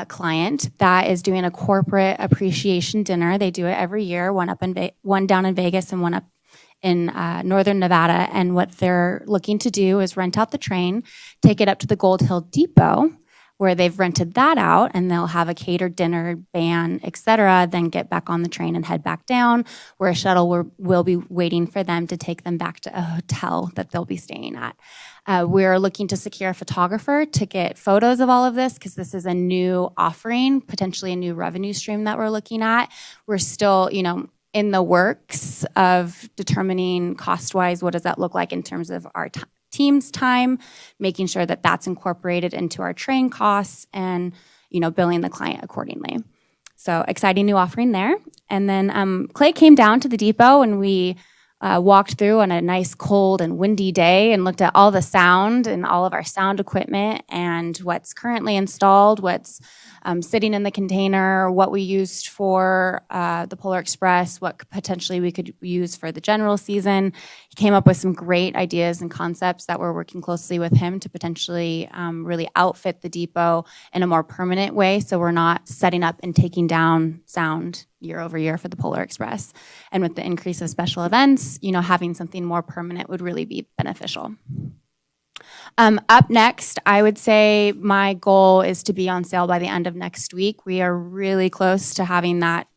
client that is doing a corporate appreciation dinner. They do it every year, one down in Vegas and one up in northern Nevada. And what they're looking to do is rent out the train, take it up to the Gold Hill Depot, where they've rented that out, and they'll have a catered dinner, band, etc., then get back on the train and head back down, where a shuttle will be waiting for them to take them back to a hotel that they'll be staying at. We're looking to secure a photographer to get photos of all of this, because this is a new offering, potentially a new revenue stream that we're looking at. We're still, in the works of determining cost-wise, what does that look like in terms of our team's time, making sure that that's incorporated into our train costs and, billing the client accordingly. So exciting new offering there. And then Clay came down to the depot and we walked through on a nice cold and windy day and looked at all the sound and all of our sound equipment and what's currently installed, what's sitting in the container, what we used for the Polar Express, what potentially we could use for the general season. He came up with some great ideas and concepts that we're working closely with him to potentially really outfit the depot in a more permanent way, so we're not setting up and taking down sound year over year for the Polar Express. And with the increase of special events, having something more permanent would really be beneficial. Up next, I would say my goal is to be on sale by the end of next week. We are really close to having that,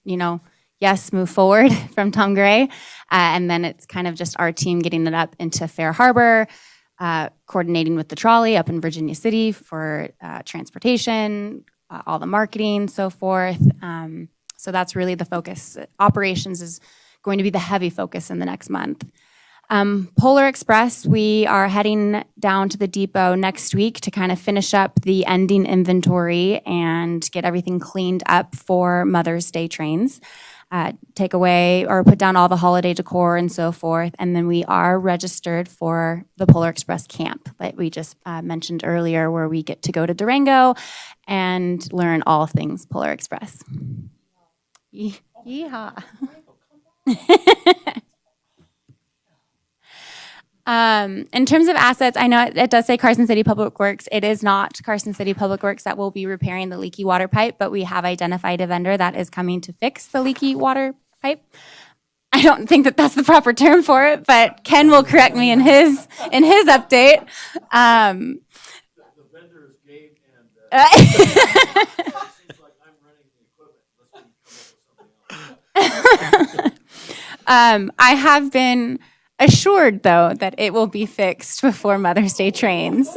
yes, move forward from Tom Gray. And then it's kind of just our team getting it up into Fair Harbor, coordinating with the trolley up in Virginia City for transportation, all the marketing, so forth. So that's really the focus. Operations is going to be the heavy focus in the next month. Polar Express, we are heading down to the depot next week to kind of finish up the ending inventory and get everything cleaned up for Mother's Day trains. Take away or put down all the holiday decor and so forth. And then we are registered for the Polar Express camp that we just mentioned earlier, where we get to go to Durango and learn all things Polar Express. Yeehaw. In terms of assets, I know it does say Carson City Public Works. It is not Carson City Public Works that will be repairing the leaky water pipe, but we have identified a vendor that is coming to fix the leaky water pipe. I don't think that that's the proper term for it, but Ken will correct me in his update. The vendor is Gabe, and seems like I'm running the equipment. Let's come up with something else. I have been assured, though, that it will be fixed before Mother's Day trains.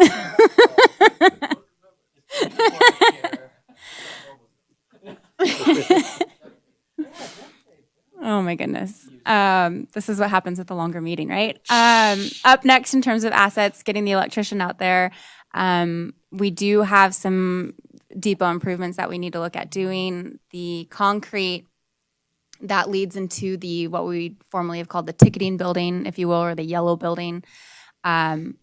Oh my goodness. This is what happens with the longer meeting, right? Up next, in terms of assets, getting the electrician out there. We do have some depot improvements that we need to look at doing. The concrete that leads into what we formerly have called the ticketing building, if you will, or the yellow building. I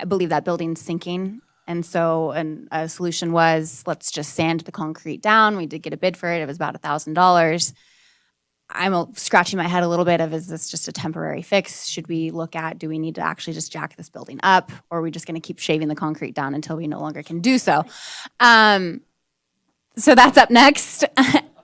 believe that building's sinking. And so a solution was, let's just sand the concrete down. We did get a bid for it. It was about $1,000. I'm scratching my head a little bit of, is this just a temporary fix? Should we look at, do we need to actually just jack this building up? Or are we just going to keep shaving the concrete down until we no longer can do so? So that's up next.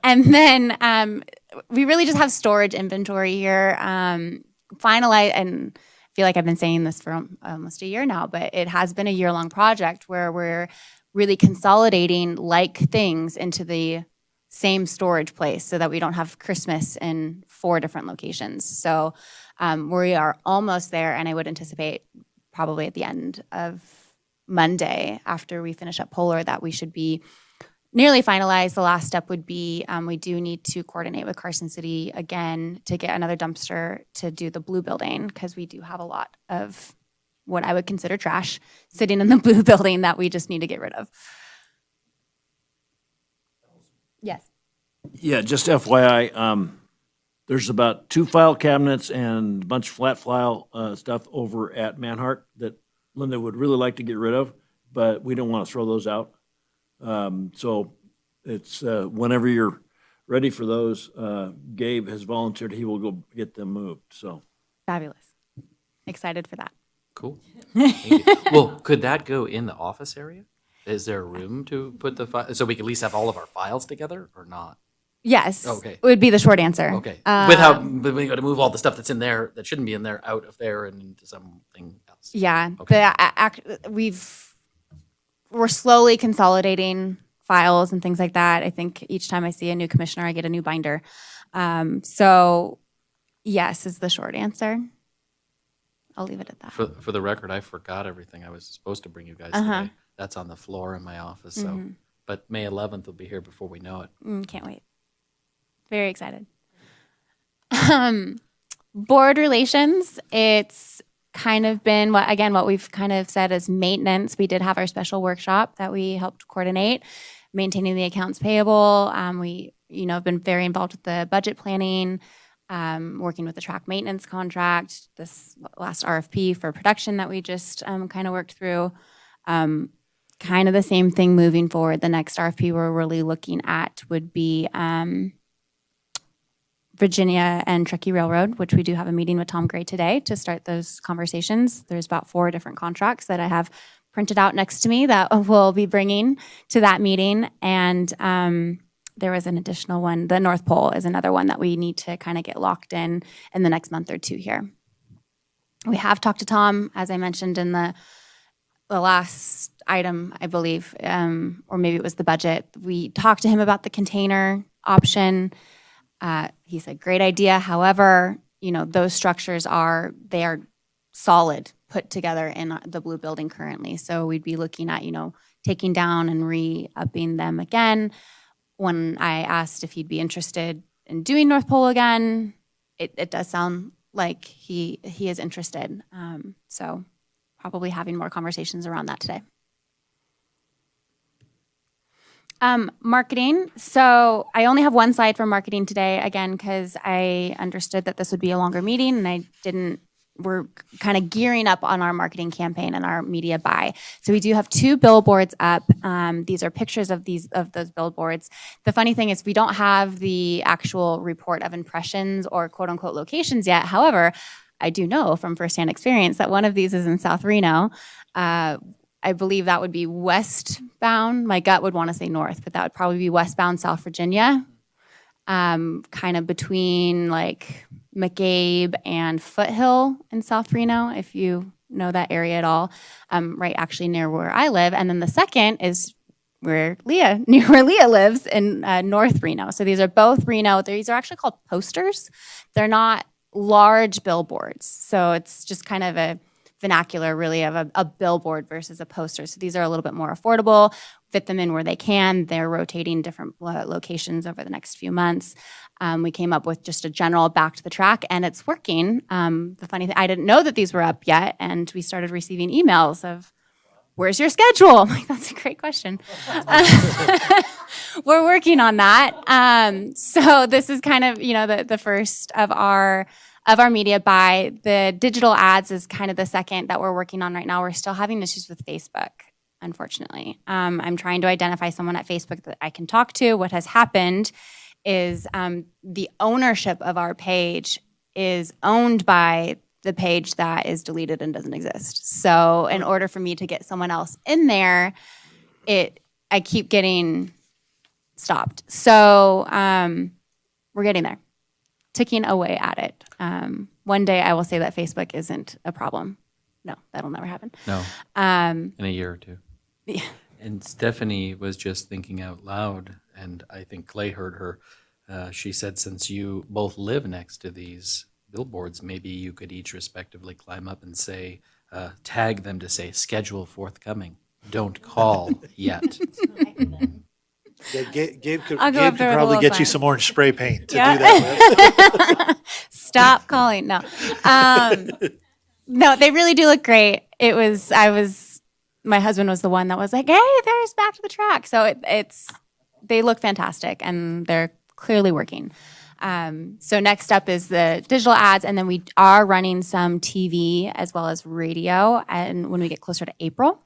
And then we really just have storage inventory here. Finalize, and I feel like I've been saying this for almost a year now, but it has been a year-long project where we're really consolidating like things into the same storage place so that we don't have Christmas in 4 different locations. So We are almost there, and I would anticipate probably at the end of Monday, after we finish up Polar, that we should be nearly finalized. The last step would be we do need to coordinate with Carson City again to get another dumpster to do the blue building, because we do have a lot of what I would consider trash sitting in the blue building that we just need to get rid of. Yes. Yeah, just FYI, there's about 2 file cabinets and a bunch of flat file stuff over at Manhart that Linda would really like to get rid of, but we don't want to throw those out. So it's whenever you're ready for those, Gabe has volunteered, he will go get them moved, so. Fabulous. Excited for that. Cool. Thank you. Well, could that go in the office area? Is there room to put so we can at least have all of our files together or not? Yes. Okay. Would be the short answer. Okay. But we got to move all the stuff that's in there that shouldn't be in there out of there and into something else. Yeah. Okay. We're slowly consolidating files and things like that. I think each time I see a new commissioner, I get a new binder. So yes is the short answer. I'll leave it at that. For the record, I forgot everything I was supposed to bring you guys today. That's on the floor in my office. So, but May 11th will be here before we know it. Can't wait. Very excited. Board relations, it's kind of been what we've kind of said as maintenance. We did have our special workshop that we helped coordinate, maintaining the accounts payable. We, have been very involved with the budget planning, working with the track maintenance contract, this last RFP for production that we just kind of worked through. Kind of the same thing moving forward. The next RFP we're really looking at would be Virginia and Truckee Railroad, which we do have a meeting with Tom Gray today to start those conversations. There's about 4 different contracts that I have printed out next to me that we'll be bringing to that meeting. And there was an additional one. The North Pole is another one that we need to kind of get locked in the next month or 2 here. We have talked to Tom, as I mentioned in the last item, I believe, or maybe it was the budget. We talked to him about the container option. He said, great idea. However, those structures are solid, put together in the blue building currently. So we'd be looking at, taking down and re-upping them again. When I asked if he'd be interested in doing North Pole again, it does sound like he is interested. So probably having more conversations around that today. Marketing. So I only have one slide for marketing today, again, because I understood that this would be a longer meeting, and we're kind of gearing up on our marketing campaign and our media buy. So we do have 2 billboards up. These are pictures of those billboards. The funny thing is we don't have the actual report of impressions or quote unquote locations yet. However, I do know from firsthand experience that one of these is in South Reno. I believe that would be westbound. My gut would want to say north, but that would probably be westbound South Virginia, kind of between like McCabe and Foothill in South Reno, if you know that area at all, right actually near where I live. And then the second is near where Leah lives in North Reno. So these are both Reno. These are actually called posters. They're not large billboards. So it's just kind of a vernacular really of a billboard versus a poster. So these are a little bit more affordable, fit them in where they can. They're rotating different locations over the next few months. We came up with just a general back to the track, and it's working. The funny thing, I didn't know that these were up yet, and we started receiving emails of, where's your schedule? I'm like, that's a great question. We're working on that. So this is kind of, the first of our media buy. The digital ads is kind of the second that we're working on right now. We're still having issues with Facebook, unfortunately. I'm trying to identify someone at Facebook that I can talk to. What has happened is the ownership of our page is owned by the page that is deleted and doesn't exist. So in order for me to get someone else in there, I keep getting stopped. So we're getting there, ticking away at it. One day I will say that Facebook isn't a problem. No, that'll never happen. No, in a year or 2. Yeah. And Stephanie was just thinking out loud, and I think Clay heard her. She said, since you both live next to these billboards, maybe you could each respectively climb up and say, tag them to say, schedule forthcoming. Don't call yet. Yeah, Gabe could, I'll go Gabe up could there with a probably little get you sign. some orange spray paint to Yeah. do that with. Stop calling. No. No, they really do look great. My husband was the one that was like, hey, there's Back to the Track. So they look fantastic and they're clearly working. So next up is the digital ads, and then we are running some TV as well as radio, and when we get closer to April.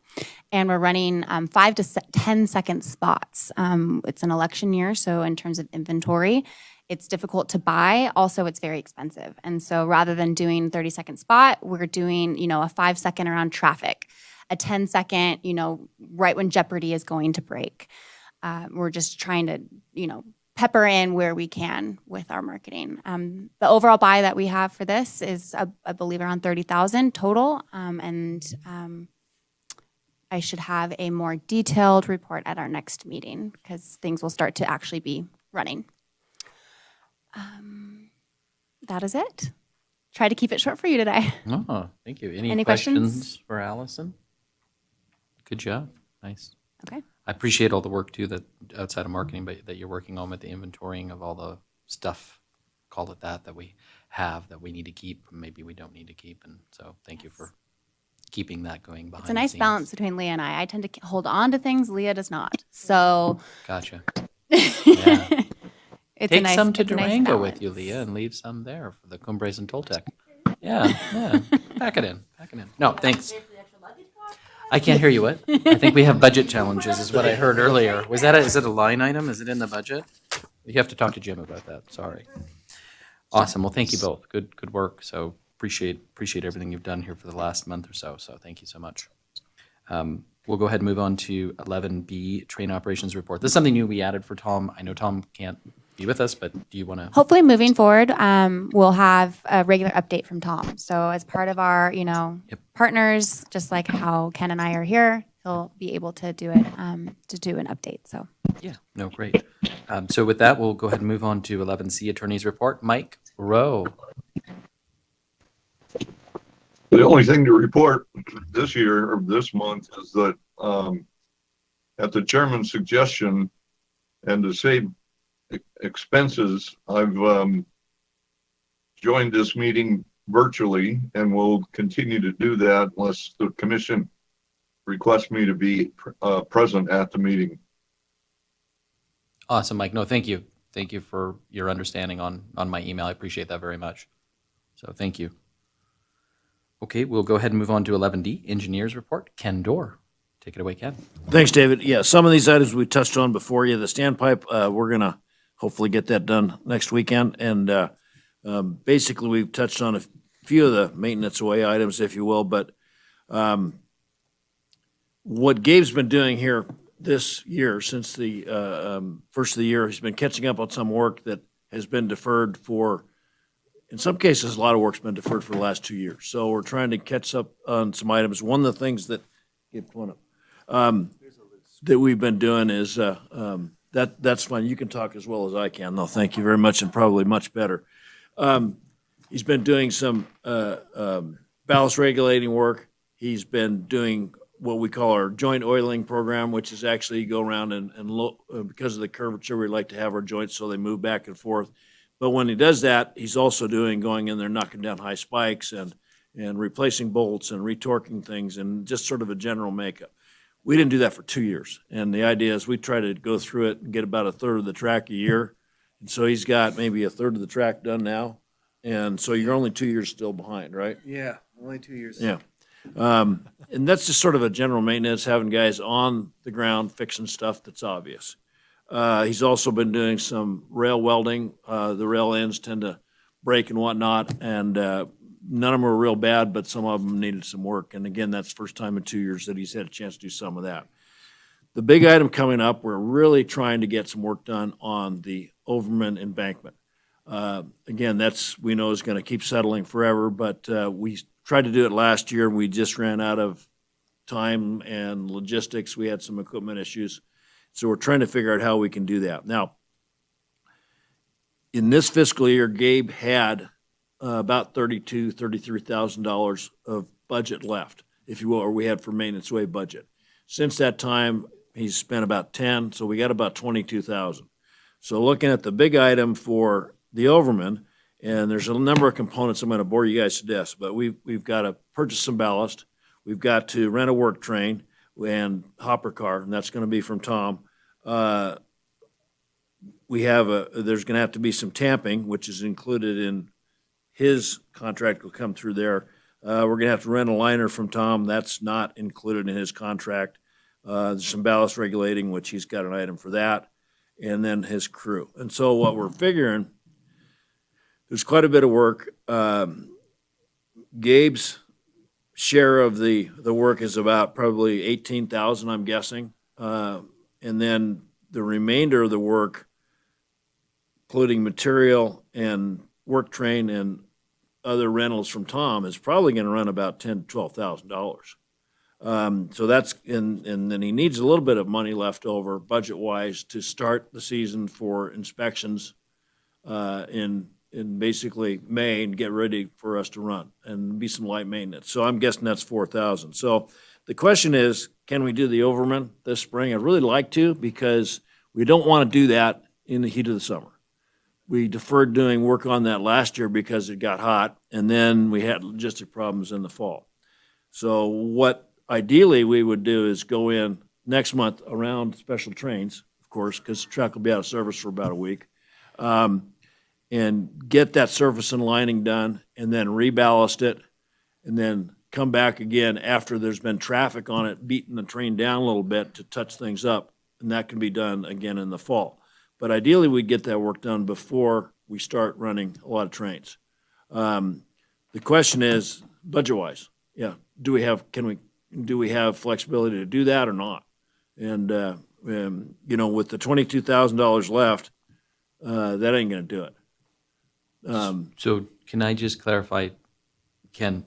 And we're running 5 to 10-second spots. It's an election year, so in terms of inventory, it's difficult to buy. Also, it's very expensive. And so rather than doing 30-second spot, we're doing, a 5-second around traffic, a 10-second, right when Jeopardy is going to break. We're just trying to, pepper in where we can with our marketing. The overall buy that we have for this is, I believe, around $30,000 total. I should have a more detailed report at our next meeting because things will start to actually be running. That is it. Try to keep it short for you today. Oh, thank you. Any Any questions? questions for Allison? Good job. Nice. Okay. I appreciate all the work too that outside of marketing, but that you're working on with the inventorying of all the stuff, call it that we have that we need to keep, maybe we don't need to keep. And so thank you for keeping that going behind It's a nice the scenes. balance between Leah and I. I tend to hold on to things. Leah does not. So Gotcha. it's Take some to it's a nice Durango with you, balance. Leah, and leave some there for the Cumbres and Toltec. Yeah. Pack it in. No, thanks. I can't hear you. What? I think we have budget challenges, is what I heard earlier. Is it a line item? Is it in the budget? You have to talk to Jim about that. Sorry. Awesome. Well, thank you both. Good work. So appreciate everything you've done here for the last month or so. So thank you so much. We'll go ahead and move on to 11B, train operations report. This is something new we added for Tom. I know Tom can't be with us, but do you want to? Hopefully moving forward, we'll have a regular update from Tom. So as part of our, partners, just like how Ken and I are here, he'll be able to do it, to do an update. So Yeah, no, great. So with that, we'll go ahead and move on to 11C, attorney's report. Mike Rowe. The only thing to report this year or this month is that at the chairman's suggestion and to save expenses, I've joined this meeting virtually and will continue to do that unless the commission requests me to be present at the meeting. Awesome, Mike. No, thank you. Thank you for your understanding on my email. I appreciate that very much. So thank you. Okay, we'll go ahead and move on to 11D, engineers report. Ken Dorr. Take it away, Ken. Thanks, David. Yeah, some of these items we touched on before you. The standpipe, we're going to hopefully get that done next weekend. And basically, we've touched on a few of the maintenance away items, if you will. But what Gabe's been doing here this year, since the first of the year, he's been catching up on some work that has been deferred for, in some cases, a lot of work's been deferred for the last 2 years. So we're trying to catch up on some items. One of the things that, Gabe, come on up, that we've been doing is, that's fine. You can talk as well as I can, though. Thank you very much, and probably much better. He's been doing some ballast regulating work. He's been doing what we call our joint oiling program, which is actually you go around and because of the curvature, we like to have our joints so they move back and forth. But when he does that, he's also going in there, knocking down high spikes and replacing bolts and retorquing things and just sort of a general makeup. We didn't do that for 2 years. And the idea is we try to go through it and get about a third of the track a year. And so he's got maybe a third of the track done now. And so you're only 2 years still behind, right? Yeah, only 2 years. Yeah. And that's just sort of a general maintenance, having guys on the ground fixing stuff that's obvious. He's also been doing some rail welding. The rail ends tend to break and whatnot, and none of them were real bad, but some of them needed some work. And again, that's the first time in 2 years that he's had a chance to do some of that. The big item coming up, we're really trying to get some work done on the Overman embankment. Again, we know is going to keep settling forever, but we tried to do it last year, and we just ran out of time and logistics. We had some equipment issues. So we're trying to figure out how we can do that. Now, in this fiscal year, Gabe had about $33,000 of budget left, if you will, or we had for maintenance way budget. Since that time, he's spent about 10, so we got about 22,000. So looking at the big item for the overman, and there's a number of components I'm going to bore you guys to death, but we've got to purchase some ballast, we've got to rent a work train and hopper car, and that's going to be from Tom. There's going to have to be some tamping, which is included in his contract, will come through there. We're going to have to rent a liner from Tom. That's not included in his contract. There's some ballast regulating, which he's got an item for that, and then his crew. And so what we're figuring, there's quite a bit of work. Gabe's share of the work is about probably 18,000, I'm guessing. And then the remainder of the work, including material and work train and other rentals from Tom, is probably going to run about $10,000 to $12,000. So that's, and then he needs a little bit of money left over budget-wise to start the season for inspections in basically May and get ready for us to run and be some light maintenance. So I'm guessing that's 4,000. So the question is, can we do the overman this spring? I'd really like to, because we don't want to do that in the heat of the summer. We deferred doing work on that last year because it got hot, and then we had logistic problems in the fall. So what ideally we would do is go in next month around special trains, of course, because the track will be out of service for about a week, and get that surface and lining done, and then reballast it, and then come back again after there's been traffic on it, beating the train down a little bit to touch things up, and that can be done again in the fall. But ideally, we'd get that work done before we start running a lot of trains. The question is, budget-wise, do we have flexibility to do that or not? And with the $22,000 left, that ain't going to do it. So can I just clarify, Ken,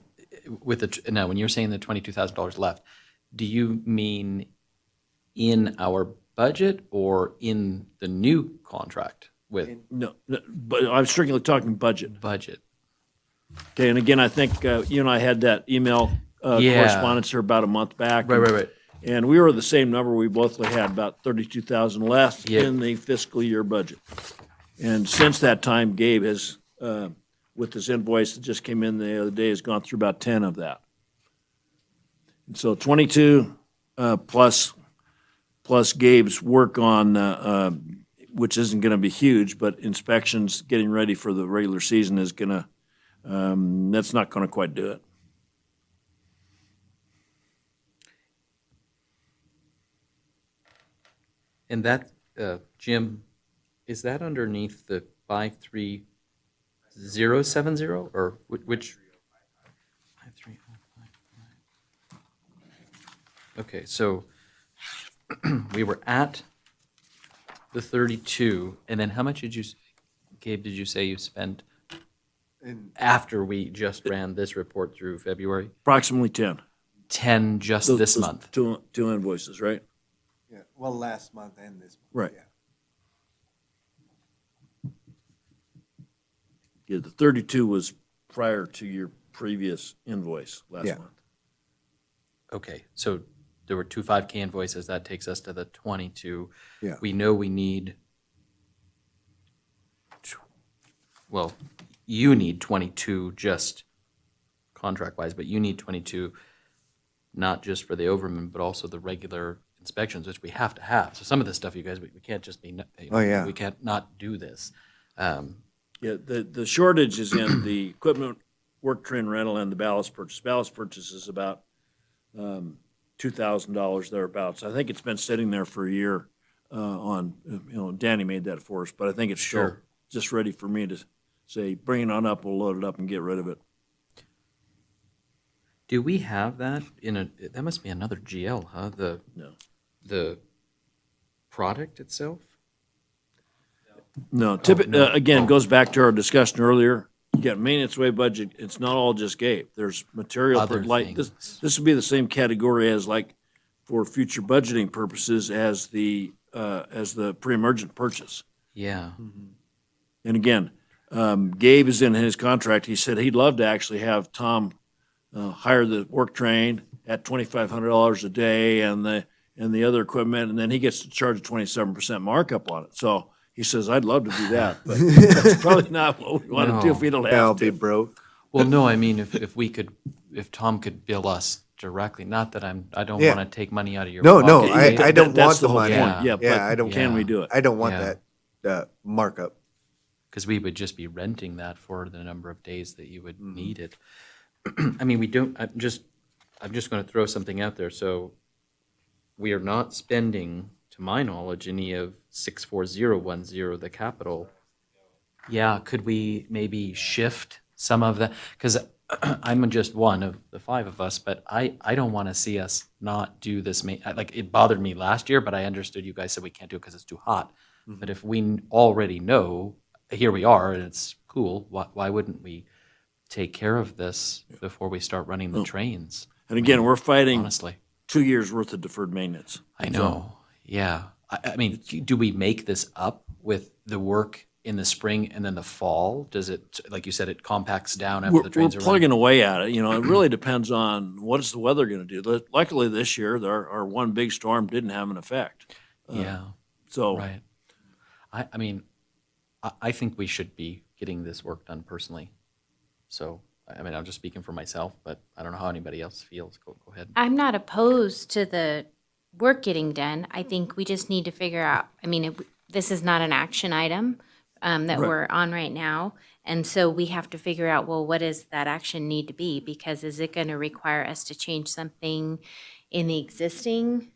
now when you're saying the $22,000 left, do you mean in our budget or in the new contract with No, but I'm strictly talking budget. budget? Okay, and again, I think you and I had that email Yeah. correspondence here about a month back. Right. And we were the same number. We both had about 32,000 left Yeah. in the fiscal year budget. And since that time, Gabe has, with this invoice that just came in the other day, has gone through about 10 of that. And so 22 plus Gabe's work on, which isn't going to be huge, but inspections, getting ready for the regular season is going to, that's not going to quite do it. And that, Jim, is that underneath the 53070 or which? 53055. Okay, so we were at the 32, and then how much Gabe, did you say you spent after we just ran this report through February? Approximately 10. 10 just this Those month. Two invoices, right? Yeah, well, last month and this month. Right. Yeah. Yeah, the 32 was prior to your previous invoice last Yeah. month. Okay, so there were two 5K invoices. That takes us to the 22. Yeah. We know we need, well, you need 22 just contract-wise, but you need 22 not just for the overman, but also the regular inspections, which we have to have. So some of this stuff, you guys, we can't just be, Oh, yeah. we can't not do this. Yeah, the shortage is in the equipment, work train rental, and the ballast purchase. Ballast purchase is about $2,000 thereabouts. I think it's been sitting there for a year Danny made that for us, but I think it's still Sure. just ready for me to say, bring it on up, we'll load it up and get rid of it. Do we have that that must be another GL, huh? No. The product itself? No, no. again, Oh. goes back to our discussion earlier. You got maintenance way budget, it's not all just Gabe. There's material, Other like, things. this would be the same category as like, for future budgeting purposes as the pre-emergent purchase. Yeah. And again, Gabe is in his contract. He said he'd love to actually have Tom hire the work train at $2,500 a day and the other equipment, and then he gets to charge a 27% markup on it. So he says, I'd love to do that, but that's probably not what we want to do if we don't I'll have be to. broke. Well, no, I mean, if Tom could bill us directly, not that I don't Yeah. want to take money out of your No, pocket. no, either. I don't That's want the whole money. point. Yeah, Yeah, but I don't. can we do it? I don't want Yeah. that markup. Because we would just be renting that for the number of days that you would need it. I mean, we don't, I'm just going to throw something out there. So we are not spending, to my knowledge, any of 64010, the capital. Yeah, could we maybe shift some of that? Because I'm just one of the five of us, but I don't want to see us not do this. Like, it bothered me last year, but I understood you guys said we can't do it because it's too hot. But if we already know, here we are, and it's cool, why wouldn't we take care of this before we start running the trains? And again, we're fighting Honestly, 2 years worth of deferred maintenance. I know, yeah. I mean, do we make this up with the work in the spring and then the fall? Does it, like you said, it compacts down after We're the trains are running? plugging away at it. You know, it really depends on what is the weather going to do. Luckily this year, our one big storm didn't have an effect. Yeah, So right. I mean, I think we should be getting this work done personally. So, I mean, I'm just speaking for myself, but I don't know how anybody else feels. Go ahead. I'm not opposed to the work getting done. I think we just need to figure out, I mean, this is not an action item that Right. we're on right now. And so we have to figure out, well, what does that action need to be? Because is it going to require us to change something in the existing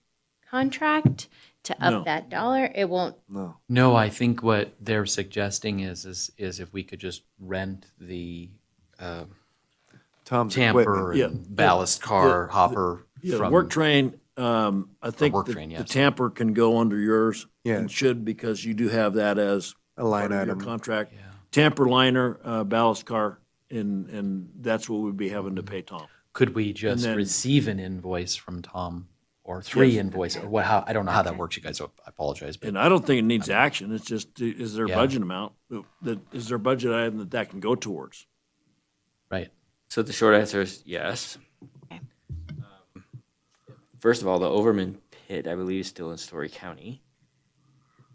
contract to up No. that dollar? It won't. No. No, I think what they're suggesting is if we could just rent the Tom's tamper equipment. Yeah. and ballast car hopper yeah, the from work train, I think work the train, the yes. tamper can go under yours. Yeah. And should, because you do have that as A line part of your item. contract. Tamper liner, ballast car, and that's what we'd be having to pay Tom. Could we just then- receive an invoice from Tom or three invoices or what? How I don't know how that works, you guys. So I apologize, but And I don't think it needs action. It's just, is there a Yeah. budget amount? Is there a budget item that can go towards? right. So the short answer is yes. Okay. First of all, the Overman pit, I believe, is still in Story County.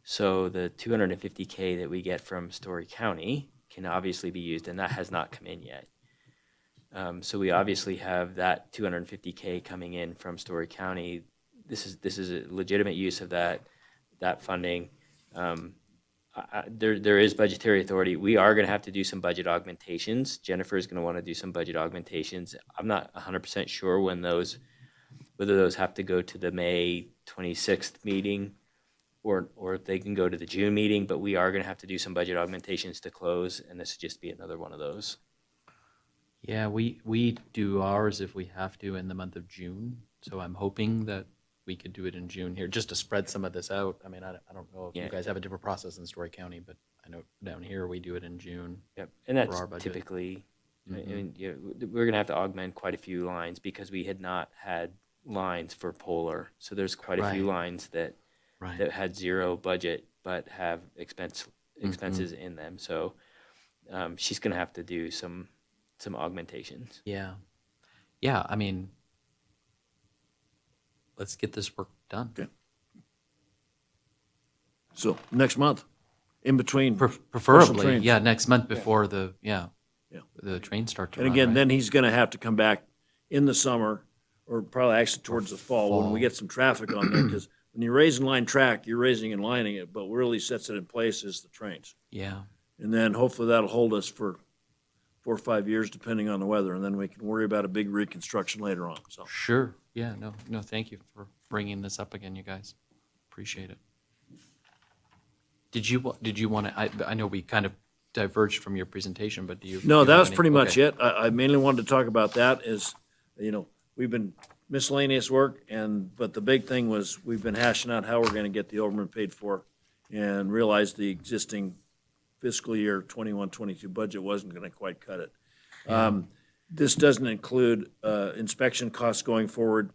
So the $250K that we get from Story County can obviously be used, and that has not come in yet. So we obviously have that $250K coming in from Story County. This is a legitimate use of that funding. There is budgetary authority. We are going to have to do some budget augmentations. Jennifer is going to want to do some budget augmentations. I'm not 100% sure whether those have to go to the May 26th meeting or if they can go to the June meeting, but we are going to have to do some budget augmentations to close, and this would just be another one of those. Yeah, we do ours if we have to in the month of June. So I'm hoping that we could do it in June here, just to spread some of this out. I mean, I don't know if Yeah. you guys have a different process in Story County, but I know down here we do it in June. Yep, and our that's budget. typically, I mean, we're going to have to augment quite a few lines because we had not had lines for Polar. So there's quite a few Right. lines that Right. had zero budget but have expenses in them. So she's going to have to do some augmentations. Yeah. Yeah, I mean, let's get this work done. Okay. So next month, in between. Preferably, trains. yeah, next month before the Yeah. the trains start to And run, again, right? then he's going to have to come back in the summer, or probably actually towards the fall when we fall. get some traffic on there. Because when you're raising line track, you're raising and lining it, but what really sets it in place is the trains. Yeah, And then hopefully that'll hold us for 4 or 5 years, depending on the weather, and then we can worry about a big reconstruction later on. So sure. Yeah, no, thank you for bringing this up again, you guys. Appreciate it. Did you want to, I know we kind of diverged from your presentation, but do you? no, do you that have was any- pretty much okay. it. I mainly wanted to talk about that is, we've been miscellaneous work, but the big thing was we've been hashing out how we're going to get the Overman paid for, and realized the existing fiscal year 21-22 budget wasn't going to quite cut it. This doesn't include inspection costs going forward.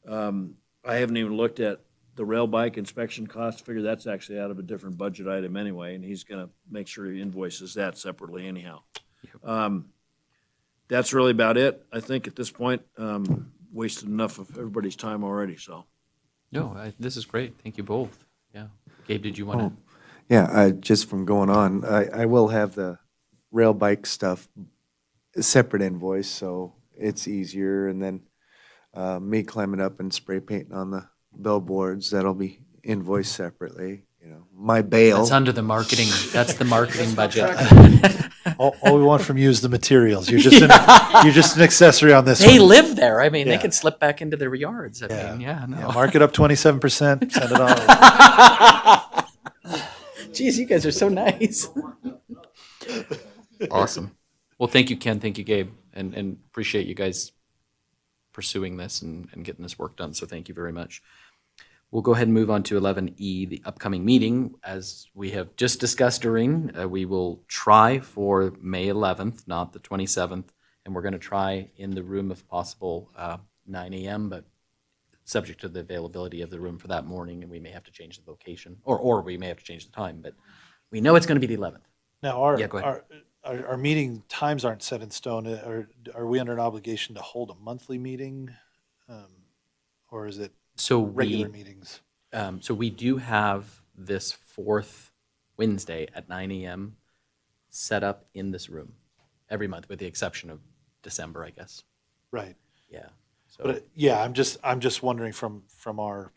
I haven't even looked at the rail bike inspection cost, figure that's actually out of a different budget item anyway, and he's gonna make sure he invoices that separately anyhow. That's really about it, I think, at this point. Wasted enough of everybody's time already, so. No, this is great. Thank you both. Yeah. Gabe, did you want to? Yeah, just from going on, I will have the rail bike stuff, a separate invoice, so it's easier. And then me climbing up and spray painting on the billboards, that'll be invoiced separately. You know, my bail. That's under the marketing, that's the marketing budget. All we want from you is the materials. You're just you're just an accessory on this They one. live there. I mean, they Yeah. can slip back into their yards. I mean, yeah, no. Yeah, mark it up 27%, send it on. Geez, you guys are so nice. Awesome. Well, thank you, Ken. Thank you, Gabe. And appreciate you guys pursuing this and getting this work done. So thank you very much. We'll go ahead and move on to 11E, the upcoming meeting. As we have just discussed, Doreen, we will try for May 11th, not the 27th. And we're going to try in the room if possible, 9 a.m., but subject to the availability of the room for that morning, and we may have to change the location, or we may have to change the time, but we know it's going to be the 11th. Now, Yeah, go ahead. our meeting times aren't set in stone. Are we under an obligation to hold a monthly meeting? Or is it So regular meetings? So we do have this fourth Wednesday at 9 a.m. set up in this room every month, with the exception of December, I guess. Right. Yeah. So But yeah, I'm just wondering from our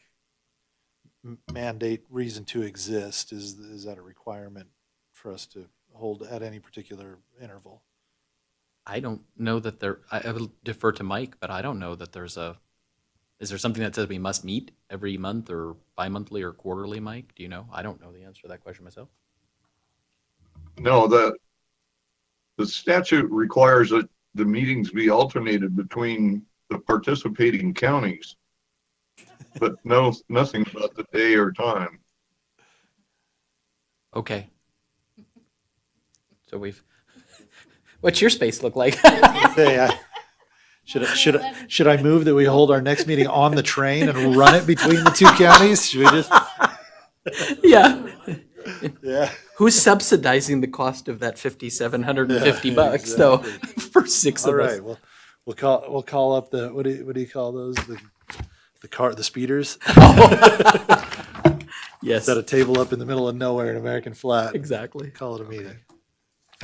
mandate reason to exist, is that a requirement for us to hold at any particular interval? I don't know that I will defer to Mike, but I don't know that is there something that says we must meet every month or bi-monthly or quarterly, Mike? Do you know? I don't know the answer to that question myself. No, the statute requires that the meetings be alternated between the participating counties, but nothing about the day or time. Okay. So what's your space look like? Say, should I move that we hold our next meeting on the train and run it between the two counties? Should we just? Yeah. Yeah. Who's subsidizing the cost of that $5,750 though for six All of us? right. Well, we'll call up the what do you call those, the speeders? Yes, Set a table up in the middle of nowhere in American Flat. exactly. Call it a meeting.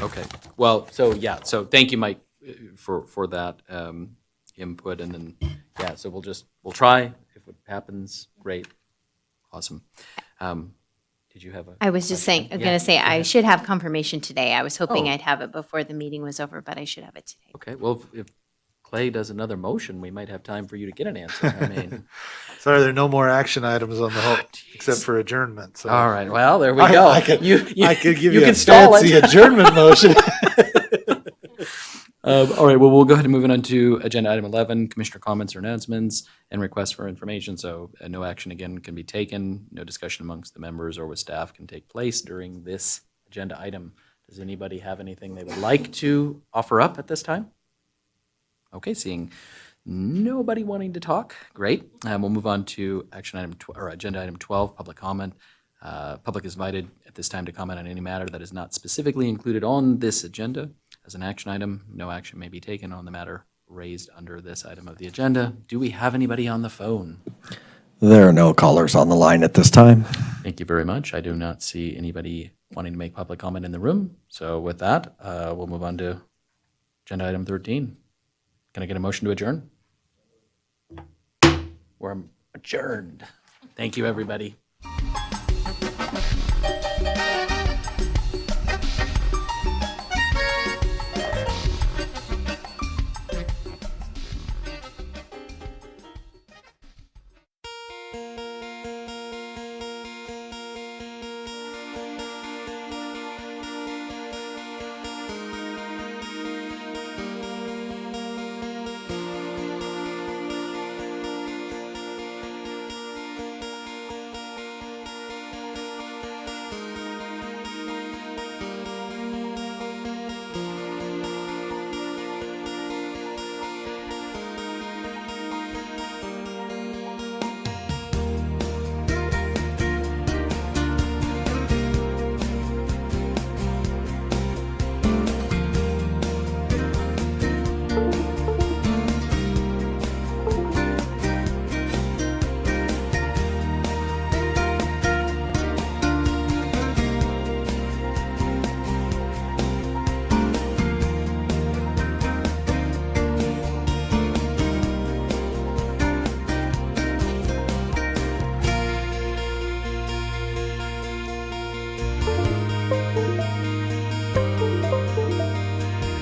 Okay. Well, so yeah. So thank you, Mike, for that input, and then yeah. So we'll try. If it happens, great, awesome. Did you have a? I was just saying, I'm Yeah, going to say, go I ahead. should have confirmation today. I was hoping Oh. I'd have it before the meeting was over, but I should have it today. Okay. Well, if Clay does another motion, we might have time for you to get an answer. I mean, Sorry, there are no more action items on the whole except for adjournment. So all right. Well, there we I- go. I could- I could give you can a stall fancy it. adjournment motion. All right, well, we'll go ahead and move on to agenda item 11, commissioner comments or announcements and requests for information. So no action again can be taken. No discussion amongst the members or with staff can take place during this agenda item. Does anybody have anything they would like to offer up at this time? Okay, seeing nobody wanting to talk, great. We'll move on to action item or agenda item 12, public comment. Public is invited at this time to comment on any matter that is not specifically included on this agenda. As an action item, no action may be taken on the matter raised under this item of the agenda. Do we have anybody on the phone? There are no callers on the line at this time. Thank you very much. I do not see anybody wanting to make public comment in the room. So with that, we'll move on to agenda item 13. Can I get a motion to adjourn? We're adjourned. Thank you, everybody.